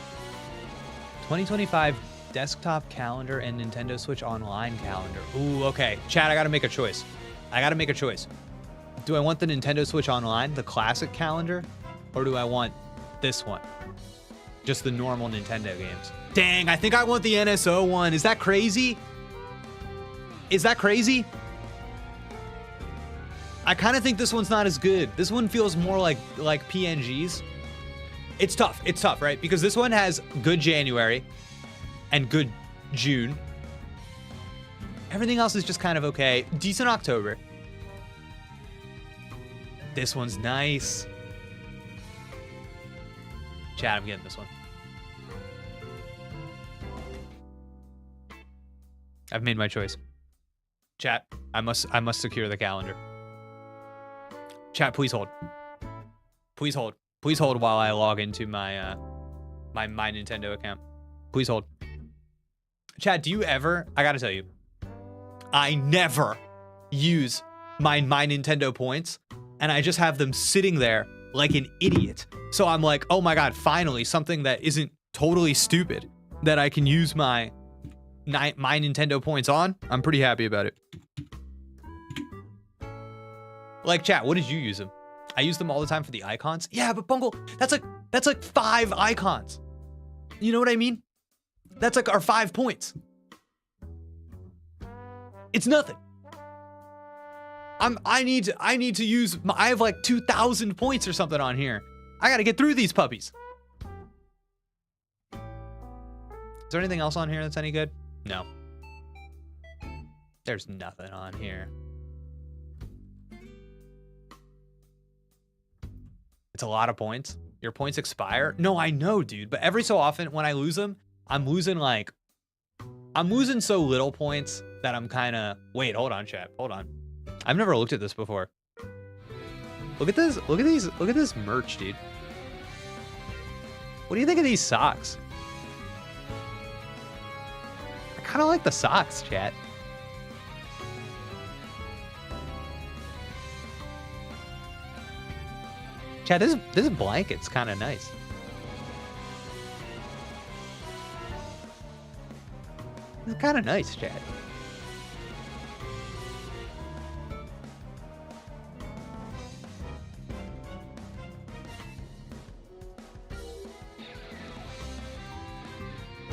2025 desktop calendar and Nintendo Switch Online calendar. Ooh, okay. Chat, I gotta make a choice. I gotta make a choice. Do I want the Nintendo Switch Online, the classic calendar, or do I want this one? Just the normal Nintendo games. Dang, I think I want the NSO one. Is that crazy? Is that crazy? I kind of think this one's not as good. This one feels more like PNGs. It's tough. It's tough, right? Because this one has good January and good June. Everything else is just kind of okay. Decent October. This one's nice. Chat, I'm getting this one. I've made my choice. Chat, I must secure the calendar. Chat, please hold. Please hold. Please hold while I log into my my Nintendo account. Please hold. Chat, do you ever? I gotta tell you, I never use my Nintendo points, and I just have them sitting there like an idiot. So I'm like, oh my god, finally something that isn't totally stupid that I can use my Nintendo points on. I'm pretty happy about it. Like, chat, what did you use them? I use them all the time for the icons. Yeah, but Bungle, that's like 5 icons. You know what I mean? That's like our 5 points. It's nothing. I need to use I have like 2,000 points or something on here. I gotta get through these puppies. Is there anything else on here that's any good? No. There's nothing on here. It's a lot of points. Your points expire. No, I know, dude. But every so often when I lose them, I'm losing so little points that I'm kind of, wait, hold on, chat. Hold on. I've never looked at this before. Look at this. Look at these. Look at this merch, dude. What do you think of these socks? I kind of like the socks, chat. Chat, this blanket's kind of nice. It's kind of nice, chat.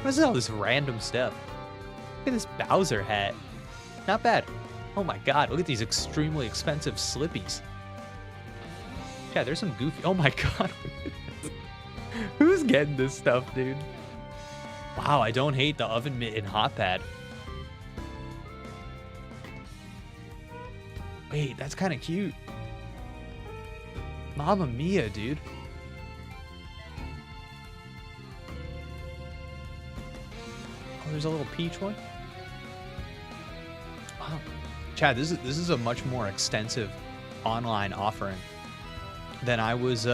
What is all this random stuff? Look at this Bowser hat. Not bad. Oh my god, look at these extremely expensive slippies. Yeah, there's some goofy. Oh my god. Who's getting this stuff, dude? Wow, I don't hate the oven mitt and hot pad. Wait, that's kind of cute. Mamma mia, dude. Oh, there's a little peach one. Wow. Chad, this is a much more extensive online offering than I was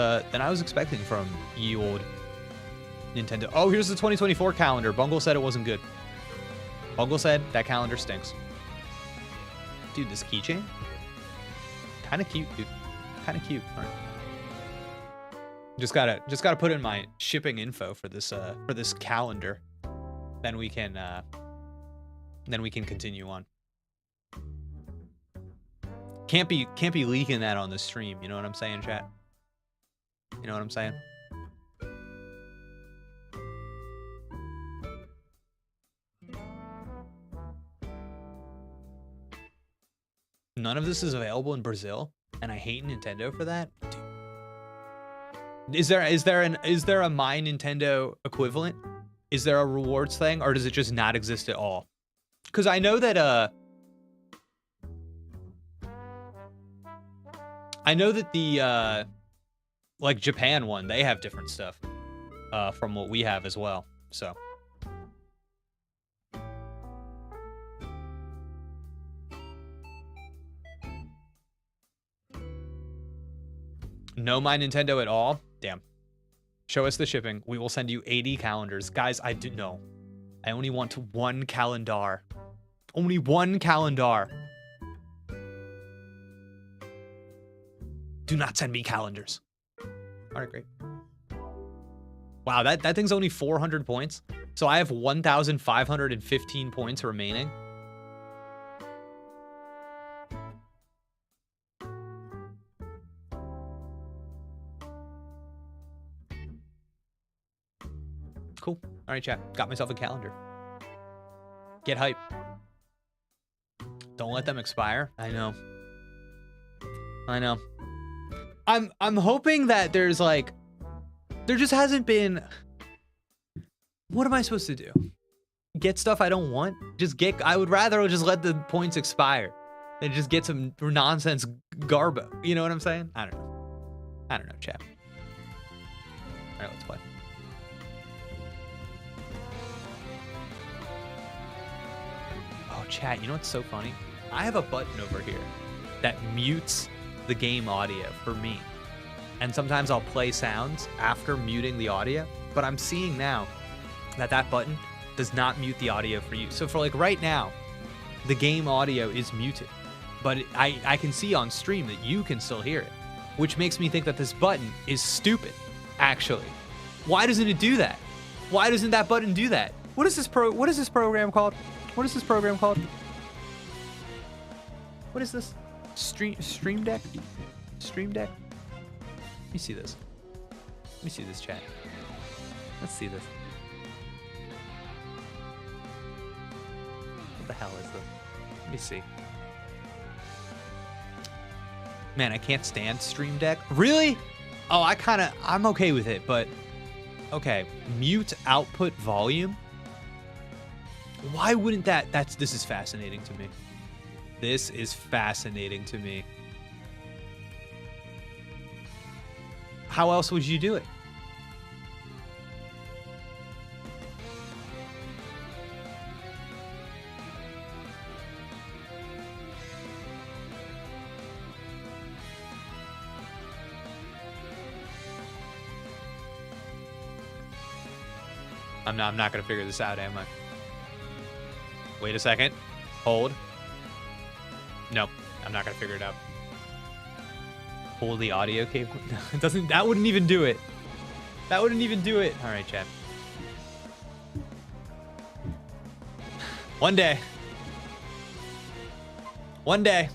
expecting from ye old Nintendo. Oh, here's the 2024 calendar. Bungle said it wasn't good. Bungle said that calendar stinks. Dude, this keychain? Kind of cute, dude. Kind of cute. All right. Just gotta put in my shipping info for this calendar. Then we can continue on. Can't be leaking that on the stream. You know what I'm saying, chat? You know what I'm saying? None of this is available in Brazil, and I hate Nintendo for that. Dude. Is there a My Nintendo equivalent? Is there a rewards thing, or does it just not exist at all? Because I know that the like Japan one, they have different stuff from what we have as well. So no My Nintendo at all? Damn. Show us the shipping. We will send you 80 calendars. Guys, I do know. I only want one calendar. Only one calendar. Do not send me calendars. All right, great. Wow, that thing's only 400 points. So I have 1,515 points remaining. Cool. All right, chat. Got myself a calendar. Get hype. Don't let them expire. I know. I know. I'm hoping that there just hasn't been. What am I supposed to do? Get stuff I don't want? I would rather just let the points expire than just get some nonsense garbo. You know what I'm saying? I don't know, chat. All right, let's play. Oh, chat, you know what's so funny? I have a button over here that mutes the game audio for me. And sometimes I'll play sounds after muting the audio, but I'm seeing now that button does not mute the audio for you. So for like right now, the game audio is muted, but I can see on stream that you can still hear it, which makes me think that this button is stupid, actually. Why doesn't it do that? Why doesn't that button do that? What is this program called? What is this program called? What is this? Stream Deck? Stream Deck? Let me see this. Let me see this, chat. Let's see this. What the hell is this? Let me see. Man, I can't stand Stream Deck. Really? Oh, I'm okay with it, but okay. Mute output volume? Why wouldn't this is fascinating to me. This is fascinating to me. How else would you do it? I'm not gonna figure this out, am I? Wait a second. Hold. Nope, I'm not gonna figure it out. Pull the audio cable. It doesn't. That wouldn't even do it. That wouldn't even do it. All right, chat. One day. One day.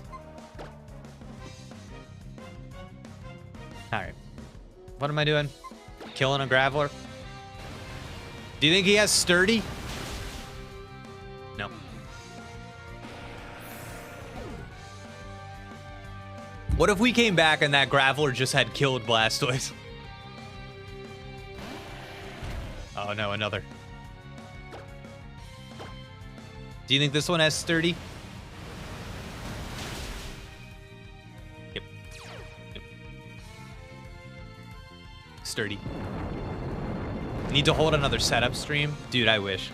All right. What am I doing? Killing a graveler? Do you think he has sturdy? No. What if we came back and that Graveler just had killed Blastoise? Oh no, another. Do you think this one has sturdy? Yep. Sturdy. Need to hold another setup stream? Dude, I wish.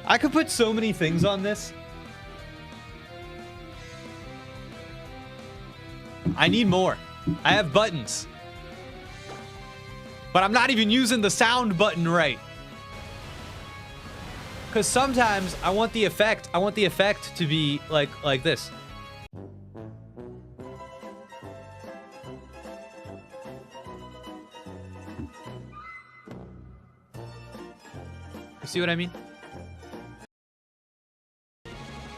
I could put so many things on this. I need more. I have buttons. But I'm not even using the sound button right. Because sometimes I want the effect. I want the effect to be like this. You see what I mean?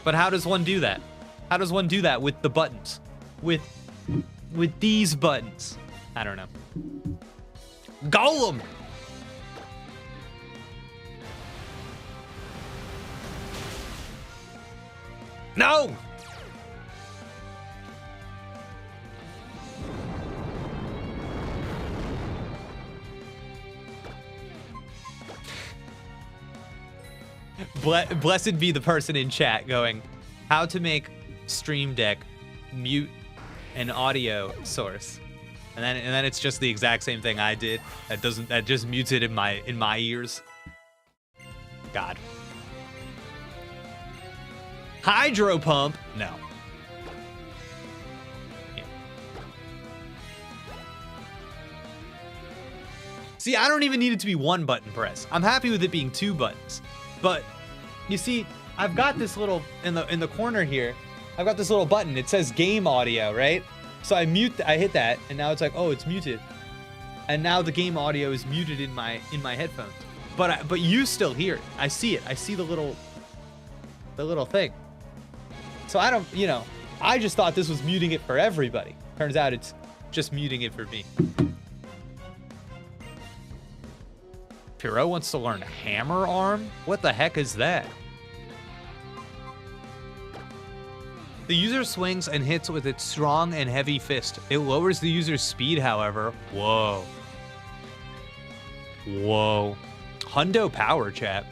But how does one do that? How does one do that with the buttons? With these buttons? I don't know. Golem! No! Blessed be the person in chat going, how to make Stream Deck mute an audio source. And then it's just the exact same thing I did. That just mutes it in my ears. God. Hydro pump? No. Yeah. See, I don't even need it to be one button press. I'm happy with it being 2 buttons. But you see, I've got this little in the corner here. I've got this little button. It says game audio, right? So I hit that, and now it's like, oh, it's muted. And now the game audio is muted in my headphones. But you still hear it. I see it. I see the little thing. So I don't, I just thought this was muting it for everybody. Turns out it's just muting it for me. Piro wants to learn hammer arm? What the heck is that? The user swings and hits with its strong and heavy fist. It lowers the user's speed, however. Whoa. Whoa. Hundo power, chat.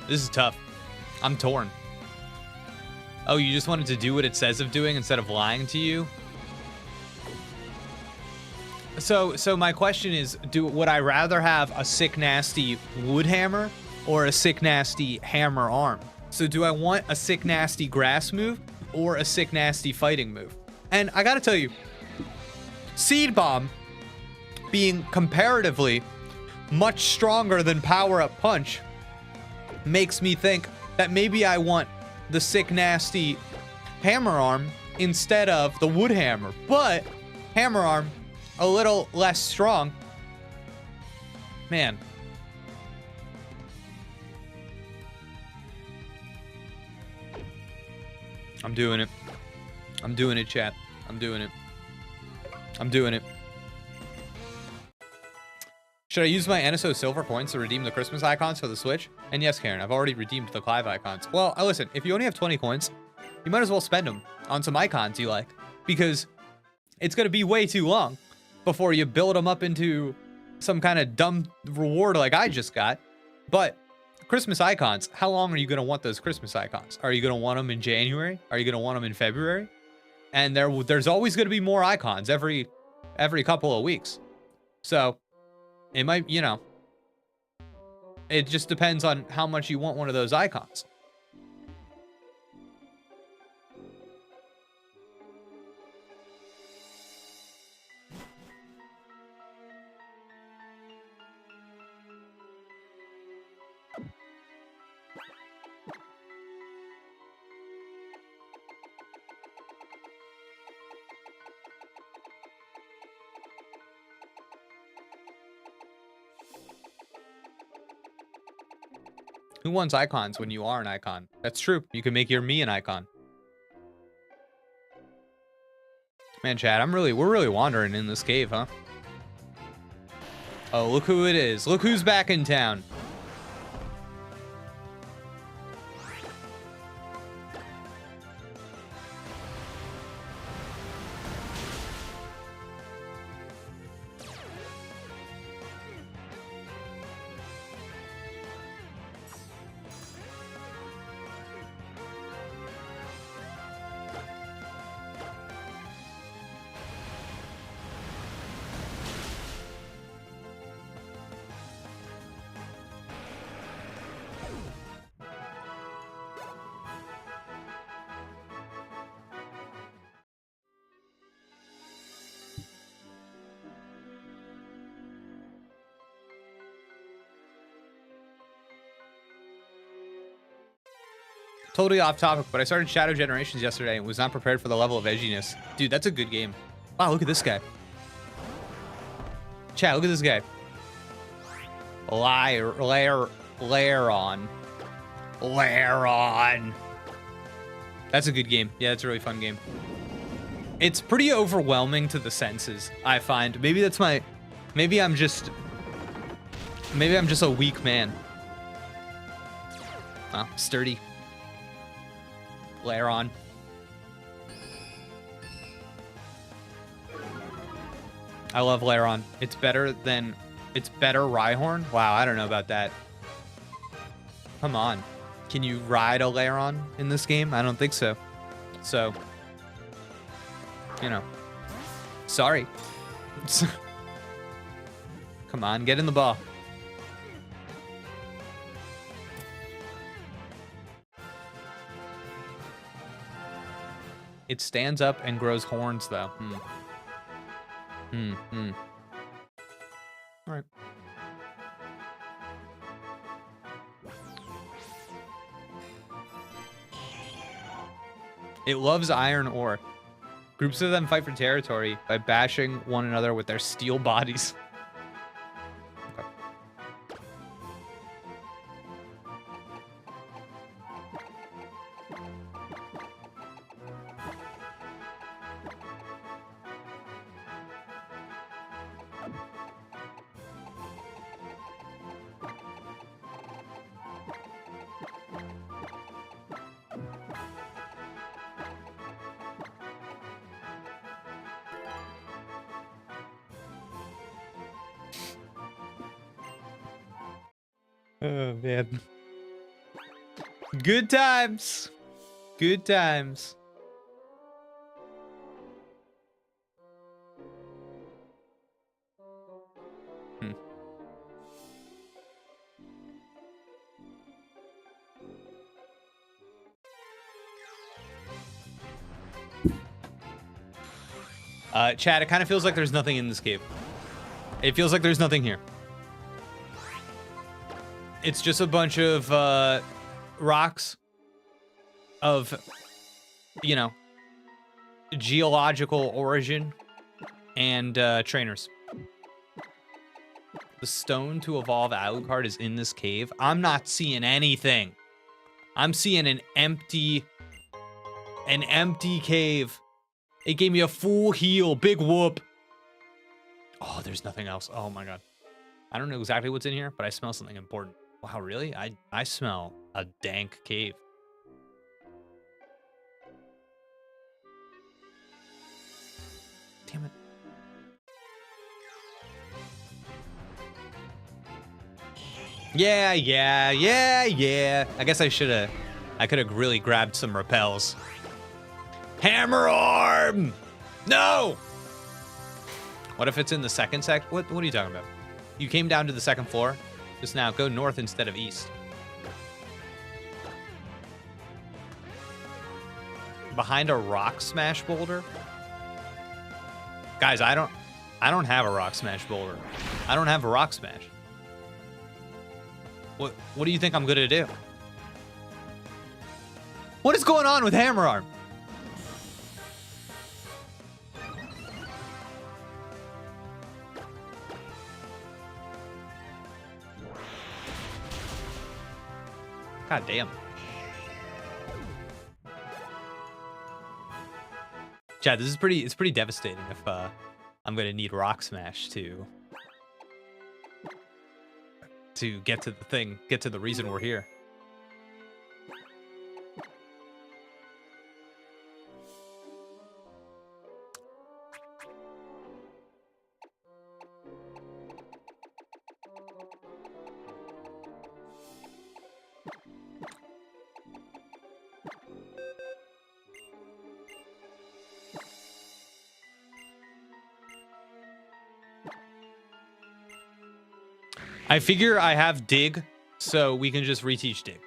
This is tough. I'm torn. Oh, you just wanted to do what it says of doing instead of lying to you? So my question is, would I rather have a sick nasty wood hammer or a sick nasty hammer arm? So do I want a sick nasty grass move or a sick nasty fighting move? And I gotta tell you, Seed Bomb being comparatively much stronger than Power Up Punch makes me think that maybe I want the sick nasty hammer arm instead of the wood hammer. But hammer arm, a little less strong. Man. I'm doing it. I'm doing it, chat. I'm doing it. I'm doing it. Should I use my NSO silver coins to redeem the Christmas icons for the Switch? And yes, Karen, I've already redeemed the Clive icons. Well, listen, if you only have 20 coins, you might as well spend them on some icons you like, because it's going to be way too long before you build them up into some kind of dumb reward like I just got. But Christmas icons, how long are you going to want those Christmas icons? Are you going to want them in January? Are you going to want them in February? And there's always going to be more icons every couple of weeks. So it might, it just depends on how much you want one of those icons. Who wants icons when you are an icon? That's true. You can make your me an icon. Man, chat, we're really wandering in this cave, huh? Oh, look who it is. Look who's back in town. Totally off topic, but I started Shadow Generations yesterday and was not prepared for the level of edginess. Dude, that's a good game. Wow, look at this guy. Chat, look at this guy. Lairon. That's a good game. Yeah, that's a really fun game. It's pretty overwhelming to the senses, I find. Maybe I'm just a weak man. Oh, sturdy. Lairon. I love Lairon. It's better Rhyhorn? Wow, I don't know about that. Come on. Can you ride a Lairon in this game? I don't think so. So, you know. Sorry. Come on, get in the ball. It stands up and grows horns, though. All right. It loves iron ore. Groups of them fight for territory by bashing one another with their steel bodies. Okay. Oh, man. Good times. Good times. Chad, it kind of feels like there's nothing in this cave. It feels like there's nothing here. It's just a bunch of rocks of, you know, geological origin and trainers. The stone to evolve Alucard is in this cave. I'm not seeing anything. I'm seeing an empty cave. It gave me a full heal. Big whoop. Oh, there's nothing else. Oh my God. I don't know exactly what's in here, but I smell something important. Wow, really? I smell a dank cave. Damn it. Yeah. I guess I could have really grabbed some repels. Hammer arm! No! What if it's in the second What are you talking about? You came down to the second floor? Just now, go north instead of east. Behind a rock smash boulder? Guys, I don't have a rock smash boulder. I don't have a rock smash. What do you think I'm gonna do? What is going on with Hammer Arm? God damn. Chad, this is it's pretty devastating if I'm gonna need Rock Smash to get to the thing, get to the reason we're here. I figure I have dig, so we can just reteach dig.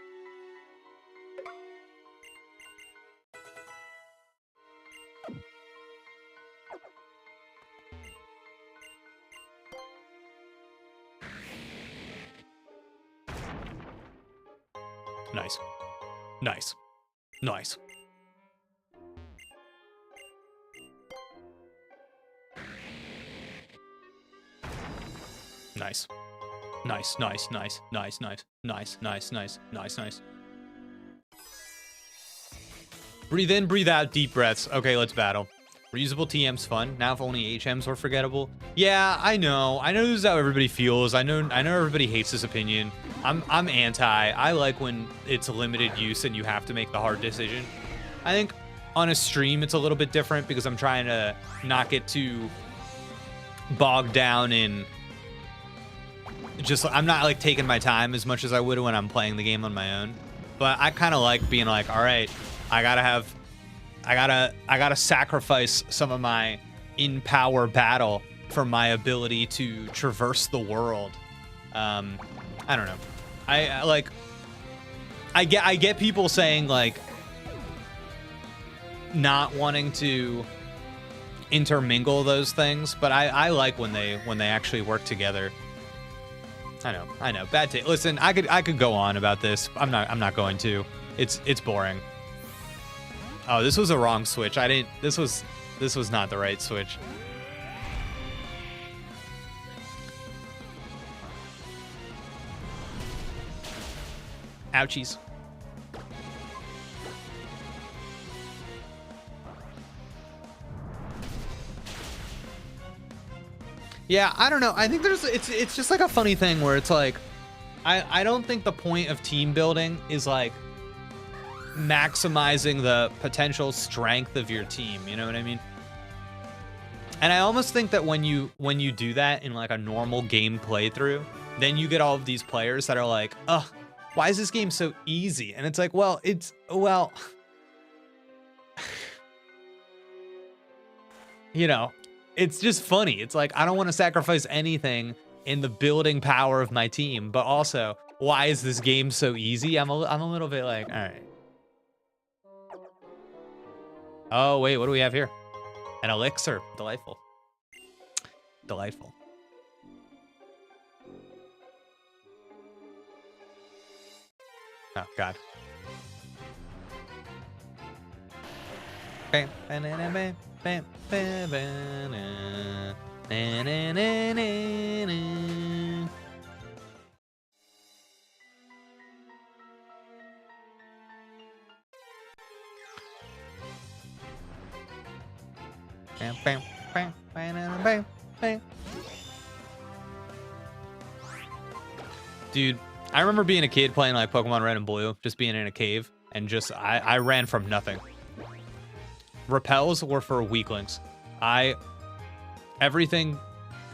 Nice. Nice. Nice. Nice. Nice, nice, nice, nice, nice, nice, nice, nice, nice, nice. Breathe in, breathe out, deep breaths. Okay, let's battle. Reusable TM's fun. Now if only HMs were forgettable. Yeah, I know. I know this is how everybody feels. I know everybody hates this opinion. I'm anti. I like when it's limited use and you have to make the hard decision. I think on a stream it's a little bit different because I'm trying to not get too bogged down in just, I'm not like taking my time as much as I would when I'm playing the game on my own. But I kind of like being like, all right, I gotta sacrifice some of my in-power battle for my ability to traverse the world. I don't know. I get people saying like not wanting to intermingle those things, but I like when they actually work together. I know. Bad take. Listen, I could go on about this. I'm not going to. It's boring. Oh, this was a wrong switch. This was not the right switch. Ouchies. Yeah, I don't know. I think it's just like a funny thing where it's like, I don't think the point of team building is like maximizing the potential strength of your team. You know what I mean? And I almost think that when you do that in like a normal game playthrough, then you get all of these players that are like, ugh, why is this game so easy? And it's like, well, you know, it's just funny. It's like, I don't want to sacrifice anything in the building power of my team, but also, why is this game so easy? I'm a little bit like, all right. Oh, wait, what do we have here? An elixir. Delightful. Delightful. Oh, God. Bam, bam, bam, bam, bam, bam, bam, na, na, na, na, na. Bam, bam, bam, bam, bam, bam. Dude, I remember being a kid playing like Pokemon Red and Blue, just being in a cave, and just I ran from nothing. Repels were for weaklings. Everything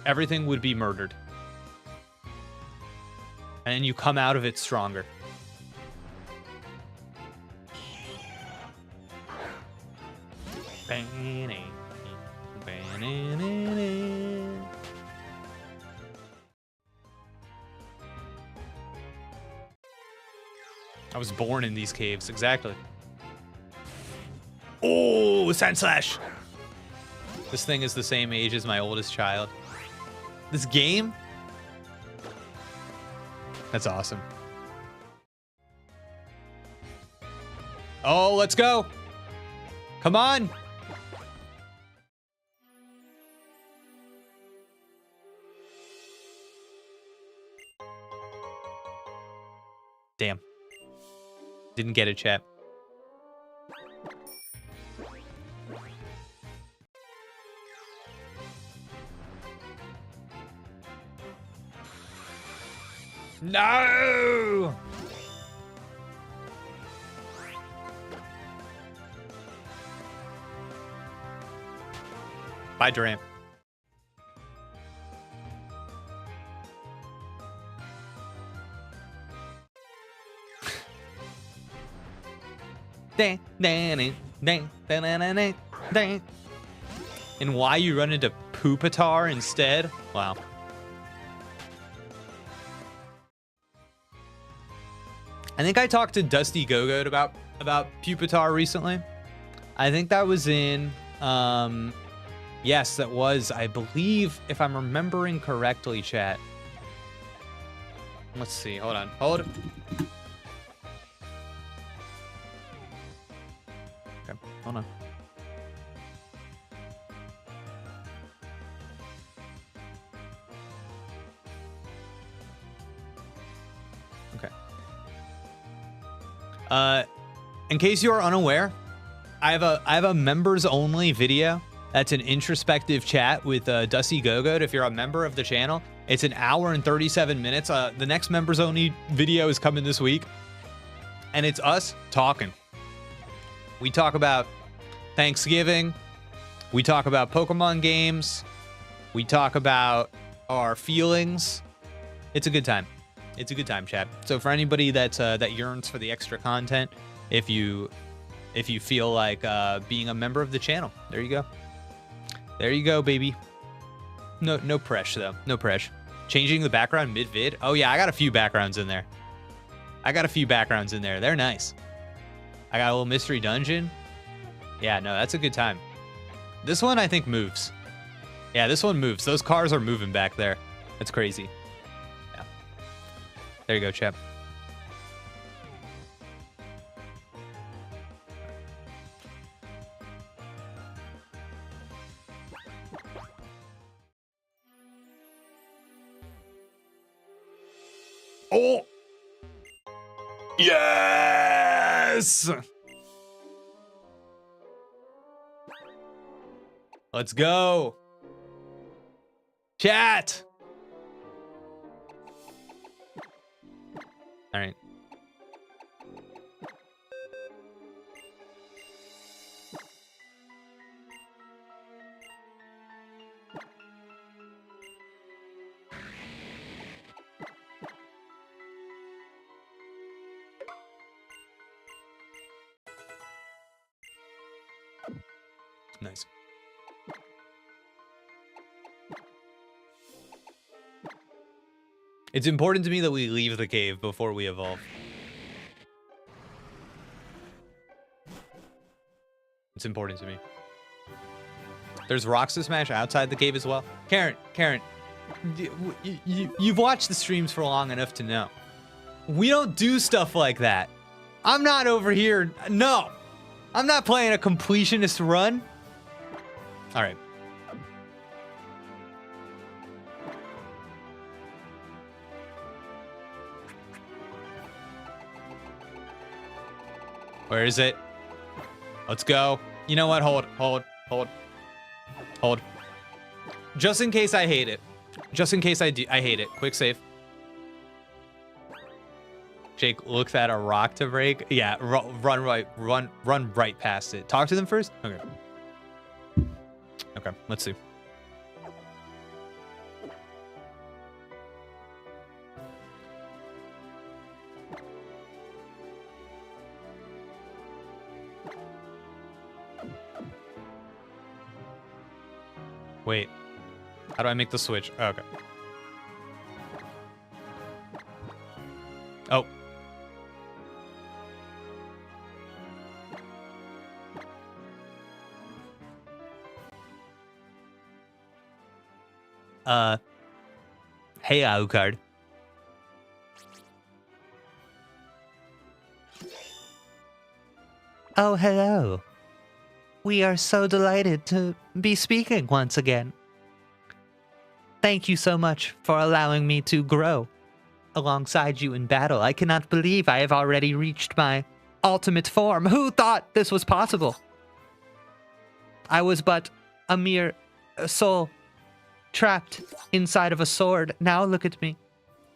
would be murdered. And then you come out of it stronger. I was born in these caves, exactly. Oh, Sand Slash! This thing is the same age as my oldest child. This game? That's awesome. Oh, let's go! Come on! Damn. Didn't get it, chat. No! Bye, Durant. Dang, dang, dang, dang, dang, dang. And why you run into Pupitar instead? Wow. I think I talked to Dusty Gogoat about Pupitar recently. I think that was in yes, that was, I believe, if I'm remembering correctly, chat. Let's see. Hold on. Hold it. Okay, hold on. Okay. In case you are unaware, I have a members only video. That's an introspective chat with Dusty Gogoat. If you're a member of the channel, it's an hour and 37 minutes. The next members only video is coming this week, and it's us talking. We talk about Thanksgiving. We talk about Pokemon games. We talk about our feelings. It's a good time. It's a good time, chat. So for anybody that's that yearns for the extra content, if you feel like being a member of the channel, there you go. There you go, baby. No pressure though. No pressure. Changing the background mid-vid. Oh yeah, I got a few backgrounds in there. They're nice. I got a little mystery dungeon. Yeah, no, that's a good time. This one I think moves. Yeah, this one moves. Those cars are moving back there. That's crazy. Yeah. There you go, chap. Oh! Yes! Let's go. Chat! All right. Nice. It's important to me that we leave the cave before we evolve. It's important to me. There's rocks to smash outside the cave as well. Karen, you've watched the streams for long enough to know. We don't do stuff like that. I'm not over here. No. I'm not playing a completionist run. All right. Where is it? Let's go. You know what? Hold. Just in case I hate it. Just in case I hate it. Quick save. Jake looks at a rock to break. Yeah, run right past it. Talk to them first? Okay. Okay, let's see. Wait. How do I make the switch? Oh, okay. Oh. Hey, Alucard. Oh, hello. We are so delighted to be speaking once again. Thank you so much for allowing me to grow alongside you in battle. I cannot believe I have already reached my ultimate form. Who thought this was possible? I was but a mere soul trapped inside of a sword. Now look at me.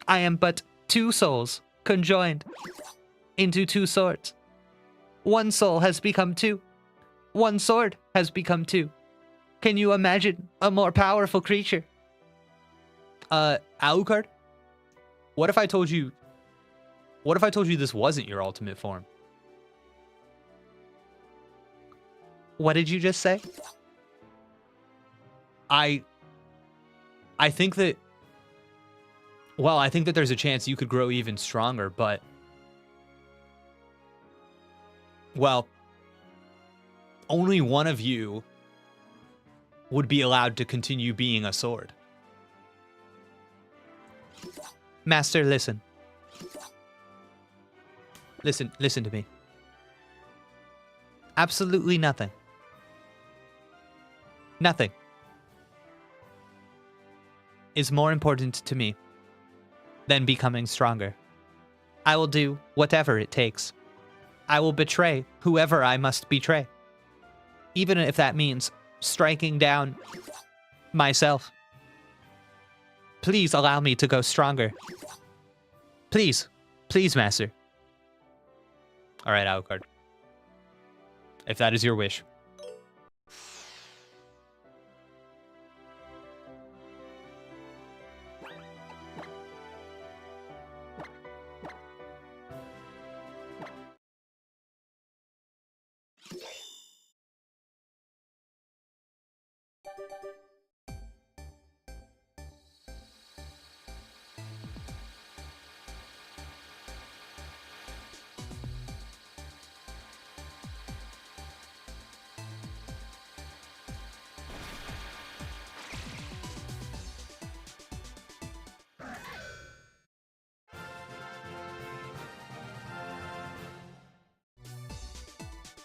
I am but two souls conjoined into two swords. One soul has become two. One sword has become two. Can you imagine a more powerful creature? Alucard? What if I told you this wasn't your ultimate form? What did you just say? I think that, well, I think that there's a chance you could grow even stronger, but, well, only one of you would be allowed to continue being a sword. Master, listen. Listen to me. Absolutely nothing. Nothing is more important to me than becoming stronger. I will do whatever it takes. I will betray whoever I must betray, even if that means striking down myself. Please allow me to go stronger. Please. Please, Master. All right, Alucard. If that is your wish.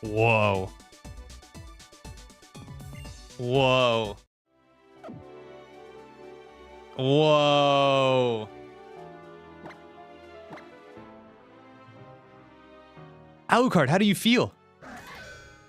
Whoa. Whoa. Whoa. Alucard, how do you feel?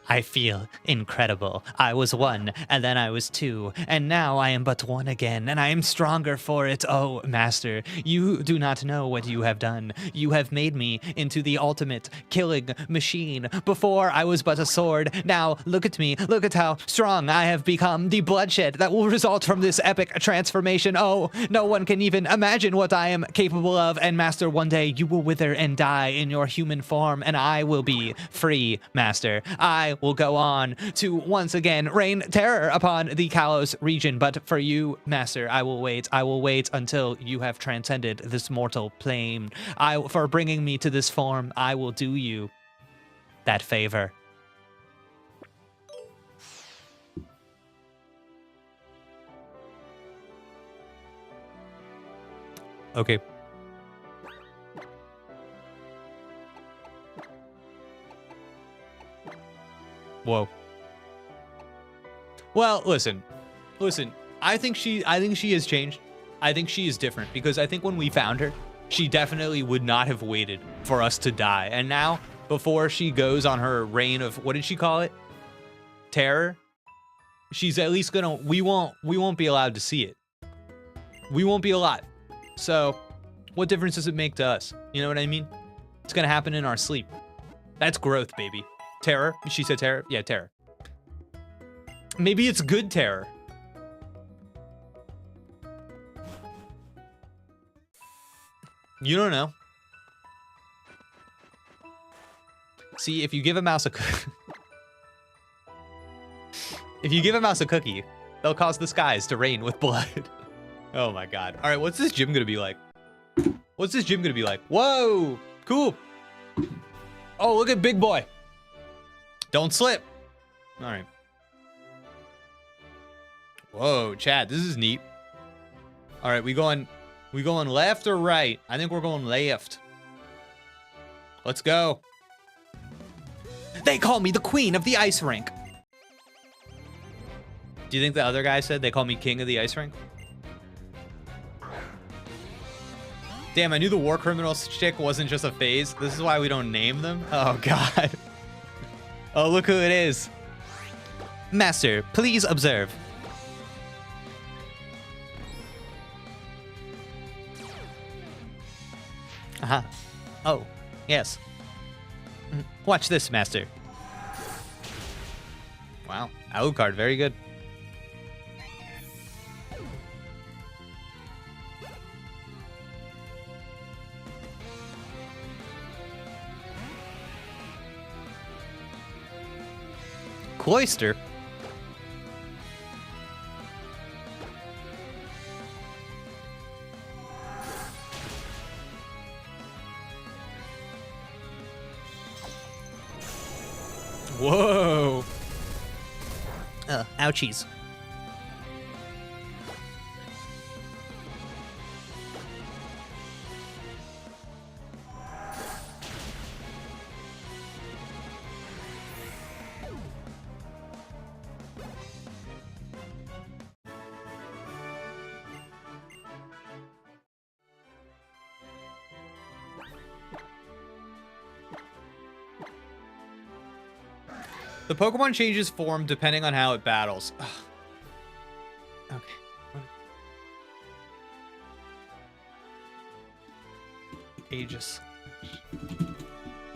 I feel incredible. I was one, and then I was two, and now I am but one again, and I am stronger for it. Oh, Master, you do not know what you have done. You have made me into the ultimate killing machine. Before, I was but a sword. Now, look at me. Look at how strong I have become. The bloodshed that will result from this epic transformation. Oh, no one can even imagine what I am capable of. And Master, one day you will wither and die in your human form, and I will be free, Master. I will go on to once again rain terror upon the Kalos region. But for you, Master, I will wait. I will wait until you have transcended this mortal plane. For bringing me to this form, I will do you that favor. Okay. Whoa. Well, listen. I think she has changed. I think she is different because I think when we found her, she definitely would not have waited for us to die. And now, before she goes on her reign of, what did she call it? Terror? She's at least gonna, we won't be allowed to see it. We won't be allowed. So, what difference does it make to us? You know what I mean? It's gonna happen in our sleep. That's growth, baby. Terror? She said terror? Yeah, terror. Maybe it's good terror. You don't know. See, if you give a mouse a if you give a mouse a cookie, they'll cause the skies to rain with blood. Oh my god. All right, what's this gym gonna be like? What's this gym gonna be like? Whoa, cool. Oh, look at big boy. Don't slip. All right. Whoa, Chad, this is neat. All right, we going left or right? I think we're going left. Let's go. They call me the queen of the ice rink. Do you think the other guy said they call me king of the ice rink? Damn, I knew the war criminal chick wasn't just a phase. This is why we don't name them. Oh, God. Oh, look who it is. Master, please observe. Aha. Oh, yes. Watch this, Master. Wow. Alucard, very good. Cloister? Whoa. Ouchies. The Pokemon changes form depending on how it battles. Ugh. Okay. Aegis.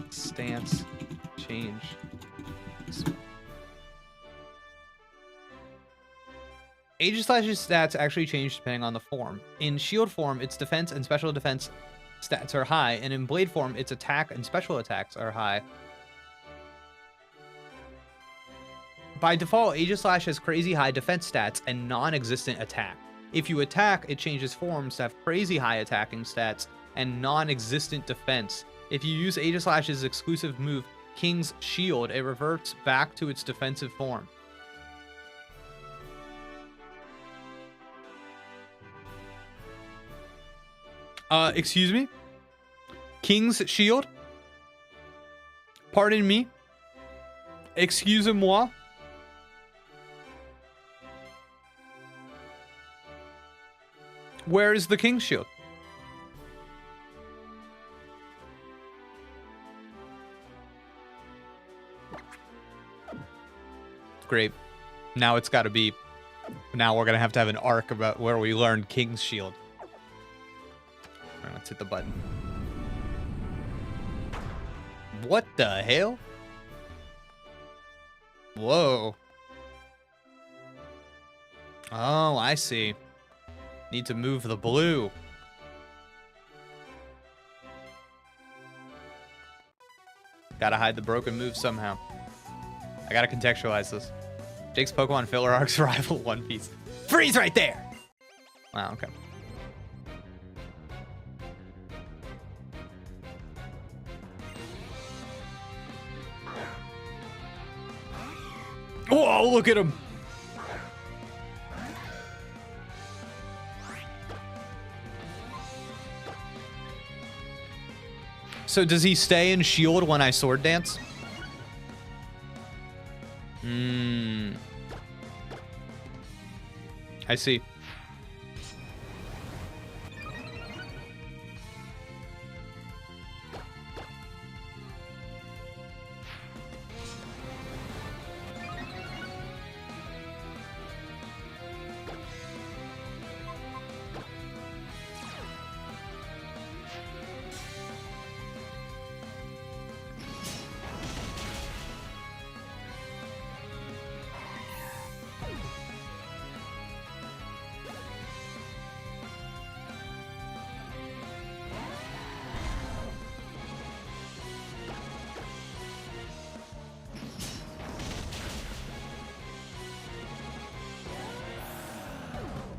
Stance. Change. Aegislash's stats actually change depending on the form. In Shield form, its defense and special defense stats are high, and in Blade form, its attack and special attacks are high. By default, Aegislash has crazy high defense stats and non-existent attack. If you attack, it changes forms to have crazy high attacking stats and non-existent defense. If you use Aegislash's exclusive move, King's Shield, it reverts back to its defensive form. Excuse me? King's Shield? Pardon me? Excusez-moi? Where is the King's Shield? Great. Now it's got to be... Now we're going to have an arc about where we learned King's Shield. All right, let's hit the button. What the hell? Whoa. Oh, I see. Need to move the blue. Gotta hide the broken move somehow. I gotta contextualize this. Jake's Pokemon filler arcs rival One Piece. Freeze right there! Wow, okay. Whoa, look at him! So does he stay in Shield when I Sword Dance? I see.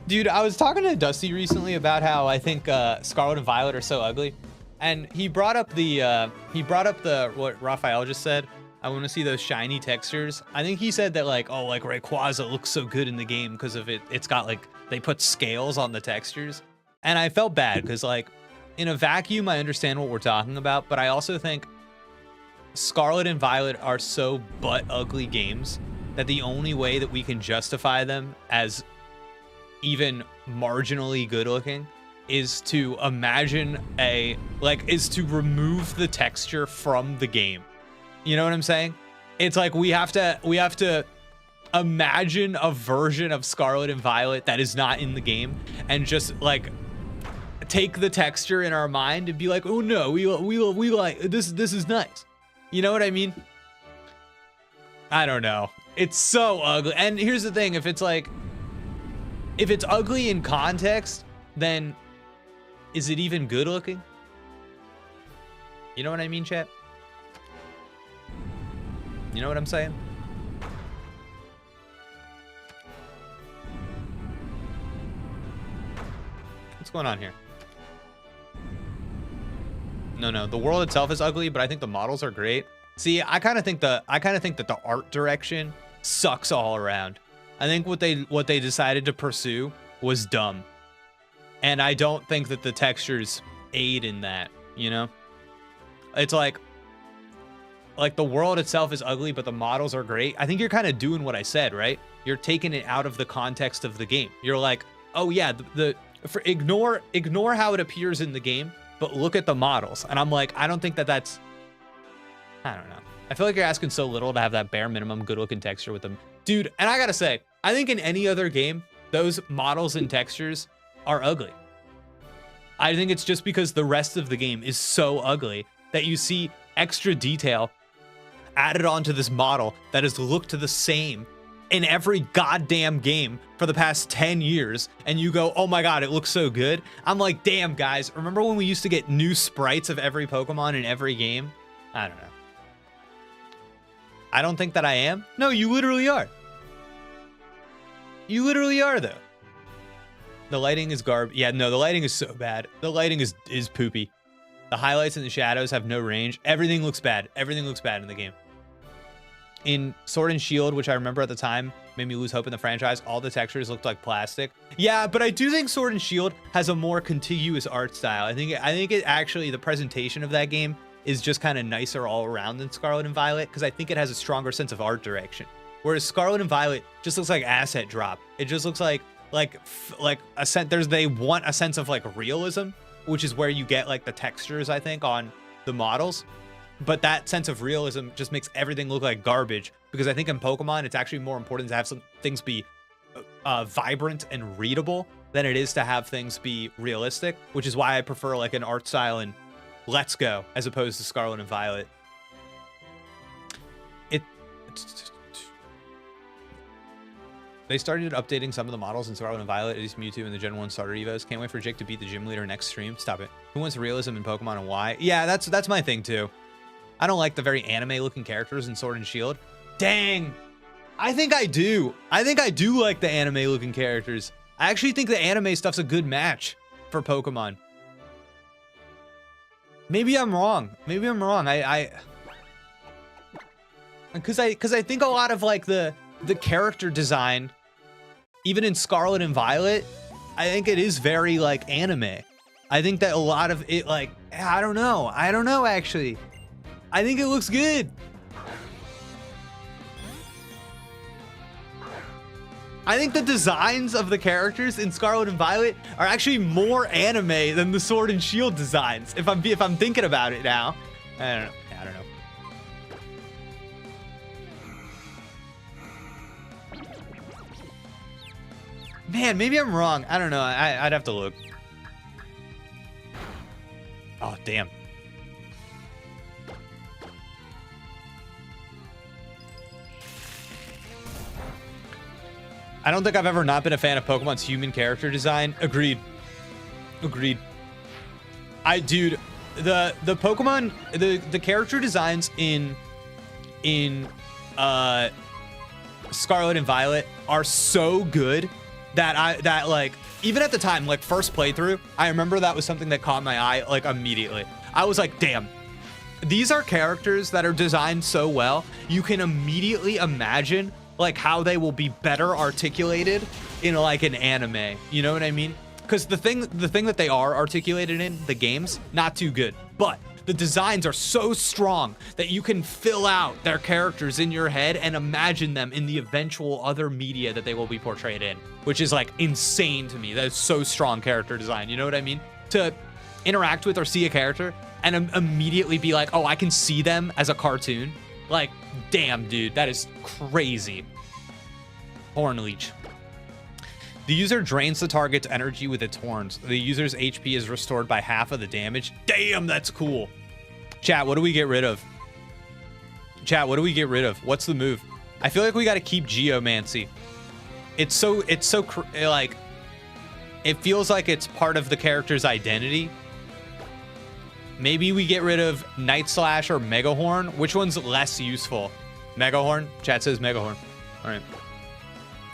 Dude, I was talking to Dusty recently about how I think Scarlet and Violet are so ugly, and he brought up what Raphael just said. I want to see those shiny textures. I think he said that like Rayquaza looks so good in the game because of it. It's got like they put scales on the textures, and I felt bad because like in a vacuum I understand what we're talking about, but I also think Scarlet and Violet are so butt ugly games that the only way that we can justify them as even marginally good looking is to imagine is to remove the texture from the game. You know what I'm saying? It's like we have to imagine a version of Scarlet and Violet that is not in the game, and just like take the texture in our mind and be like, oh no, we like this is nice. You know what I mean? I don't know. It's so ugly. And here's the thing, if it's ugly in context, then is it even good looking? You know what I mean, chat? You know what I'm saying? What's going on here? No, the world itself is ugly, but I think the models are great. See, I kind of think that the art direction sucks all around. I think what they decided to pursue was dumb. And I don't think that the textures aid in that, you know? It's like the world itself is ugly, but the models are great. I think you're kind of doing what I said, right? You're taking it out of the context of the game. You're like, oh yeah, ignore how it appears in the game, but look at the models. And I'm like, I don't think that's, I don't know. I feel like you're asking so little to have that bare minimum good looking texture with them. Dude, and I gotta say, I think in any other game, those models and textures are ugly. I think it's just because the rest of the game is so ugly that you see extra detail added onto this model that has looked the same in every goddamn game for the past 10 years, and you go, oh my god, it looks so good. I'm like, damn guys, remember when we used to get new sprites of every Pokemon in every game? I don't know. I don't think that I am. No, you literally are. You literally are, though. The lighting is yeah, no, the lighting is so bad. The lighting is poopy. The highlights and the shadows have no range. Everything looks bad. Everything looks bad in the game. In Sword and Shield, which I remember at the time made me lose hope in the franchise, all the textures looked like plastic. Yeah, but I do think Sword and Shield has a more contiguous art style. I think it actually, the presentation of that game is just kind of nicer all around than Scarlet and Violet, because I think it has a stronger sense of art direction. Whereas Scarlet and Violet just looks like asset drop. It just looks like a sense. They want a sense of like realism, which is where you get like the textures, I think, on the models. But that sense of realism just makes everything look like garbage, because I think in Pokemon, it's actually more important to have some things be vibrant and readable than it is to have things be realistic, which is why I prefer like an art style in Let's Go as opposed to Scarlet and Violet. They started updating some of the models in Scarlet and Violet, at least Mewtwo and the Gen 1 starter Evos. Can't wait for Jake to beat the gym leader next stream. Stop it. Who wants realism in Pokemon and why? Yeah, that's my thing too. I don't like the very anime-looking characters in Sword and Shield. Dang! I think I do. I think I do like the anime-looking characters. I actually think the anime stuff's a good match for Pokemon. Maybe I'm wrong. Maybe I'm wrong. Because I think a lot of like the character design, even in Scarlet and Violet, I think it is very like anime. I think that a lot of it, like, I don't know actually. I think it looks good. I think the designs of the characters in Scarlet and Violet are actually more anime than the Sword and Shield designs. If I'm thinking about it now, I don't know. Man, maybe I'm wrong. I don't know. I'd have to look. Oh, damn. I don't think I've ever not been a fan of Pokemon's human character design. Agreed. Dude, the Pokemon, the character designs in Scarlet and Violet are so good that like, even at the time, like first playthrough, I remember that was something that caught my eye like immediately. I was like, damn, these are characters that are designed so well, you can immediately imagine like how they will be better articulated in like an anime. You know what I mean? Because the thing that they are articulated in the games, not too good. But the designs are so strong that you can fill out their characters in your head and imagine them in the eventual other media that they will be portrayed in, which is like insane to me. That is so strong character design. You know what I mean? To interact with or see a character and immediately be like, oh, I can see them as a cartoon. Like, damn, dude, that is crazy. Horn Leech. The user drains the target's energy with its horns. The user's HP is restored by half of the damage. Damn, that's cool. Chat, what do we get rid of? Chat, what do we get rid of? What's the move? I feel like we got to keep Geomancy. It's so like, it feels like it's part of the character's identity. Maybe we get rid of Night Slash or Megahorn. Which one's less useful? Megahorn? Chat says Megahorn. All right.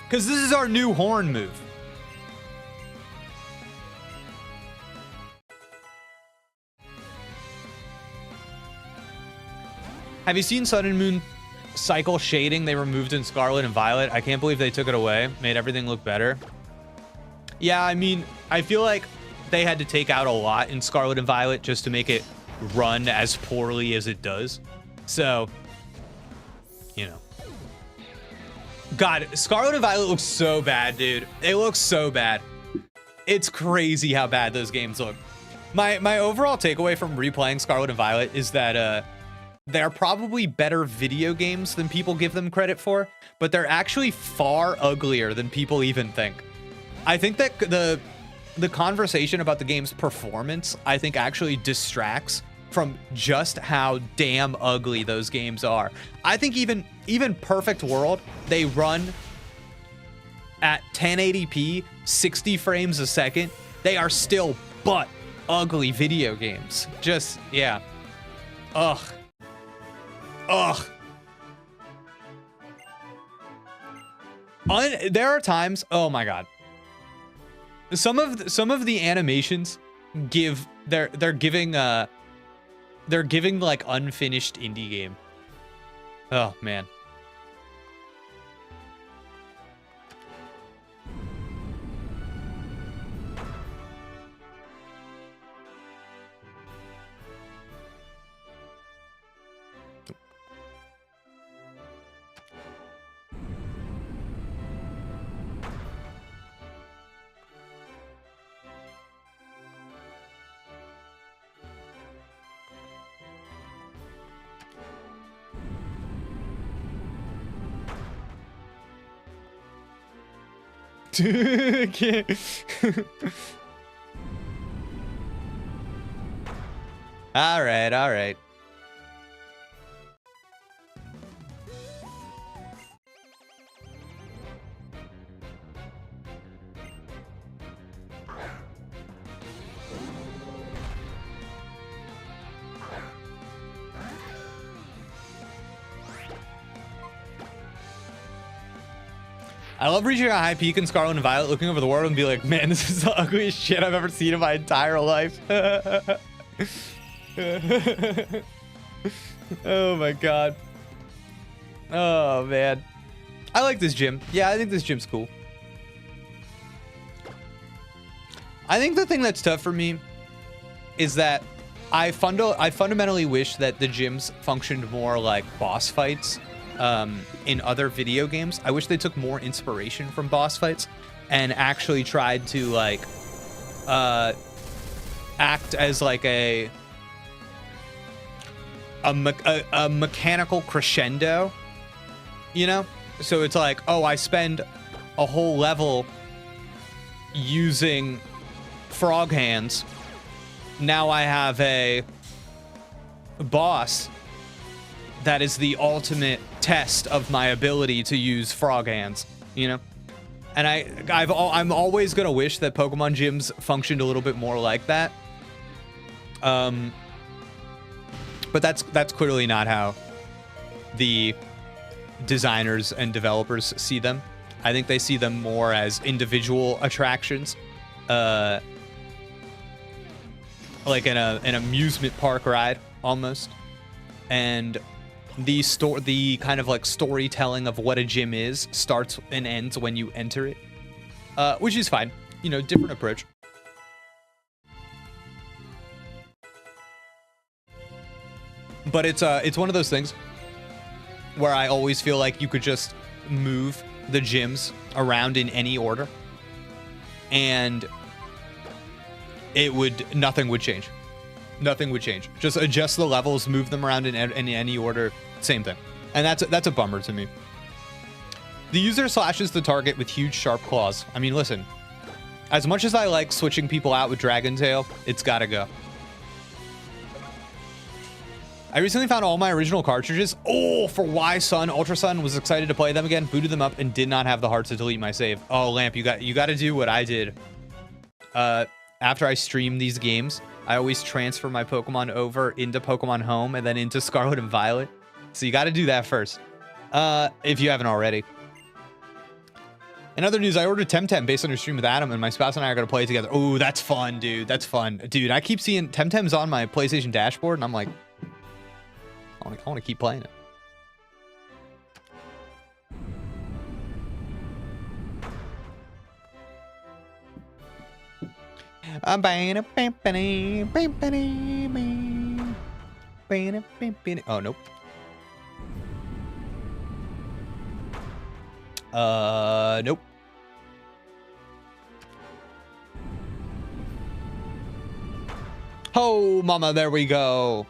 Because this is our new horn move. Have you seen Sun and Moon cycle shading they removed in Scarlet and Violet? I can't believe they took it away. Made everything look better. Yeah, I mean, I feel like they had to take out a lot in Scarlet and Violet just to make it run as poorly as it does. So, you know. God, Scarlet and Violet looks so bad, dude. It looks so bad. It's crazy how bad those games look. My overall takeaway from replaying Scarlet and Violet is that they're probably better video games than people give them credit for, but they're actually far uglier than people even think. I think that the conversation about the game's performance, I think, actually distracts from just how damn ugly those games are. I think even Perfect World, they run at 1080p, 60 frames a second. They are still butt ugly video games. Just, yeah. Ugh. There are times, oh my God. Some of the animations they're giving like unfinished indie game. Oh man. Can't. All right. I love reaching a high peak in Scarlet and Violet, looking over the world and be like, man, this is the ugliest shit I've ever seen in my entire life. Oh my God. Oh man. I like this gym. Yeah, I think this gym's cool. I think the thing that's tough for me is that I fundamentally wish that the gyms functioned more like boss fights. In other video games, I wish they took more inspiration from boss fights and actually tried to like act as like a mechanical crescendo, you know? So it's like, oh, I spend a whole level using frog hands. Now I have a boss that is the ultimate test of my ability to use frog hands, you know? And I'm always gonna wish that Pokemon gyms functioned a little bit more like that. But that's clearly not how the designers and developers see them. I think they see them more as individual attractions, like an amusement park ride almost. And the kind of like storytelling of what a gym is starts and ends when you enter it, which is fine. You know, different approach. But it's one of those things where I always feel like you could just move the gyms around in any order, and nothing would change. Nothing would change. Just adjust the levels, move them around in any order, same thing. And that's a bummer to me. The user slashes the target with huge sharp claws. I mean, listen, as much as I like switching people out with Dragon Tail, it's gotta go. I recently found all my original cartridges. Oh, for Y Sun, Ultra Sun, was excited to play them again, booted them up, and did not have the heart to delete my save. Oh, Lamp, you got to do what I did. After I stream these games, I always transfer my Pokemon over into Pokemon Home and then into Scarlet and Violet. So you got to do that first, if you haven't already. In other news, I ordered Temtem based on your stream with Adam, and my spouse and I are going to play it together. Oh, that's fun, dude. That's fun. Dude, I keep seeing Temtem's on my PlayStation dashboard, and I'm like, I want to keep playing it. Oh, nope. Nope. Oh, mama, there we go.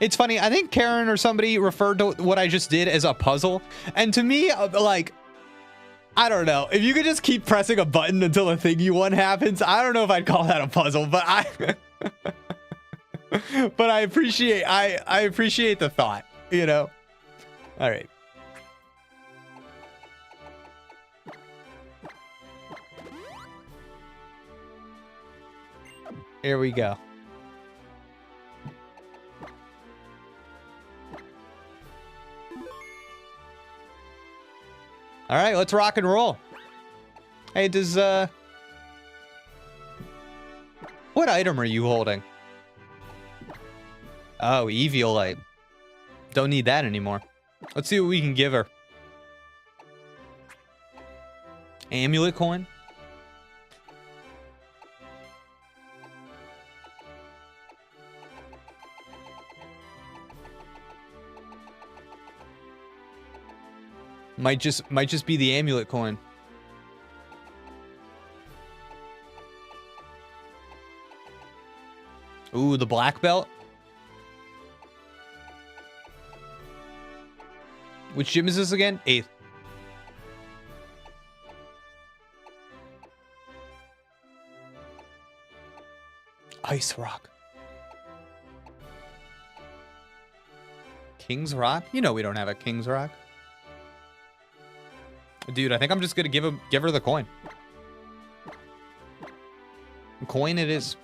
It's funny, I think Karen or somebody referred to what I just did as a puzzle. And to me, like, I don't know. If you could just keep pressing a button until the thing you want happens, I don't know if I'd call that a puzzle, but but I appreciate the thought, you know? All right. Here we go. All right, let's rock and roll. Hey, what item are you holding? Oh, Eviolite. Don't need that anymore. Let's see what we can give her. Amulet coin. Might just be the amulet coin. Ooh, the black belt. Which gym is this again? 8th. Ice Rock. King's Rock? You know we don't have a King's Rock. Dude, I think I'm just gonna give her the coin. Coin it is.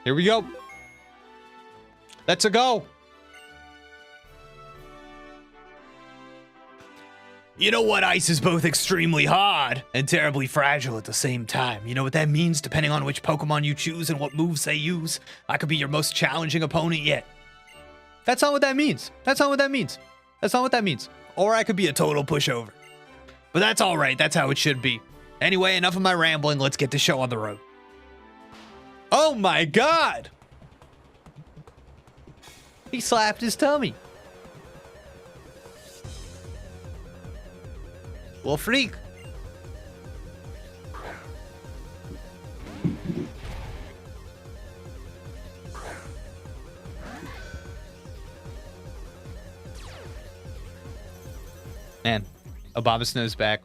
Here we go. Let's go. You know what? Ice is both extremely hard and terribly fragile at the same time. You know what that means? Depending on which Pokemon you choose and what moves they use, I could be your most challenging opponent yet. That's not what that means. That's not what that means. That's not what that means. Or I could be a total pushover. But that's all right. That's how it should be. Anyway, enough of my rambling. Let's get the show on the road. Oh my God! He slapped his tummy. Well, freak. Man, Abomasnow's back.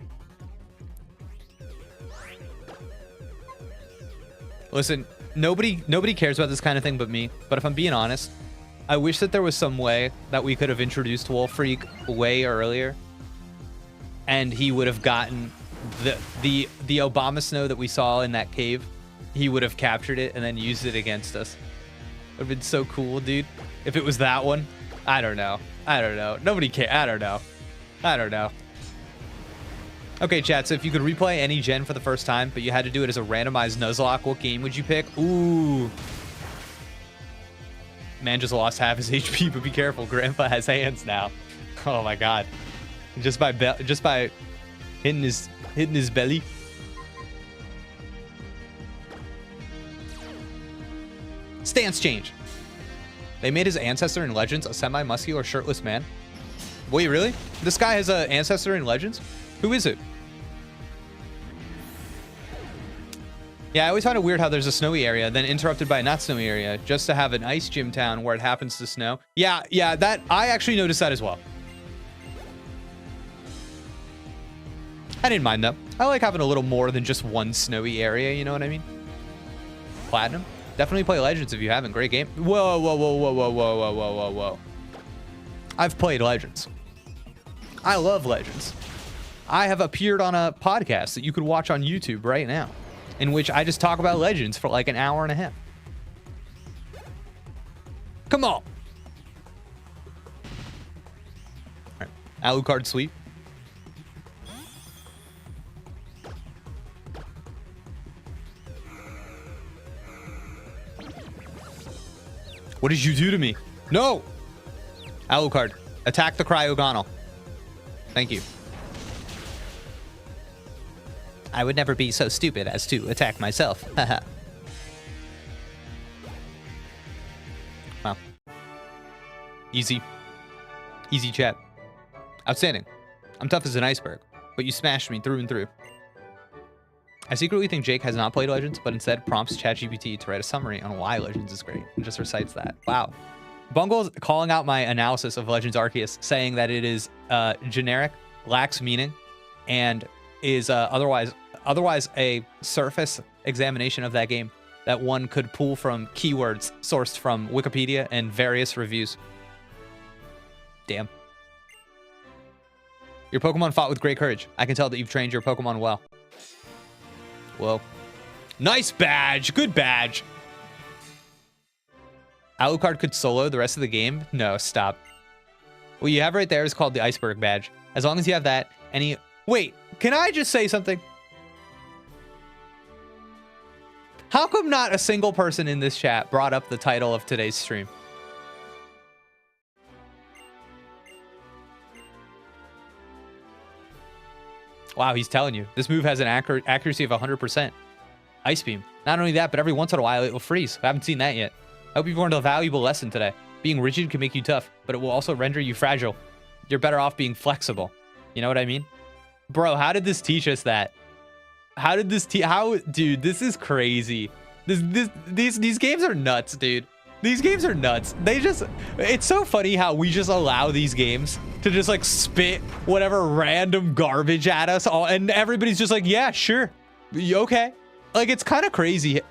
Listen, nobody cares about this kind of thing but me. But if I'm being honest, I wish that there was some way that we could have introduced Wolfreak way earlier, and he would have gotten the Abomasnow that we saw in that cave. He would have captured it and then used it against us. It would have been so cool, dude. If it was that one, I don't know. Nobody cares. I don't know. Okay, chat, so if you could replay any gen for the first time, but you had to do it as a randomized Nuzlocke, what game would you pick? Ooh. Man just lost half his HP, but be careful. Grandpa has hands now. Oh my God. Just by hitting his belly. Stance change. They made his ancestor in Legends a semi-muscular shirtless man. Wait, really? This guy has an ancestor in Legends? Who is it? Yeah, I always find it weird how there's a snowy area, then interrupted by a not snowy area, just to have an ice gym town where it happens to snow. Yeah, that I actually noticed that as well. I didn't mind though. I like having a little more than just one snowy area, you know what I mean? Platinum? Definitely play Legends if you haven't. Great game. Whoa, whoa, whoa, whoa, whoa, whoa, whoa, whoa, whoa, whoa. I've played Legends. I love Legends. I have appeared on a podcast that you could watch on YouTube right now, in which I just talk about Legends for like an hour and a half. Come on. All right. Alucard sweep. What did you do to me? No! Alucard, attack the Cryogonal. Thank you. I would never be so stupid as to attack myself. Haha. Wow. Easy. Easy chat. Outstanding. I'm tough as an iceberg, but you smashed me through and through. I secretly think Jake has not played Legends, but instead prompts ChatGPT to write a summary on why Legends is great, and just recites that. Wow. Bungle's calling out my analysis of Legends Arceus, saying that it is generic, lacks meaning, and is otherwise a surface examination of that game that one could pull from keywords sourced from Wikipedia and various reviews. Damn. Your Pokemon fought with great courage. I can tell that you've trained your Pokemon well. Whoa. Nice badge. Good badge. Alucard could solo the rest of the game? No, stop. What you have right there is called the Iceberg badge. As long as you have that, any... Wait, can I just say something? How come not a single person in this chat brought up the title of today's stream? Wow, he's telling you. This move has an accuracy of 100%. Ice Beam. Not only that, but every once in a while it will freeze. I haven't seen that yet. I hope you've learned a valuable lesson today. Being rigid can make you tough, but it will also render you fragile. You're better off being flexible. You know what I mean? Bro, how did this teach us that? How did this dude, this is crazy. These games are nuts, dude. These games are nuts. It's so funny how we just allow these games to just like spit whatever random garbage at us all, and everybody's just like, yeah, sure. Okay. Like, it's kind of crazy.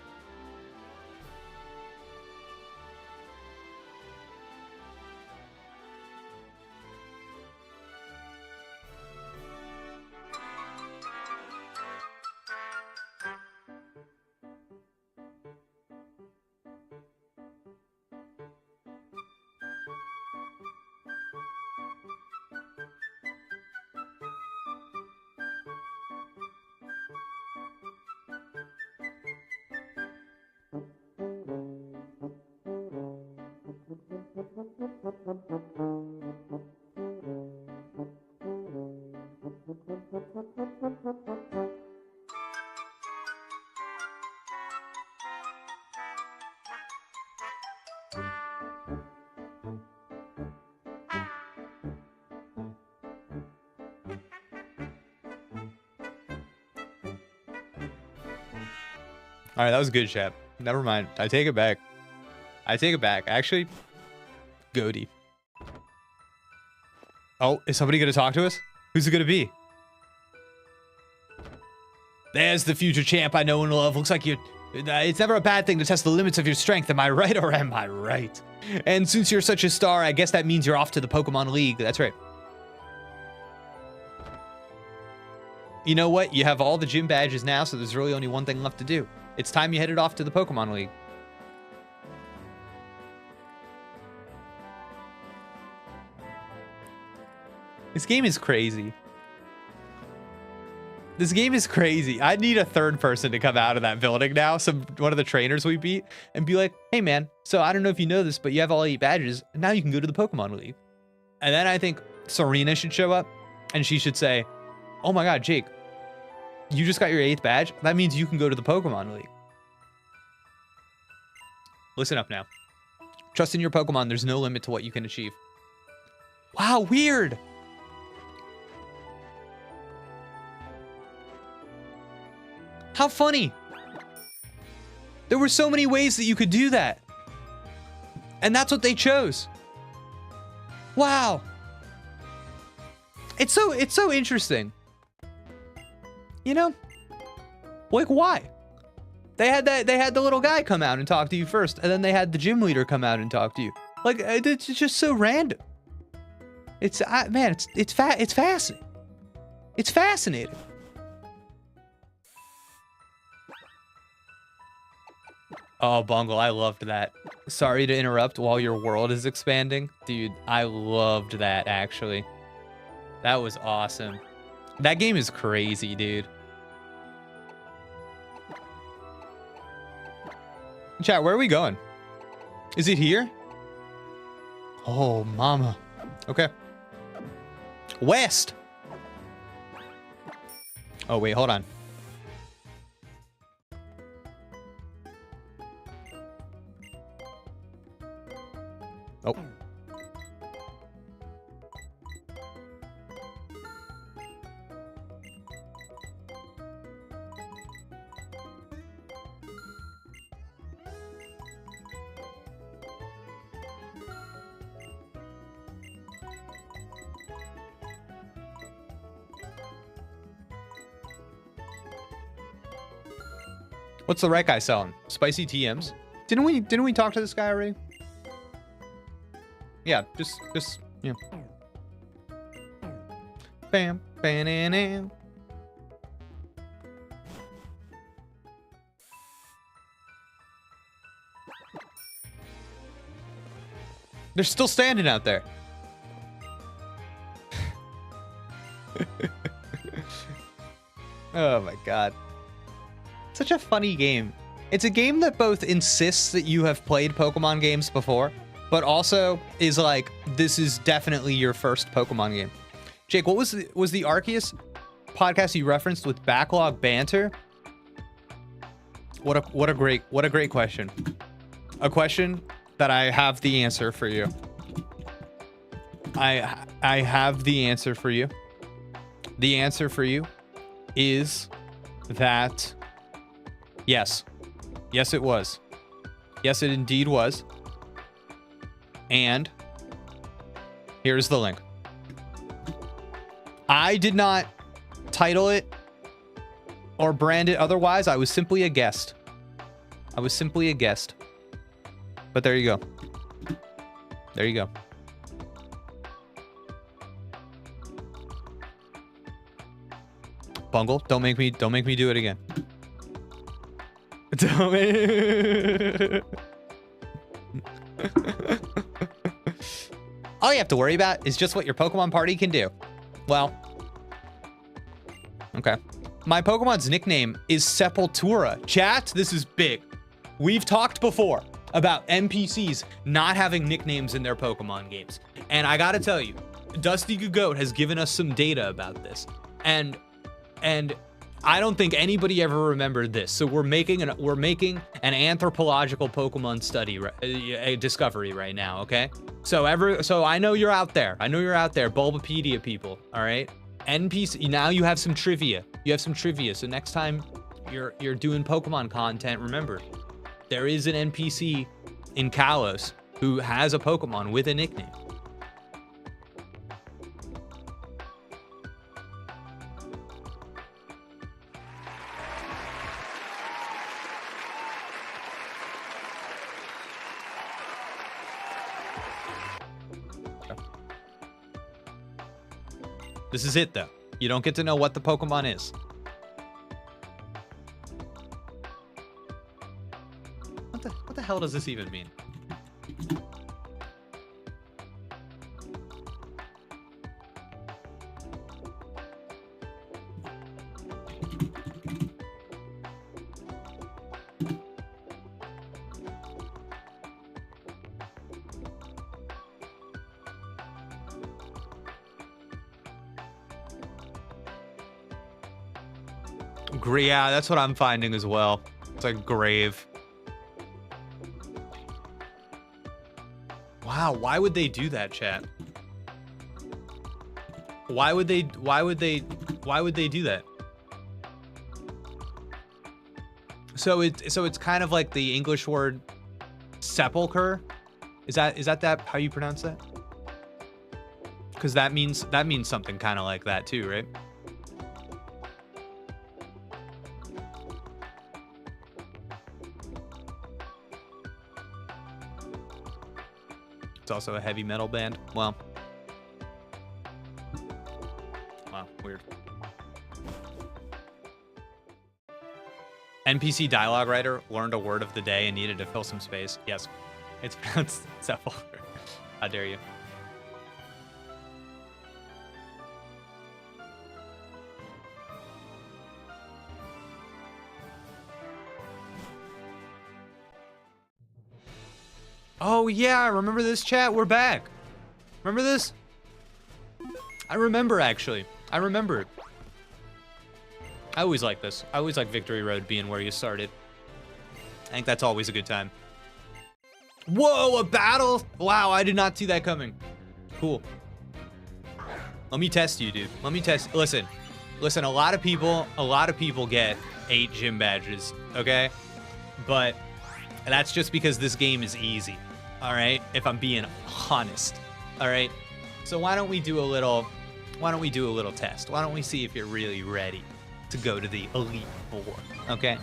All right, that was good, chat. Never mind. I take it back. I take it back. Actually, goatee. Oh, is somebody going to talk to us? Who's it going to be? There's the future champ I know and love. Looks like you're... It's never a bad thing to test the limits of your strength. Am I right or am I right? And since you're such a star, I guess that means you're off to the Pokemon League. That's right. You know what? You have all the gym badges now, so there's really only one thing left to do. It's time you headed off to the Pokemon League. This game is crazy. This game is crazy. I need a third person to come out of that building now, one of the trainers we beat, and be like, hey man, so I don't know if you know this, but you have all 8 badges, and now you can go to the Pokemon League. And then I think Serena should show up, and she should say, oh my god, Jake, you just got your 8th badge? That means you can go to the Pokemon League. Listen up now. Trust in your Pokemon. There's no limit to what you can achieve. Wow, weird. How funny. There were so many ways that you could do that. And that's what they chose. Wow. It's so interesting. You know? Like, why? They had the little guy come out and talk to you first, and then they had the gym leader come out and talk to you. Like, it's just so random. It's man, it's fascinating. It's fascinating. Oh, Bungle, I loved that. Sorry to interrupt while your world is expanding. Dude, I loved that, actually. That was awesome. That game is crazy, dude. Chat, where are we going? Is it here? Oh, mama. Okay. West. Oh, wait, hold on. Oh. What's the right guy selling? Spicy TMs? Didn't we talk to this guy already? Yeah, just yeah. Bam, bam, bam. They're still standing out there. Oh my god. Such a funny game. It's a game that both insists that you have played Pokemon games before, but also is like, this is definitely your first Pokemon game. Jake, what was the Arceus podcast you referenced with backlog banter? What a great question. A question that I have the answer for you. I have the answer for you. The answer for you is that yes. Yes, it was. Yes, it indeed was. And here's the link. I did not title it or brand it otherwise. I was simply a guest. I was simply a guest. But there you go. There you go. Bungle, don't make me do it again. Don't make... All you have to worry about is just what your Pokemon party can do. Well, okay. My Pokemon's nickname is Sepultura. Chat, this is big. We've talked before about NPCs not having nicknames in their Pokemon games. And I gotta tell you, Dusty Goat has given us some data about this. And I don't think anybody ever remembered this. So we're making an anthropological Pokemon study, a discovery right now, okay? So I know you're out there. I know you're out there, Bulbapedia people, all right? NPC, now you have some trivia. You have some trivia. So next time you're doing Pokemon content, remember, there is an NPC in Kalos who has a Pokemon with a nickname. This is it, though. You don't get to know what the Pokemon is. What the hell does this even mean? Yeah, that's what I'm finding as well. It's like grave. Wow, why would they do that, chat? Why would they do that? So it's kind of like the English word sepulcher. Is that how you pronounce that? Because that means something kind of like that too, right? It's also a heavy metal band. Well, wow, weird. NPC dialogue writer learned a word of the day and needed to fill some space. Yes, it's pronounced sepulcher. How dare you? Oh yeah, I remember this, chat. We're back. Remember this? I remember, actually. I remember it. I always like this. I always like Victory Road being where you started. I think that's always a good time. Whoa, a battle? Wow, I did not see that coming. Cool. Let me test you, dude. Let me test. Listen, a lot of people get 8 gym badges, okay? But that's just because this game is easy. All right, if I'm being honest. All right, so why don't we do a little test? Why don't we see if you're really ready to go to the Elite Four? Okay.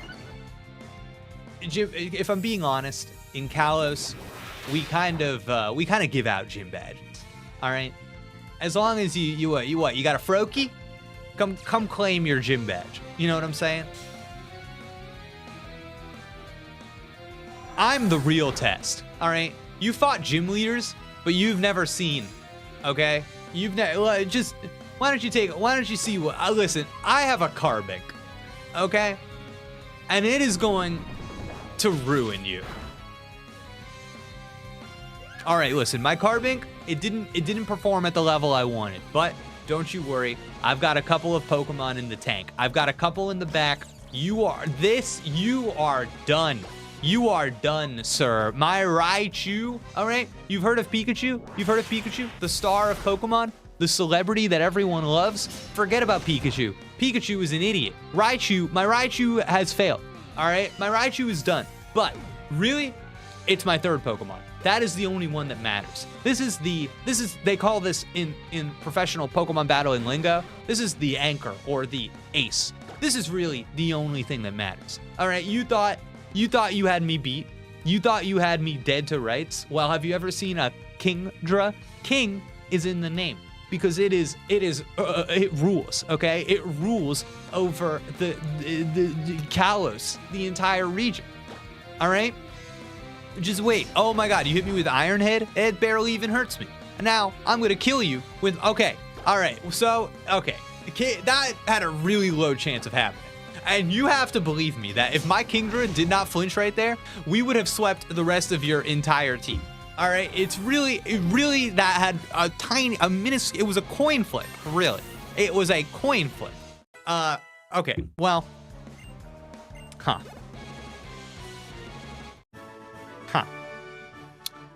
If I'm being honest, in Kalos, we kind of give out gym badges. All right, as long as you got a Froakie, come claim your gym badge. You know what I'm saying? I'm the real test. All right. You fought gym leaders, but you've never seen, okay? You've never, just, why don't you see what, listen, I have a carbink, okay? And it is going to ruin you. All right, listen, my carbink, it didn't perform at the level I wanted, but don't you worry. I've got a couple of Pokemon in the tank. I've got a couple in the back. You are done. You are done, sir. My Raichu, all right? You've heard of Pikachu? You've heard of Pikachu? The star of Pokemon? The celebrity that everyone loves? Forget about Pikachu. Pikachu is an idiot. My Raichu has failed, all right? My Raichu is done. But really, it's my third Pokemon. That is the only one that matters. They call this in professional Pokemon battling lingo, this is the anchor or the ace. This is really the only thing that matters. All right, you thought you had me beat. You thought you had me dead to rights. Well, have you ever seen a Kingdra? King is in the name because it rules, okay? It rules over the Kalos, the entire region. All right? Just wait. Oh my God, you hit me with Iron Head? It barely even hurts me. Now, I'm gonna kill you with, okay. All right, so, okay. That had a really low chance of happening. And you have to believe me that if my Kingdra did not flinch right there, we would have swept the rest of your entire team. All right, it really that had it was a coin flip, really. It was a coin flip. Okay, well, huh.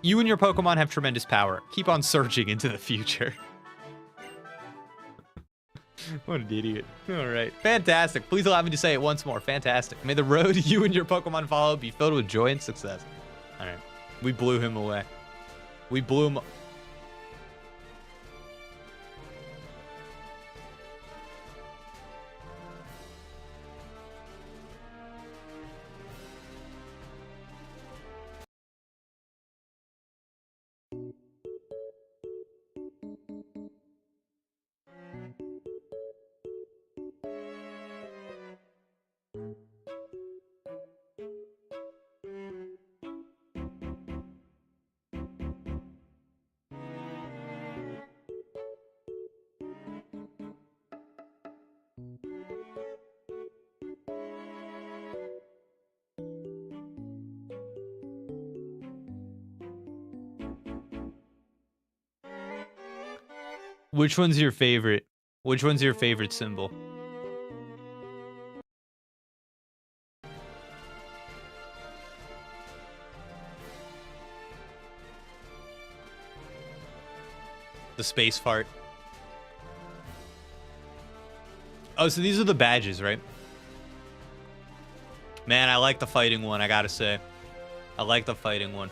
You and your Pokemon have tremendous power. Keep on surging into the future. What an idiot. All right. Fantastic. Please allow me to say it once more. Fantastic. May the road you and your Pokemon follow be filled with joy and success. All right. We blew him away. We blew him. Which one's your favorite? Which one's your favorite symbol? The space fart. Oh, so these are the badges, right? Man, I like the fighting one, I gotta say. I like the fighting one.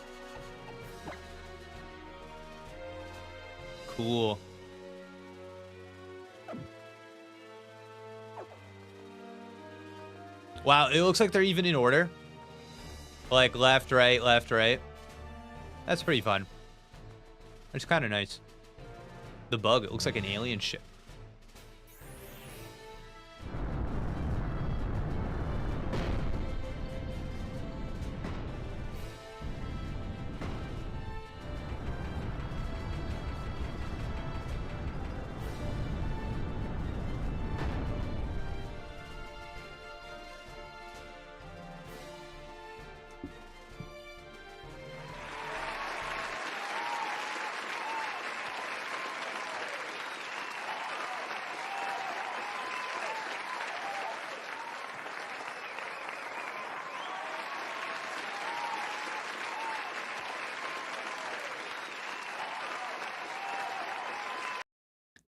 Cool. Wow, it looks like they're even in order. Like left, right, left, right. That's pretty fun. It's kind of nice. The bug, it looks like an alien ship.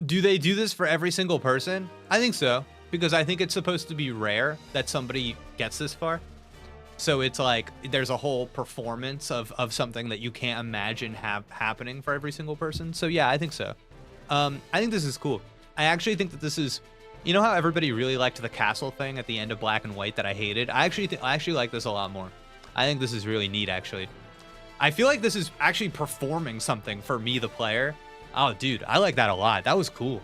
Do they do this for every single person? I think so, because I think it's supposed to be rare that somebody gets this far. So it's like there's a whole performance of something that you can't imagine happening for every single person. So yeah, I think so. I think this is cool. I actually think that this is, you know how everybody really liked the castle thing at the end of Black and White that I hated? I actually like this a lot more. I think this is really neat, actually. I feel like this is actually performing something for me, the player. Oh, dude, I like that a lot. That was cool.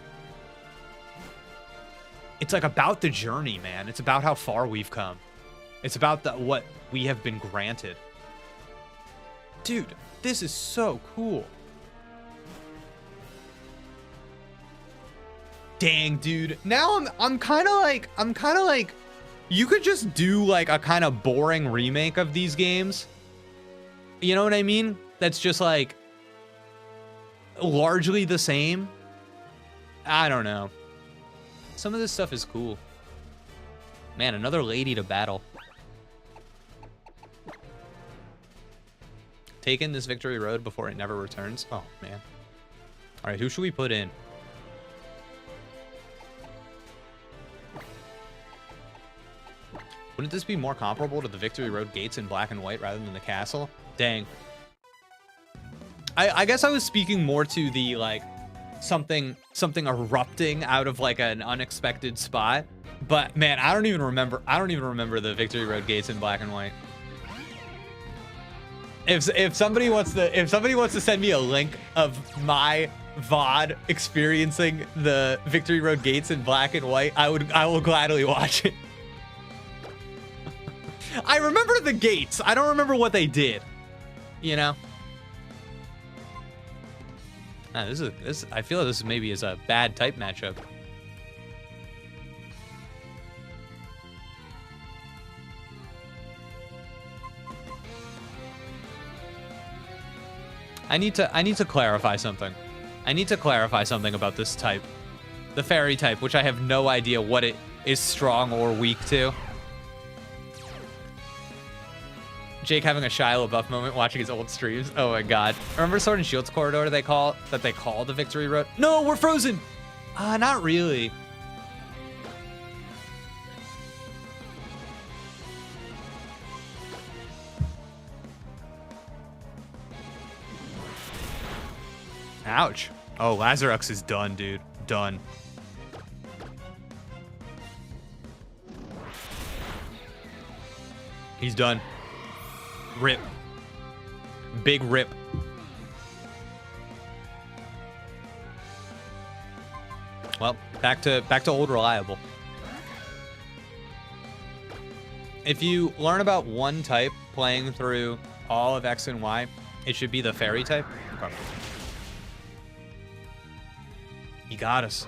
It's like about the journey, man. It's about how far we've come. It's about what we have been granted. Dude, this is so cool. Dang, dude. Now I'm kind of like, you could just do like a kind of boring remake of these games. You know what I mean? That's just like largely the same. I don't know. Some of this stuff is cool. Man, another lady to battle. Taking this victory road before it never returns. Oh, man. All right, who should we put in? Wouldn't this be more comparable to the victory road gates in Black and White rather than the castle? Dang. I guess I was speaking more to the like something erupting out of like an unexpected spot. But man, I don't even remember the victory road gates in Black and White. If somebody wants to send me a link of my VOD experiencing the victory road gates in Black and White, I will gladly watch it. I remember the gates. I don't remember what they did. You know? Nah, I feel this maybe is a bad type matchup. I need to clarify something. I need to clarify something about this type. The fairy type, which I have no idea what it is strong or weak to. Jake having a Shia LaBeouf moment watching his old streams. Oh my god. Remember Sword and Shield's corridor they call the victory road? No, we're frozen. Not really. Ouch. Oh, Lazarux is done, dude. Done. He's done. Rip. Big rip. Well, back to old reliable. If you learn about one type playing through all of X and Y, it should be the fairy type. Okay. He got us.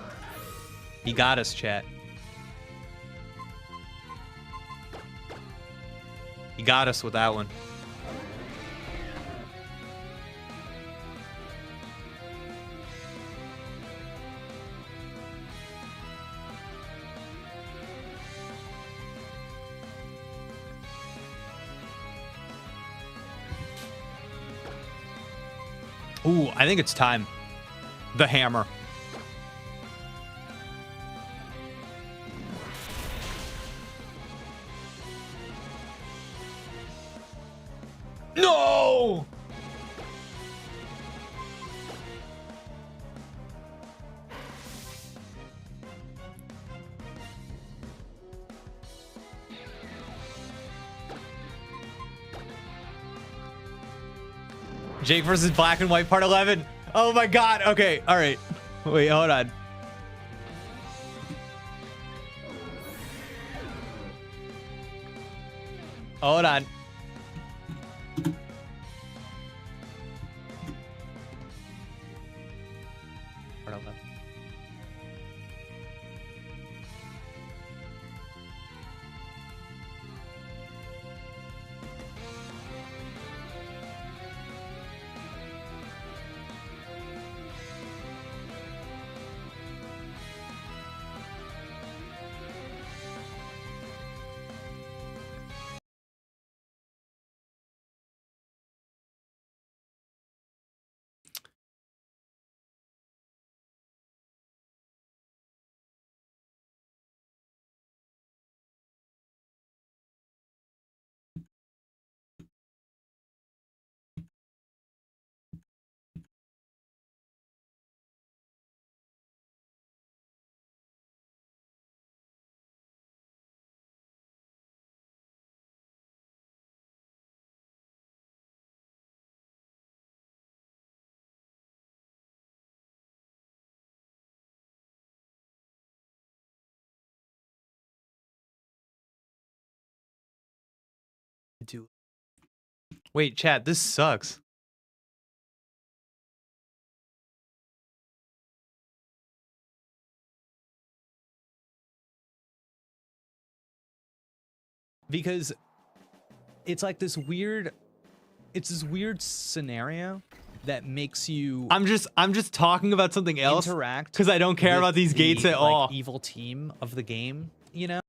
He got us, chat. He got us with that one. Ooh, I think it's time. The hammer. No! Jake versus Black and White Part 11. Oh my god. Okay. All right. Wait, hold on. Hold on. Part 11. Wait, chat, this sucks. Because it's like this weird, it's this weird scenario that makes you I'm just talking about something else interact because I don't care about these gates at all. Evil team of the game, you know,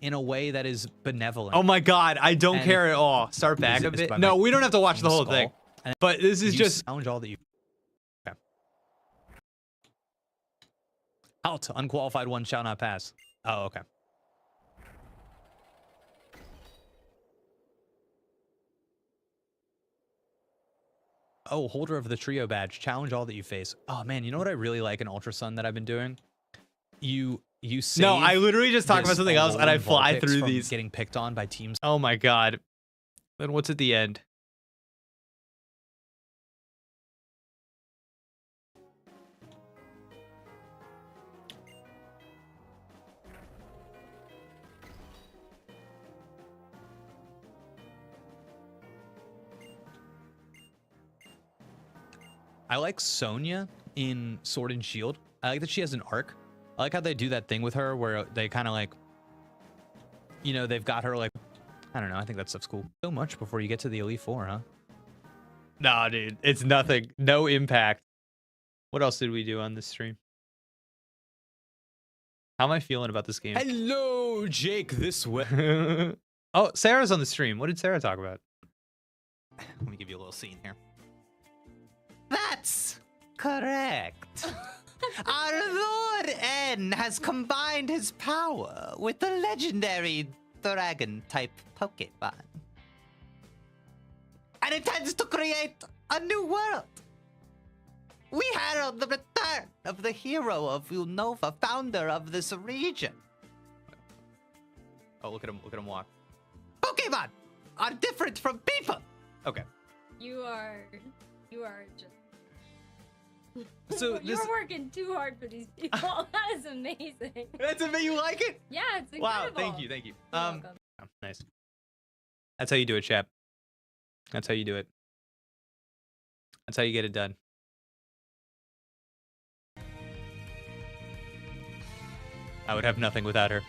in a way that is benevolent. Oh my god, I don't care at all. Start back a bit. No, we don't have to watch the whole thing. But this is just challenge all that you. Okay. Out. Unqualified one shall not pass. Oh, okay. Oh, holder of the trio badge. Challenge all that you face. Oh man, you know what I really like in Ultra Sun that I've been doing? You save. No, I literally just talk about something else and I fly through these. Getting picked on by teams. Oh my god. Then what's at the end? I like Sonya in Sword and Shield. I like that she has an arc. I like how they do that thing with her where they kind of like, you know, they've got her like, I don't know. I think that stuff's cool. So much before you get to the Elite Four, huh? Nah, dude. It's nothing. No impact. What else did we do on this stream? How am I feeling about this game? Hello, Jake, this way. Oh, Sarah's on the stream. What did Sarah talk about? Let me give you a little scene here. That's correct. Our Lord N has combined his power with the legendary dragon-type Pokemon and intends to create a new world. We herald the return of the hero of Unova, founder of this region. Oh, look at him walk. Pokemon are different from people. Okay. You are just. So You're working too hard for these people. That is amazing. That's amazing. You like it? Yeah, it's incredible. Wow, thank you. You're welcome. Oh, nice. That's how you do it, chap. That's how you do it. That's how you get it done. I would have nothing without her.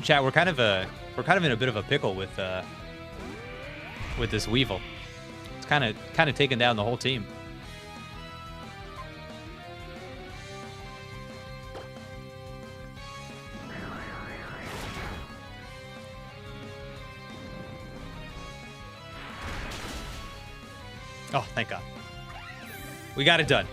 Chat, we're kind of in a bit of a pickle with this Weevil. It's kind of taken down the whole team. Oh, thank God. We got it done.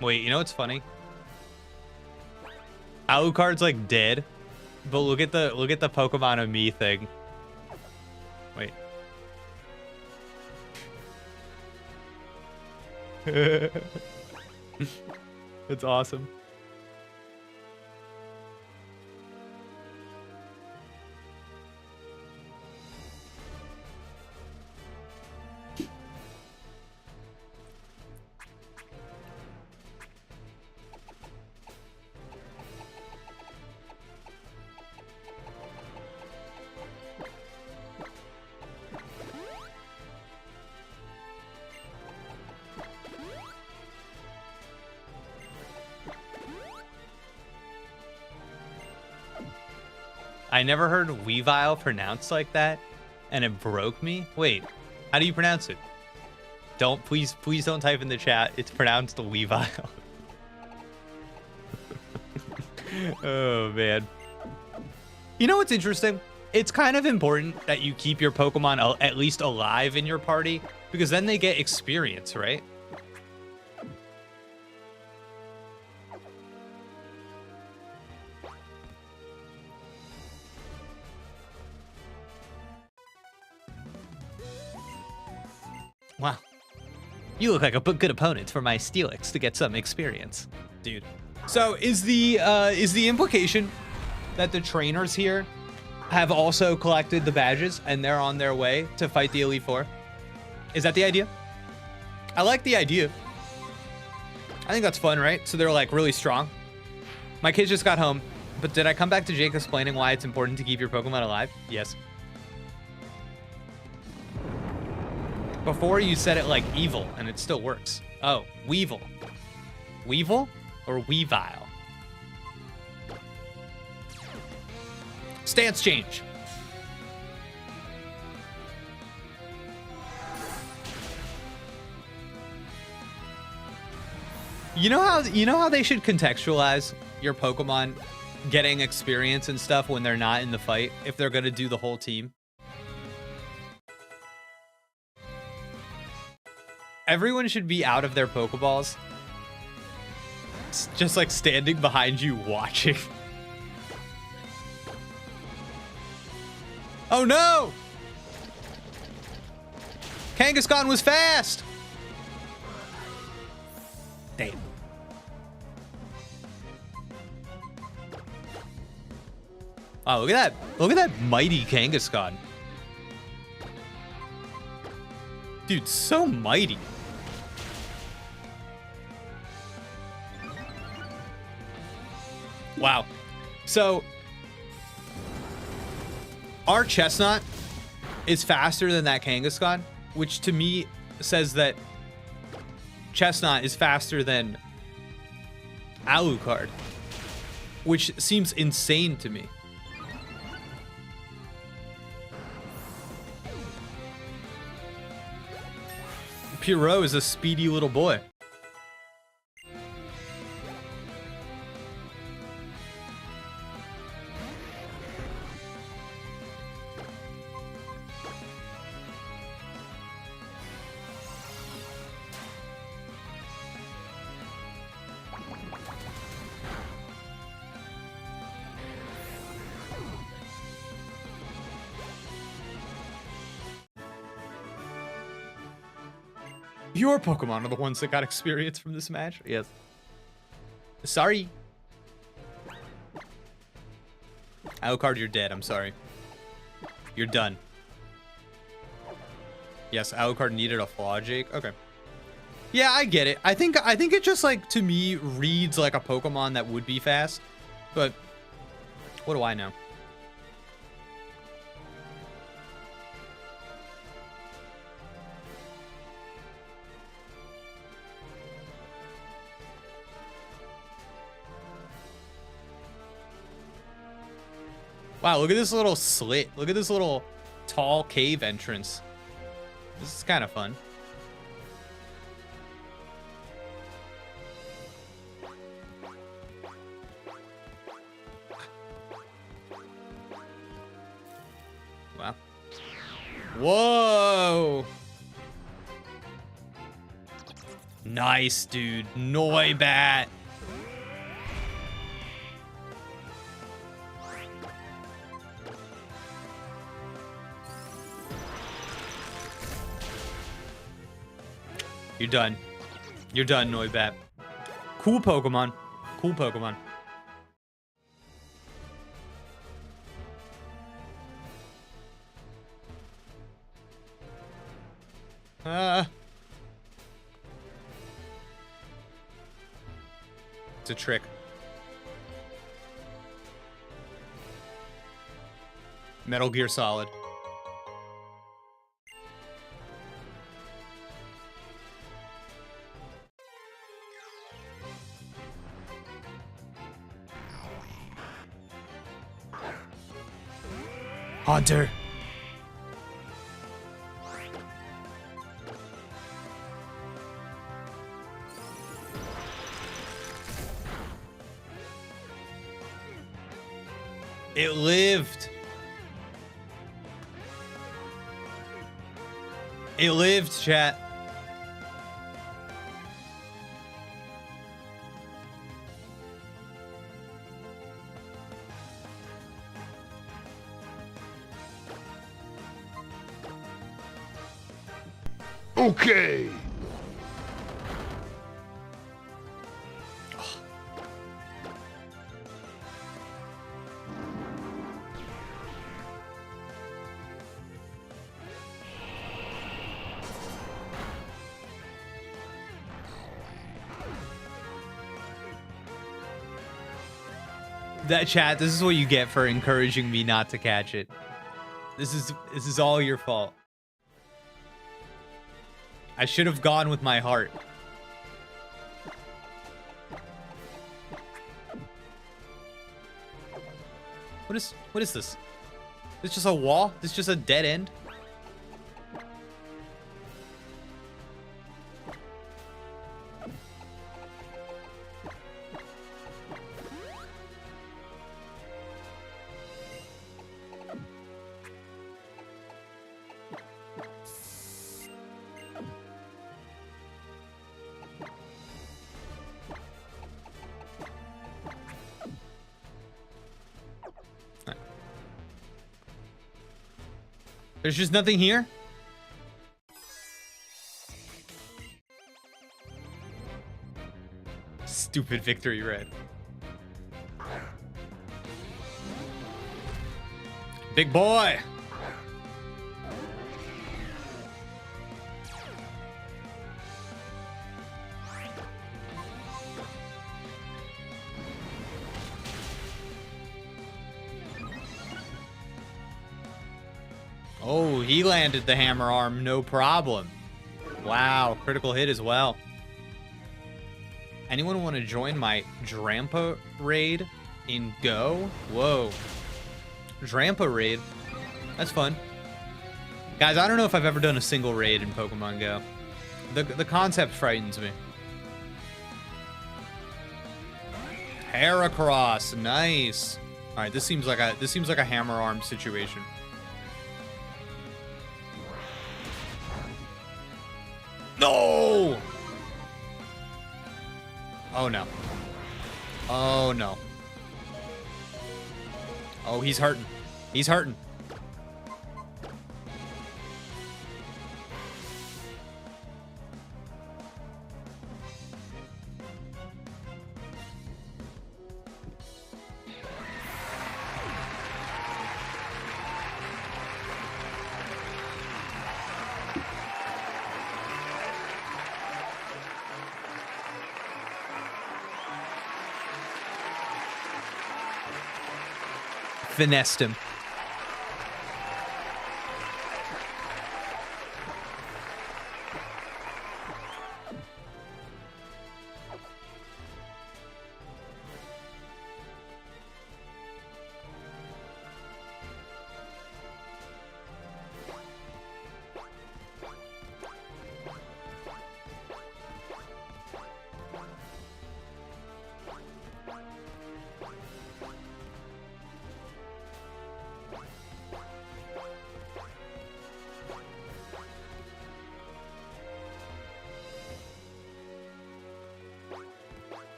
Wait, you know what's funny? Alucard's like dead, but look at the Pokemon of me thing. Wait. It's awesome. I never heard Weavile pronounced like that, and it broke me. Wait, how do you pronounce it? Please don't type in the chat. It's pronounced Weavile. Oh, man. You know what's interesting? It's kind of important that you keep your Pokemon at least alive in your party, because then they get experience, right? Wow. You look like a good opponent for my Steelix to get some experience, dude. So is the implication that the trainers here have also collected the badges and they're on their way to fight the Elite Four? Is that the idea? I like the idea. I think that's fun, right? So they're like really strong. My kids just got home, but did I come back to Jake explaining why it's important to keep your Pokemon alive? Yes. Before you said it like evil, and it still works. Oh, Weevil. Weevil or Weavile? Stance change. You know how they should contextualize your Pokemon getting experience and stuff when they're not in the fight, if they're gonna do the whole team? Everyone should be out of their Pokeballs. Just like standing behind you watching. Oh no! Kangaskhan was fast! Damn. Oh, look at that. Look at that mighty Kangaskhan. Dude, so mighty. Wow. So, our Chestnut is faster than that Kangaskhan, which to me says that Chestnut is faster than Alucard, which seems insane to me. Pierrot is a speedy little boy. Your Pokemon are the ones that got experience from this match? Yes. Sorry. Alucard, you're dead. I'm sorry. You're done. Yes, Alucard needed a Flawjake. Okay. Yeah, I get it. I think it just, like, to me, reads like a Pokemon that would be fast. But what do I know? Wow, look at this little slit. Look at this little tall cave entrance. This is kind of fun. Wow. Whoa. Nice, dude. Noibat. You're done. You're done, Noibat. Cool Pokemon. Cool Pokemon. It's a trick. Metal Gear Solid. Hunter. It lived. It lived, chat. Okay. That chat, this is what you get for encouraging me not to catch it. This is all your fault. I should have gone with my heart. What is this? This just a wall? This just a dead end? There's just nothing here? Stupid victory red. Big boy. Oh, he landed the hammer arm, no problem. Wow, critical hit as well. Anyone want to join my Drampa raid in Go? Whoa. Drampa raid. That's fun. Guys, I don't know if I've ever done a single raid in Pokemon Go. The concept frightens me. Heracross, nice. All right, this seems like a hammer arm situation. No! Oh no. Oh no. Oh, he's hurting. He's hurting. Finessed him.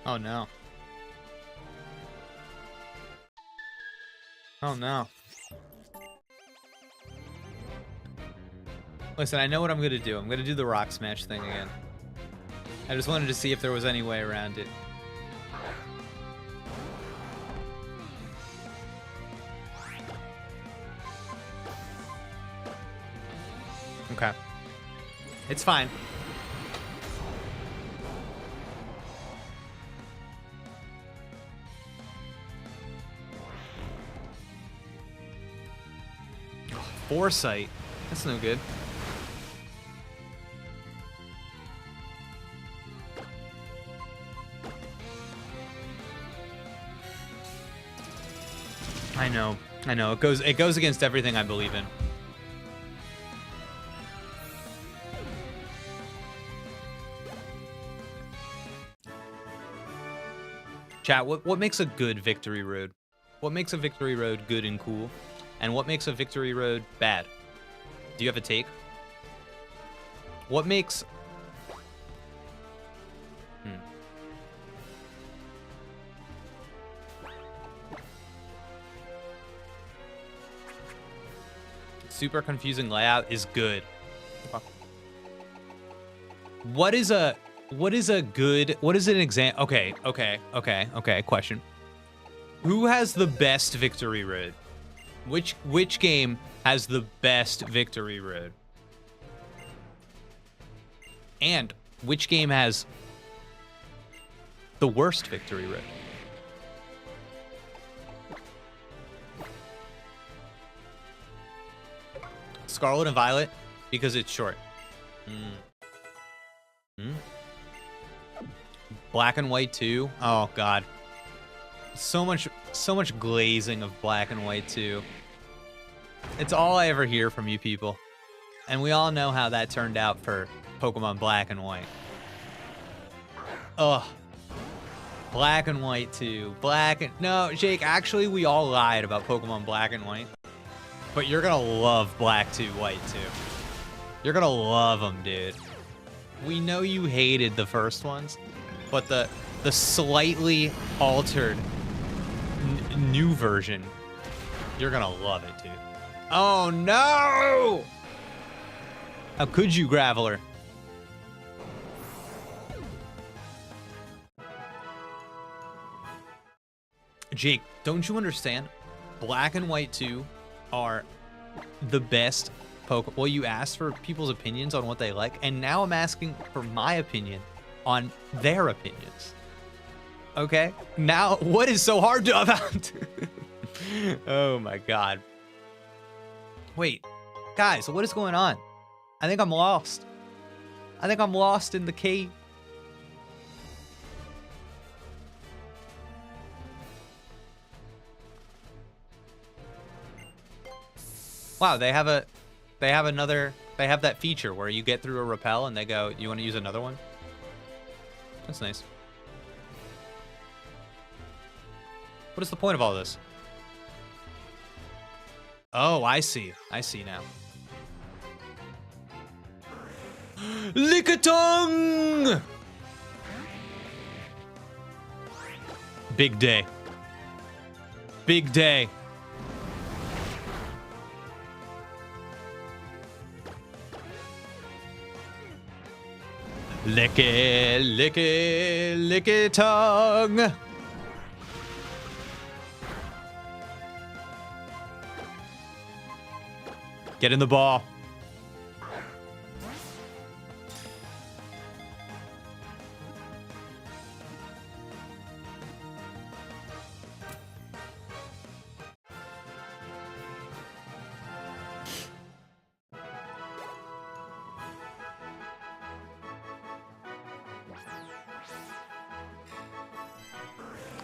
Oh no. Oh no. Listen, I know what I'm gonna do. I'm gonna do the rock smash thing again. I just wanted to see if there was any way around it. Okay. It's fine. Foresight. That's no good. I know. I know. It goes against everything I believe in. Chat, what makes a good victory road? What makes a victory road good and cool? And what makes a victory road bad? Do you have a take? What makes... Super confusing layout is good. What is an example? Okay, question. Who has the best victory road? Which game has the best victory road? And which game has the worst victory road? Scarlet and Violet, because it's short. Black and White 2. Oh god. So much glazing of Black and White 2. It's all I ever hear from you people. And we all know how that turned out for Pokemon Black and White. Ugh. Black and White 2. No, Jake, actually we all lied about Pokemon Black and White. But you're gonna love Black 2, White 2. You're gonna love them, dude. We know you hated the first ones, but the slightly altered new version, you're gonna love it, dude. Oh no! How could you, Graveler? Jake, don't you understand? Black and White 2 are the best Pokemon. Well, you asked for people's opinions on what they like, and now I'm asking for my opinion on their opinions. Okay? Now, what is so hard to about? Oh my god. Wait, guys, what is going on? I think I'm lost. I think I'm lost in the cave. Wow, they have that feature where you get through a rappel and they go, you want to use another one? That's nice. What is the point of all this? Oh, I see. I see now. Lickitung! Big day. Big day. Licky, licky, licky tongue. Get in the ball.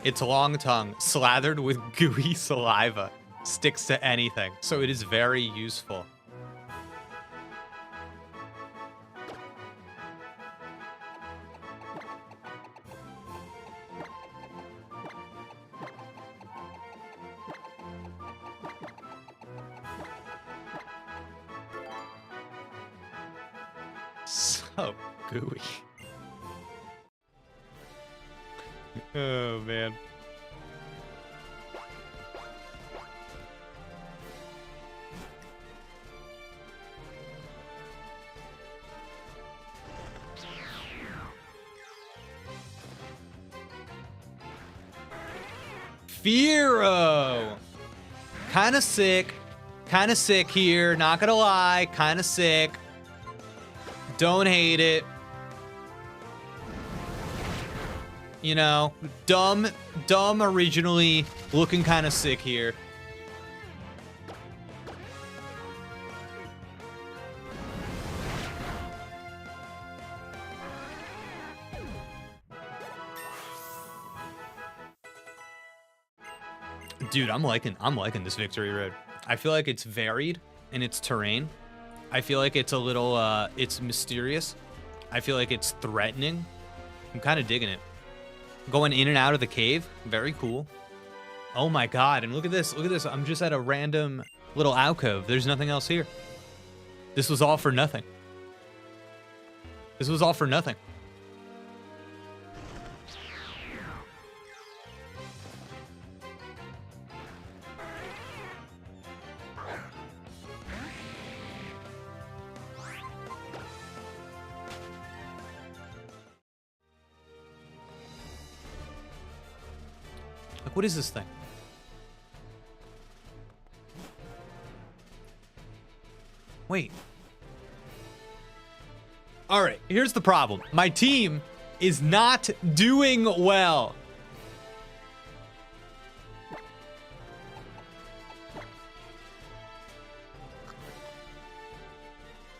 Its long tongue, slathered with gooey saliva, sticks to anything, so it is very useful. So gooey. Oh, man. Firo! Kinda sick. Kinda sick here. Not gonna lie. Kinda sick. Don't hate it. You know, dumb originally, looking kind of sick here. Dude, I'm liking this victory road. I feel like it's varied in its terrain. I feel like it's a little it's mysterious. I feel like it's threatening. I'm kind of digging it. Going in and out of the cave, very cool. Oh my god, and look at this, I'm just at a random little alcove. There's nothing else here. This was all for nothing. This was all for nothing. Like, what is this thing? Wait. All right, here's the problem. My team is not doing well.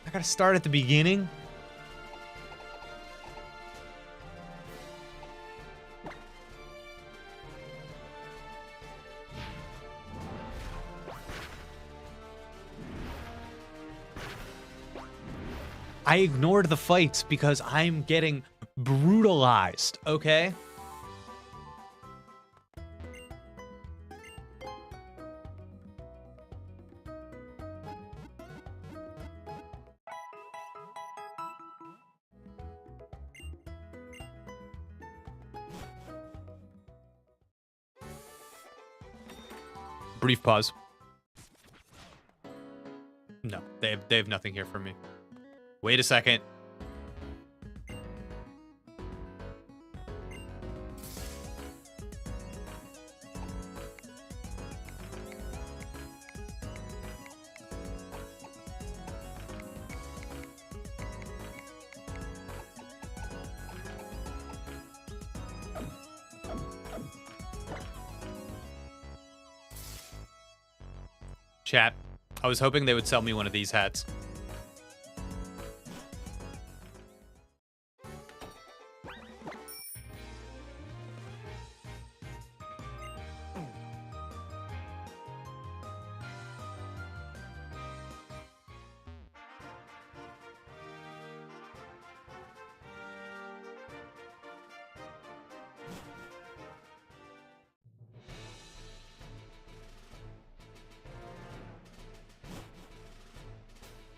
I gotta start at the beginning. I ignored the fights because I'm getting brutalized, okay? Brief pause. No, they have nothing here for me. Wait a second. Chat, I was hoping they would sell me one of these hats.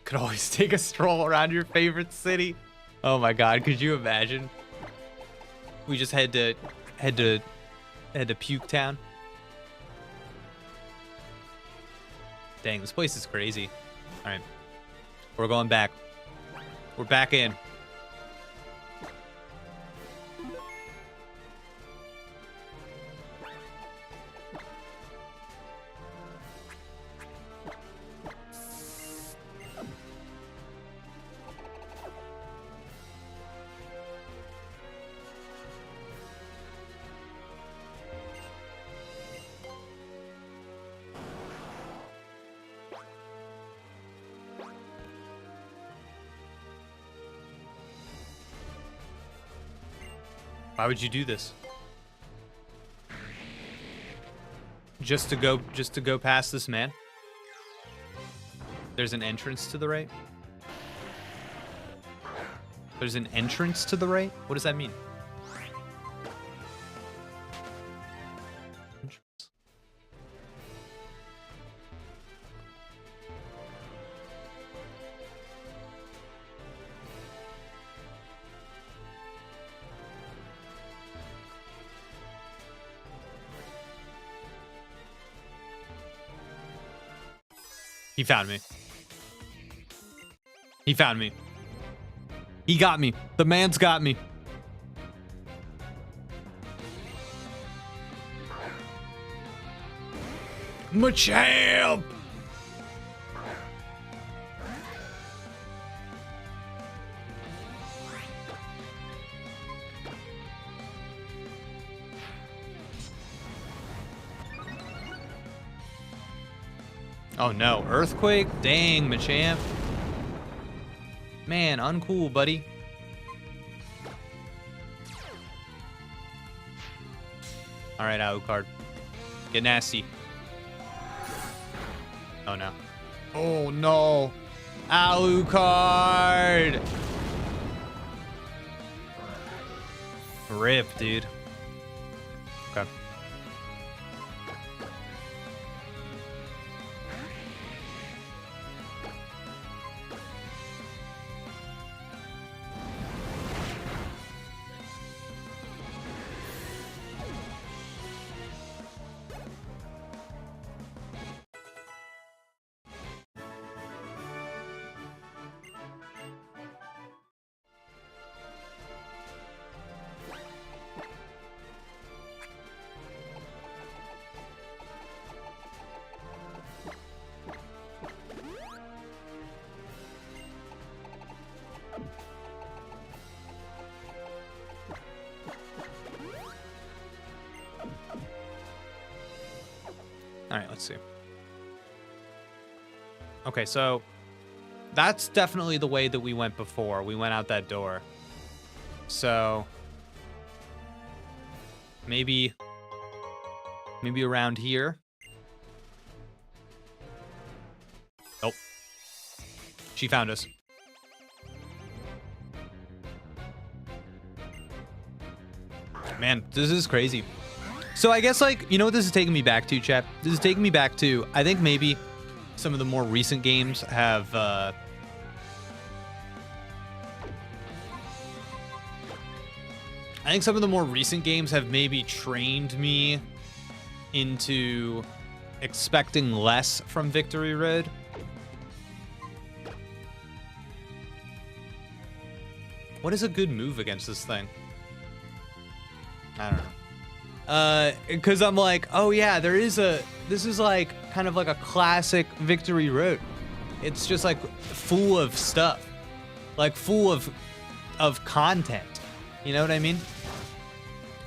Could always take a stroll around your favorite city. Oh my god, could you imagine? We just head to Puke Town. Dang, this place is crazy. All right, we're going back. We're back in. Why would you do this? Just to go past this man? There's an entrance to the right? There's an entrance to the right? What does that mean? Entrance. He found me. He found me. He got me. The man's got me. Machamp! Oh no, earthquake? Dang, Machamp. Man, uncool, buddy. All right, Alucard. Get nasty. Oh no. Oh no. Alucard! Rip, dude. Okay. All right, let's see. Okay, so that's definitely the way that we went before. We went out that door. So maybe around here. Oh, she found us. Man, this is crazy. So I guess, like, you know what this is taking me back to, chat? This is taking me back to, I think maybe some of the more recent games have, I think some of the more recent games have maybe trained me into expecting less from Victory Road. What is a good move against this thing? I don't know. Because I'm like, oh yeah, this is like kind of like a classic Victory Road. It's just like full of stuff, like full of content. You know what I mean?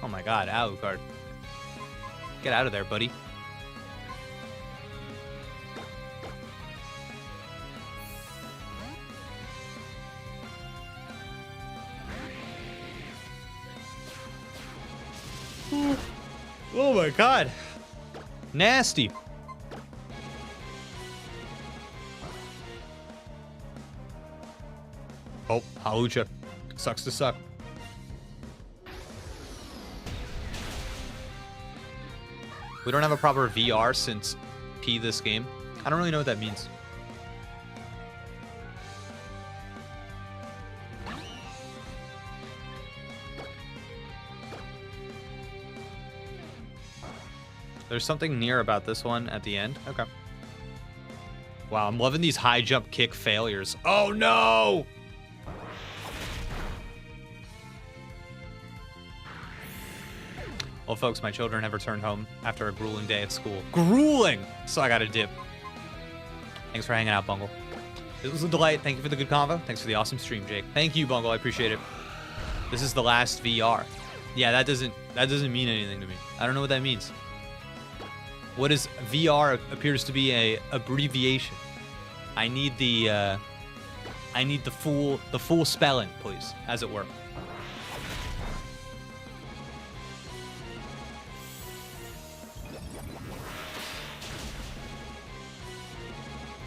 Oh my God, Alucard, get out of there, buddy. Oh my God. Nasty. Oh, Halucha. Sucks to suck. We don't have a proper VR since P this game. I don't really know what that means. There's something near about this one at the end. Okay. Wow, I'm loving these high jump kick failures. Oh no! Well, folks, my children have returned home after a grueling day at school. Grueling! So I got a dip. Thanks for hanging out, Bungle. It was a delight. Thank you for the good convo. Thanks for the awesome stream, Jake. Thank you, Bungle. I appreciate it. This is the last VR. Yeah, that doesn't mean anything to me. I don't know what that means. What is VR appears to be a abbreviation. I need the full spelling, please, as it were.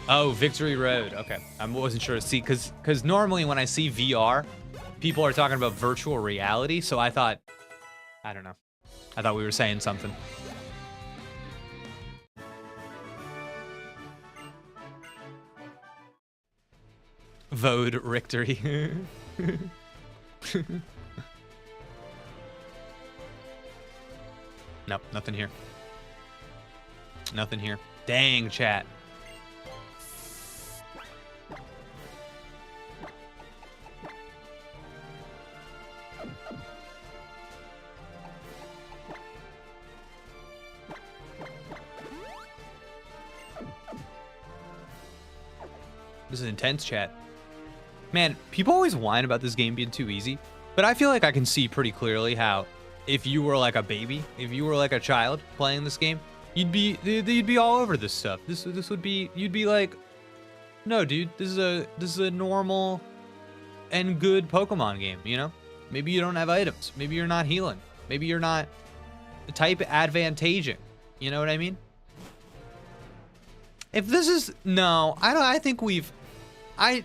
Oh, Victory Road. Okay, I wasn't sure. See, because normally when I see VR, people are talking about virtual reality. So I thought we were saying something. Vode Victory. Nope, nothing here. Nothing here. Dang, chat. This is intense, chat. Man, people always whine about this game being too easy, but I feel like I can see pretty clearly how if you were like a baby, if you were like a child playing this game, you'd be all over this stuff. This would be, you'd be like, no, dude, this is a normal and good Pokemon game, you know? Maybe you don't have items. Maybe you're not healing. Maybe you're not type advantaging. You know what I mean? If this is no, I think we've I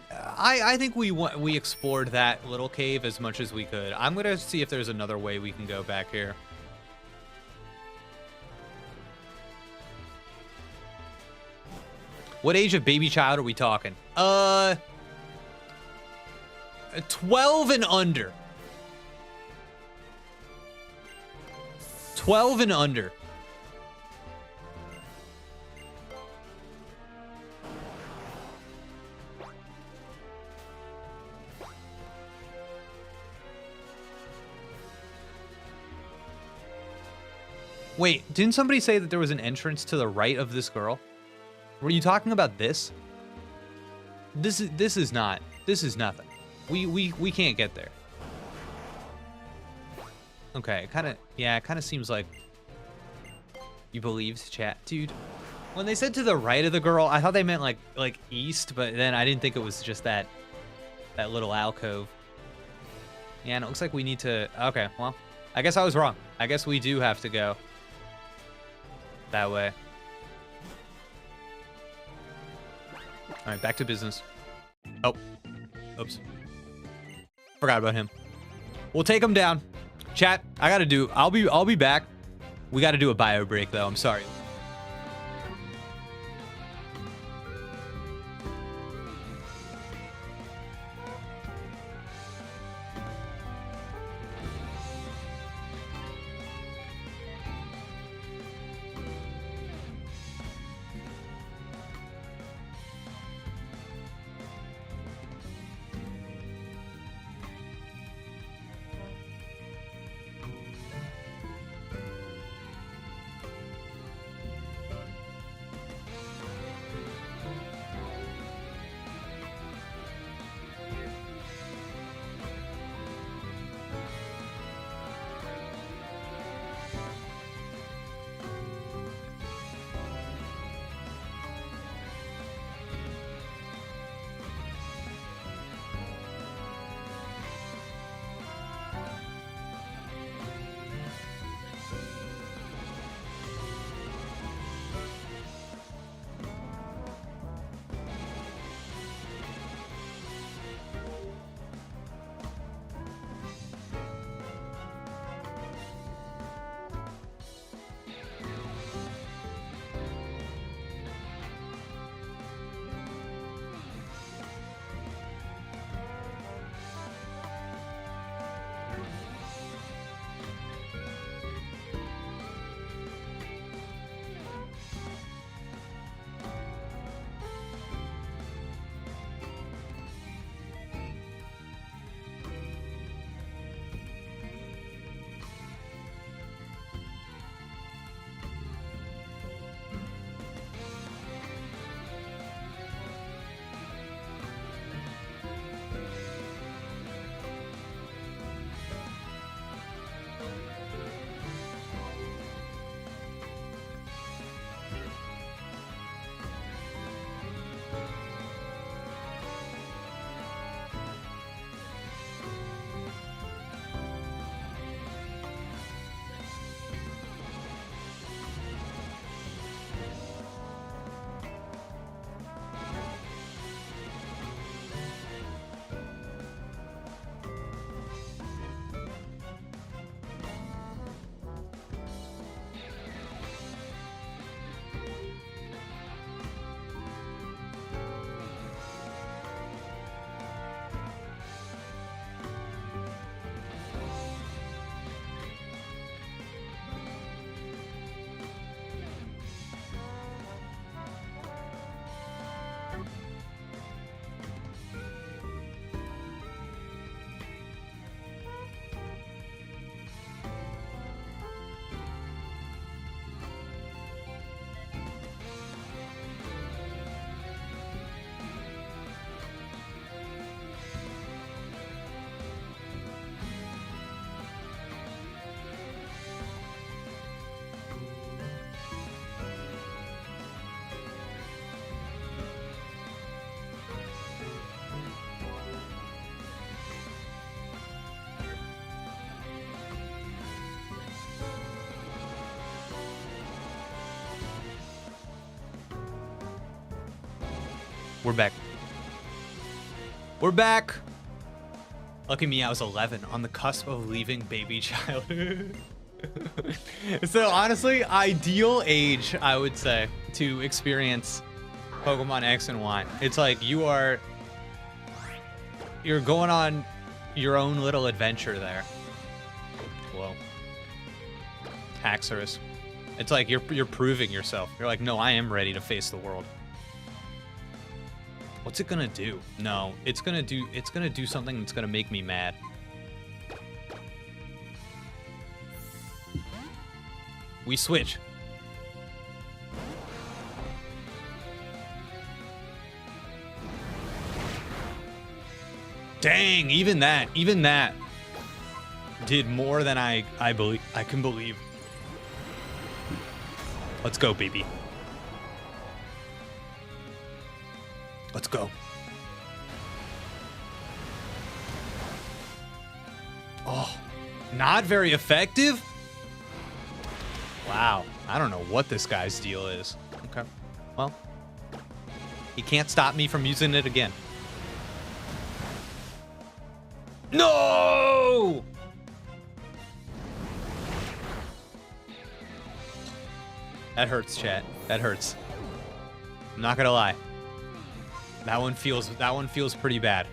think we explored that little cave as much as we could. I'm gonna see if there's another way we can go back here. What age of baby child are we talking? 12 and under. 12 and under. Wait, didn't somebody say that there was an entrance to the right of this girl? Were you talking about this? This is nothing. We can't get there. Okay, it kind of seems like you believed, chat, dude. When they said to the right of the girl, I thought they meant like east, but then I didn't think it was just that little alcove. Yeah, and it looks like we need to. Okay, well, I guess I was wrong. I guess we do have to go that way. All right, back to business. Oh, oops. Forgot about him. We'll take him down. Chat, I'll be back. We got to do a bio break though. I'm sorry. We're back. We're back. Lucky me, I was 11 on the cusp of leaving baby childhood. So honestly, ideal age, I would say, to experience Pokemon X and Y. It's like you're going on your own little adventure there. Whoa. Haxorus. It's like you're proving yourself. You're like, no, I am ready to face the world. What's it gonna do? No, it's gonna do something that's gonna make me mad. We switch. Dang, even that did more than I can believe. Let's go, baby. Let's go. Oh, not very effective? Wow, I don't know what this guy's deal is. Okay, well, he can't stop me from using it again. No! That hurts, chat. That hurts. I'm not gonna lie. That one feels pretty bad.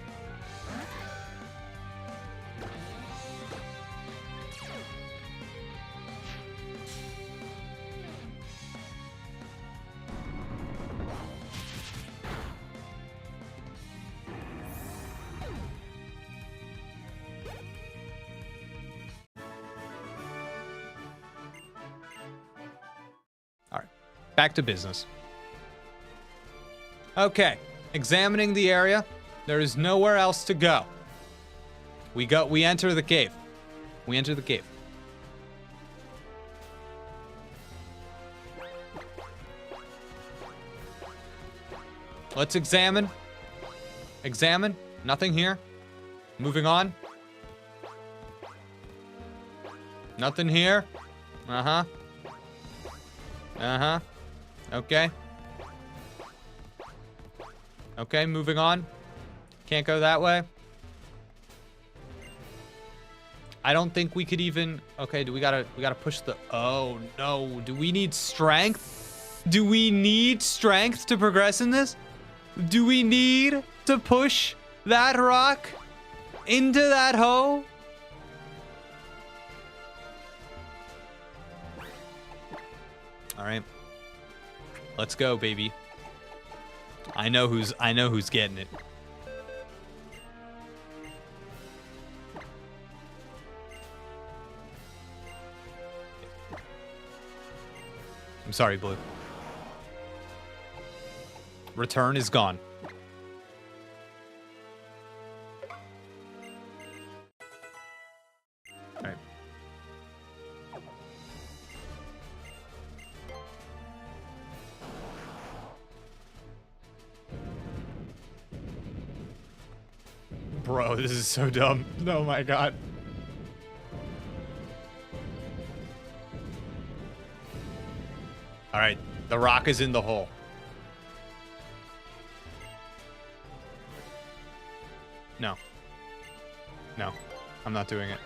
All right, back to business. Okay. Examining the area, there is nowhere else to go. We enter the cave. We enter the cave. Let's examine. Examine. Nothing here. Moving on. Nothing here. Uh-huh. Uh-huh. Okay. Okay, moving on. Can't go that way. I don't think we could even... Okay, we gotta push the... Oh, no. Do we need strength? Do we need strength to progress in this? Do we need to push that rock into that hole? All right. Let's go, baby. I know who's getting it. I'm sorry, Blue. Return is gone. All right. Bro, this is so dumb. Oh my god. All right, the rock is in the hole. No. No, I'm not doing it.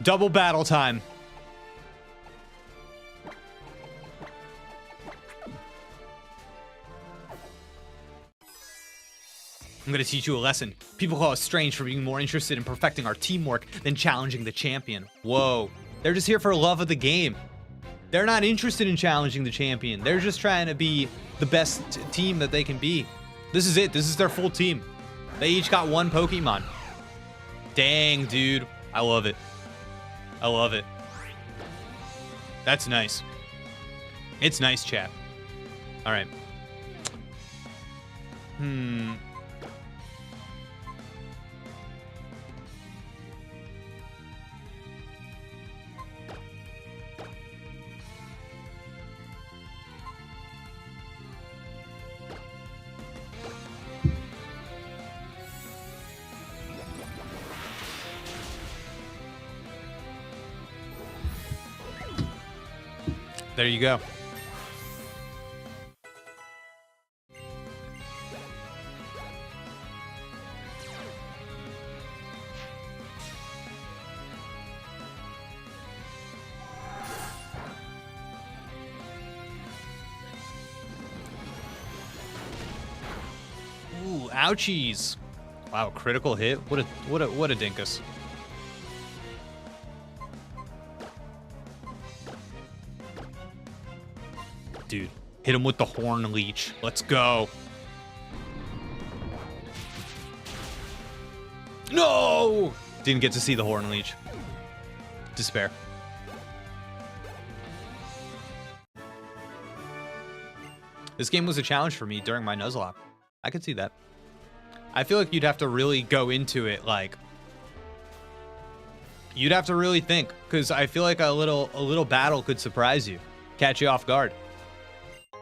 Double battle time. I'm gonna teach you a lesson. People call us strange for being more interested in perfecting our teamwork than challenging the champion. Whoa. They're just here for love of the game. They're not interested in challenging the champion. They're just trying to be the best team that they can be. This is it. This is their full team. They each got one Pokemon. Dang, dude. I love it. I love it. That's nice. It's nice, chat. All right. There you go. Ouchies. Wow, critical hit. What a dinkus. Dude, hit him with the horn leech. Let's go. No! Didn't get to see the horn leech. Despair. This game was a challenge for me during my Nuzlocke. I could see that. I feel like you'd have to really go into it, like... You'd have to really think, because I feel like a little battle could surprise you. Catch you off guard.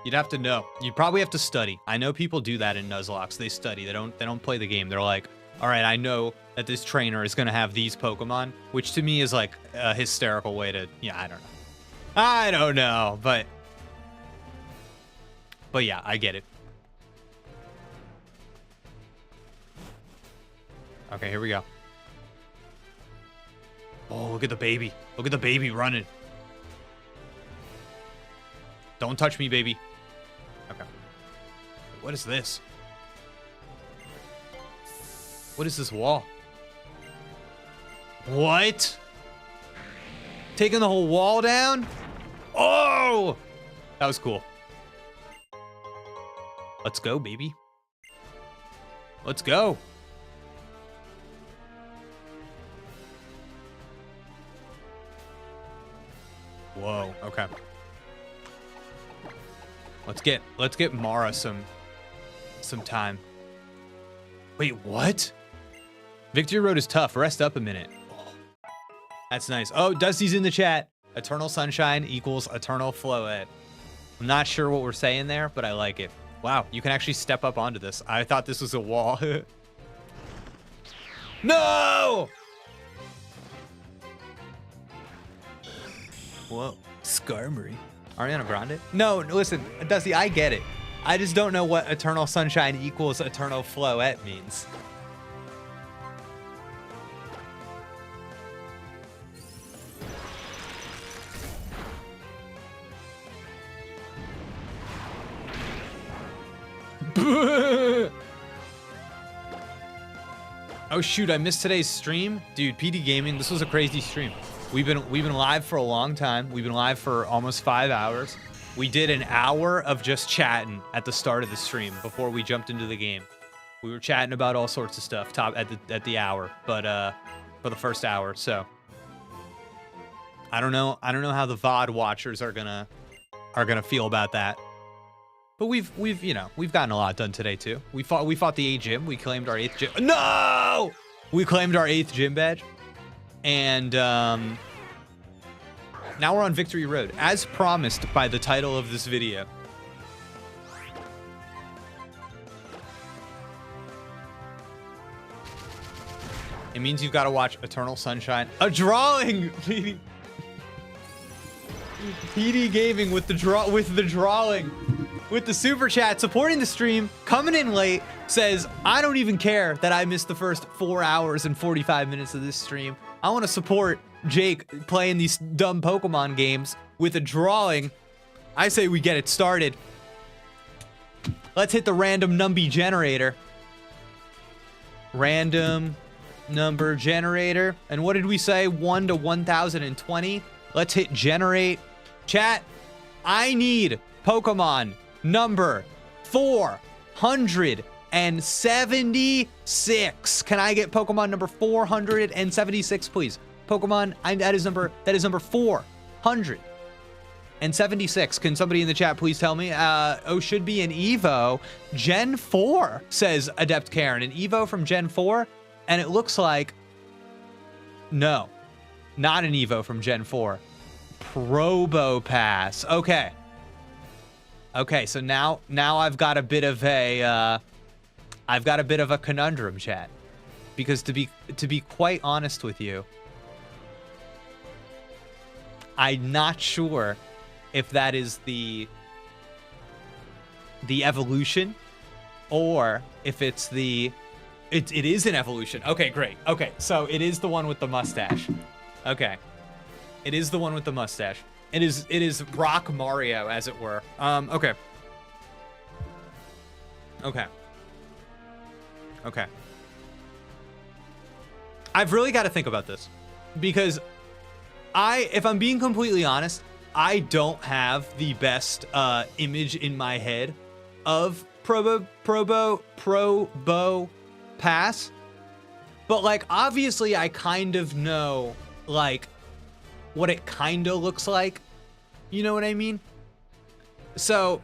You'd have to know. You'd probably have to study. I know people do that in Nuzlocks. They study. They don't play the game. They're like, all right, I know that this trainer is going to have these Pokemon, which to me is like a hysterical way to, yeah, I don't know, but yeah, I get it. Okay, here we go. Oh, look at the baby. Look at the baby running. Don't touch me, baby. Okay. What is this? What is this wall? What? Taking the whole wall down? Oh! That was cool. Let's go, baby. Let's go. Whoa, okay. Let's get Mara some time. Wait, what? Victory Road is tough. Rest up a minute. Oh, that's nice. Oh, Dusty's in the chat. Eternal Sunshine equals Eternal Floette. I'm not sure what we're saying there, but I like it. Wow, you can actually step up onto this. I thought this was a wall. No! Whoa, Skarmory. Ariana Grande? No, listen, Dusty, I get it. I just don't know what Eternal Sunshine equals Eternal Floette means. Oh shoot, I missed today's stream. Dude, PD Gaming, this was a crazy stream. We've been live for a long time. We've been live for almost 5 hours. We did an hour of just chatting at the start of the stream before we jumped into the game. We were chatting about all sorts of stuff at the hour, but for the first hour. So I don't know how the VOD watchers are gonna feel about that. But we've gotten a lot done today too. We fought the A gym. We claimed our 8th gym. No! We claimed our 8th gym badge. And now we're on Victory Road, as promised by the title of this video. It means you've got to watch Eternal Sunshine. A drawing! PD Gaming with the drawing. With the super chat, supporting the stream, coming in late, says, I don't even care that I missed the first 4 hours and 45 minutes of this stream. I want to support Jake playing these dumb Pokemon games with a drawing. I say we get it started. Let's hit the random number generator. Random number generator. And what did we say? 1 to 1020. Let's hit generate. Chat, I need Pokemon number 476. Can I get Pokemon number 476, please? Pokemon, that is number 476. Can somebody in the chat please tell me? Oh, should be an Evo. Gen 4, says Adept Karen. An Evo from Gen 4? And it looks like... No. Not an Evo from Gen 4. Probopass. Okay. Okay, so now I've got a bit of a conundrum, chat, because to be quite honest with you, I'm not sure if that is the evolution or if it's it is an evolution. Okay, great. Okay, so it is the one with the mustache. Okay, it is the one with the mustache. It is Rock Mario, as it were. Okay. Okay. Okay. I've really got to think about this because if I'm being completely honest, I don't have the best image in my head of Probo Pass. But like, obviously I kind of know like what it kind of looks like. You know what I mean? So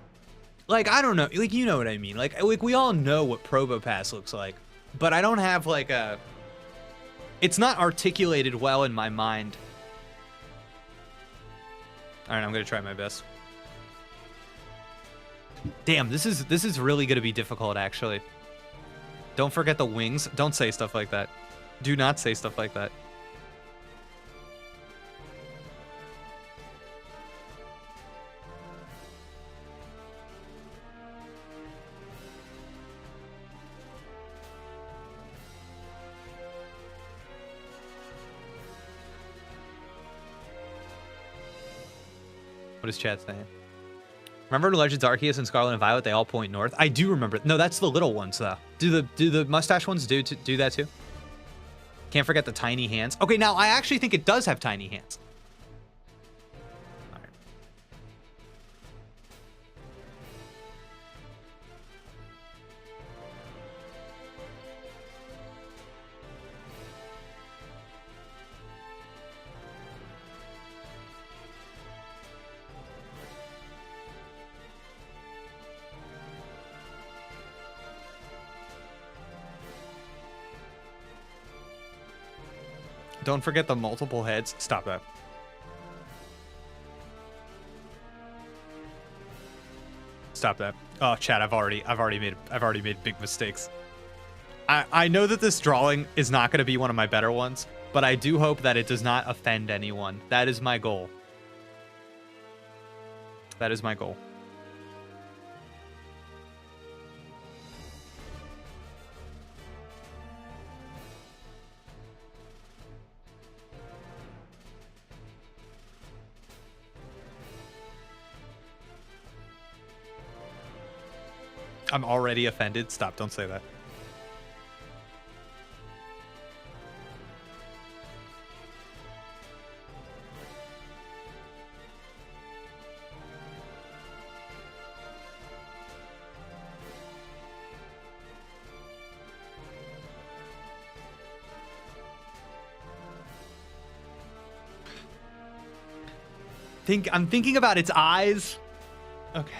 like, I don't know, like, you know what I mean? Like we all know what Probo Pass looks like, but I don't have like it's not articulated well in my mind. All right, I'm gonna try my best. Damn, this is really gonna be difficult, actually. Don't forget the wings. Don't say stuff like that. Do not say stuff like that. What is chat saying? Remember Legends Arceus and Scarlet and Violet? They all point north. I do remember. No, that's the little ones though. Do the mustache ones do that too? Can't forget the tiny hands. Okay, now I actually think it does have tiny hands. All right. Don't forget the multiple heads. Stop that. Stop that. Oh, chat, I've already made big mistakes. I know that this drawing is not going to be one of my better ones, but I do hope that it does not offend anyone. That is my goal. That is my goal. I'm already offended. Stop, don't say that. I'm thinking about its eyes. Okay.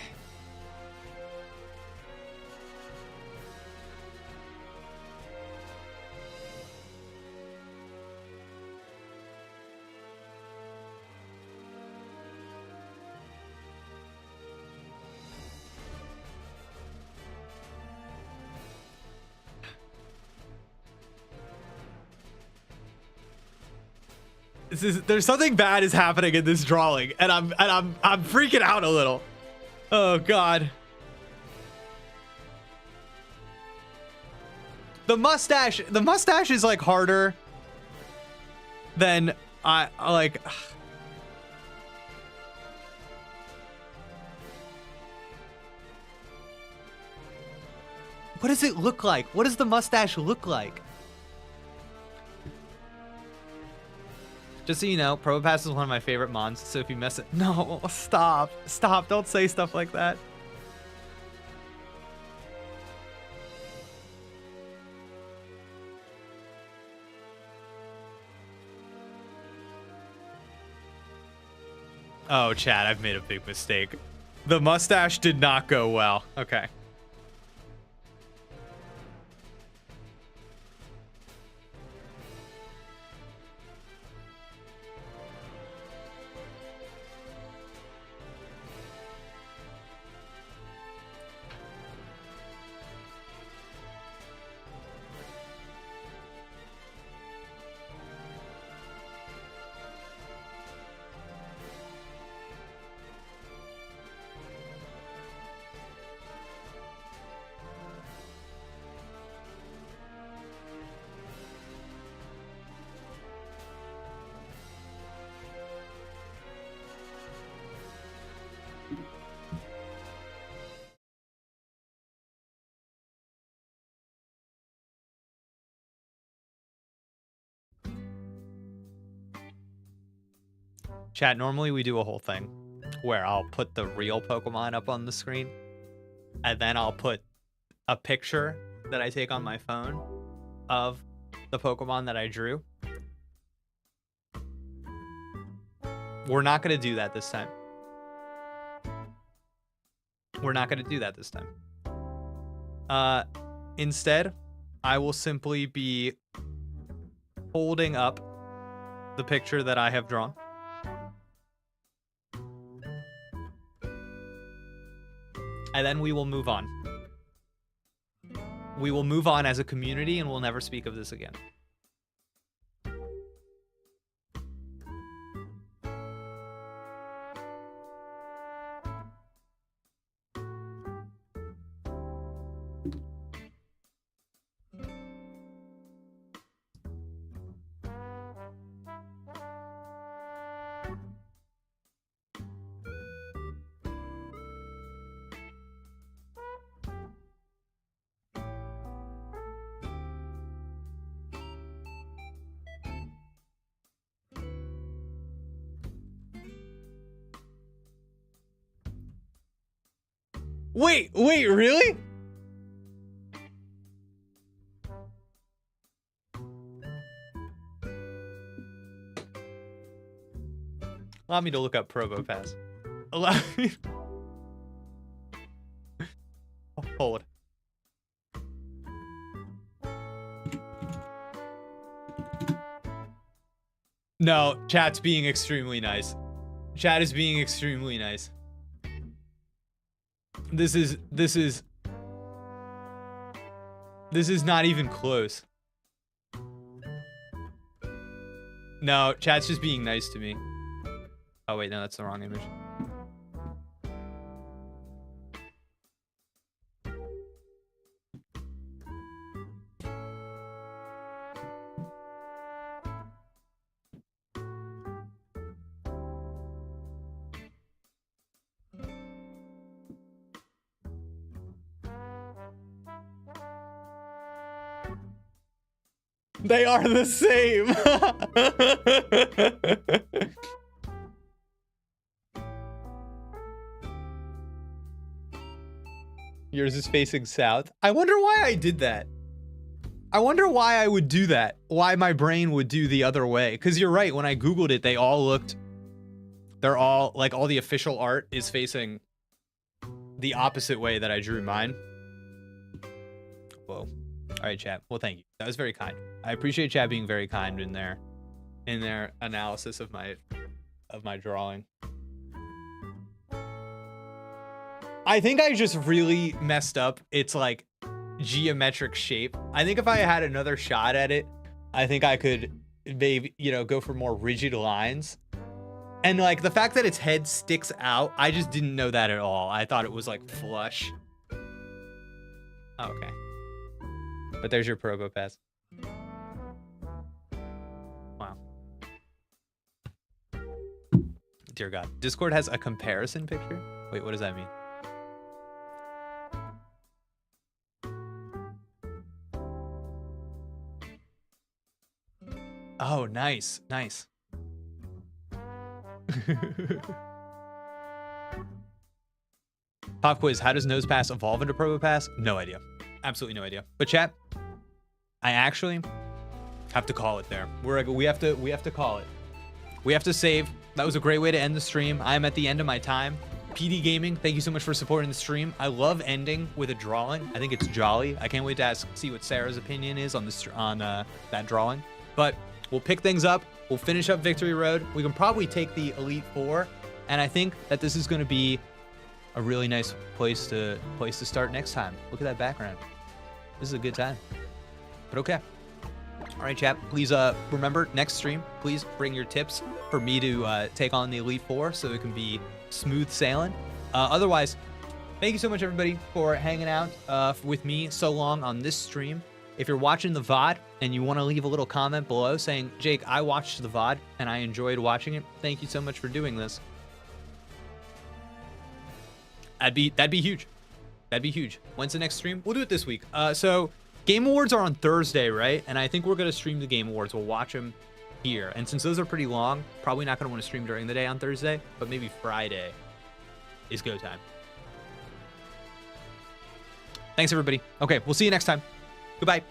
There's something bad is happening in this drawing, and I'm freaking out a little. Oh god. The mustache is like harder than I like. What does it look like? What does the mustache look like? Just so you know, Probopass is one of my favorite mons, so if you mess it... No, stop. Stop, don't say stuff like that. Oh, chat, I've made a big mistake. The mustache did not go well. Okay. Chat, normally we do a whole thing where I'll put the real Pokemon up on the screen, and then I'll put a picture that I take on my phone of the Pokemon that I drew. We're not going to do that this time. We're not going to do that this time. Instead, I will simply be holding up the picture that I have drawn. And then we will move on. We will move on as a community and we'll never speak of this again. Wait, really? Allow me to look up Provo Pass. Allow me. Hold. No, chat's being extremely nice. Chat is being extremely nice. This is not even close. No, chat's just being nice to me. Oh wait, no, that's the wrong image. They are the same. Yours is facing south. I wonder why I did that. I wonder why I would do that. Why my brain would do the other way. Because you're right, when I Googled it, they all looked... They're all, like, all the official art is facing the opposite way that I drew mine. Whoa. All right, chat. Well, thank you. That was very kind. I appreciate chat being very kind in their analysis of my drawing. I think I just really messed up its like geometric shape. I think if I had another shot at it, I think I could maybe, you know, go for more rigid lines. And like the fact that its head sticks out, I just didn't know that at all. I thought it was like flush. Oh, okay. But there's your Provo Pass. Wow. Dear God. Discord has a comparison picture? Wait, what does that mean? Oh, nice. Nice. Pop quiz. How does Nose Pass evolve into Provo Pass? No idea. Absolutely no idea. But chat, I actually have to call it there. We have to call it. We have to save. That was a great way to end the stream. I am at the end of my time. PD Gaming, thank you so much for supporting the stream. I love ending with a drawing. I think it's jolly. I can't wait to see what Sarah's opinion is on that drawing. But we'll pick things up. We'll finish up Victory Road. We can probably take the Elite Four, and I think that this is going to be a really nice place to start next time. Look at that background. This is a good time. But okay. All right, chat. Please remember, next stream, please bring your tips for me to take on the Elite Four so it can be smooth sailing. Otherwise, thank you so much, everybody, for hanging out with me so long on this stream. If you're watching the VOD and you want to leave a little comment below saying, Jake, I watched the VOD and I enjoyed watching it. Thank you so much for doing this. That'd be huge. That'd be huge. When's the next stream? We'll do it this week. So Game Awards are on Thursday, right? And I think we're going to stream the Game Awards. We'll watch them here. And since those are pretty long, probably not going to want to stream during the day on Thursday, but maybe Friday is go time. Thanks, everybody. Okay, we'll see you next time. Goodbye.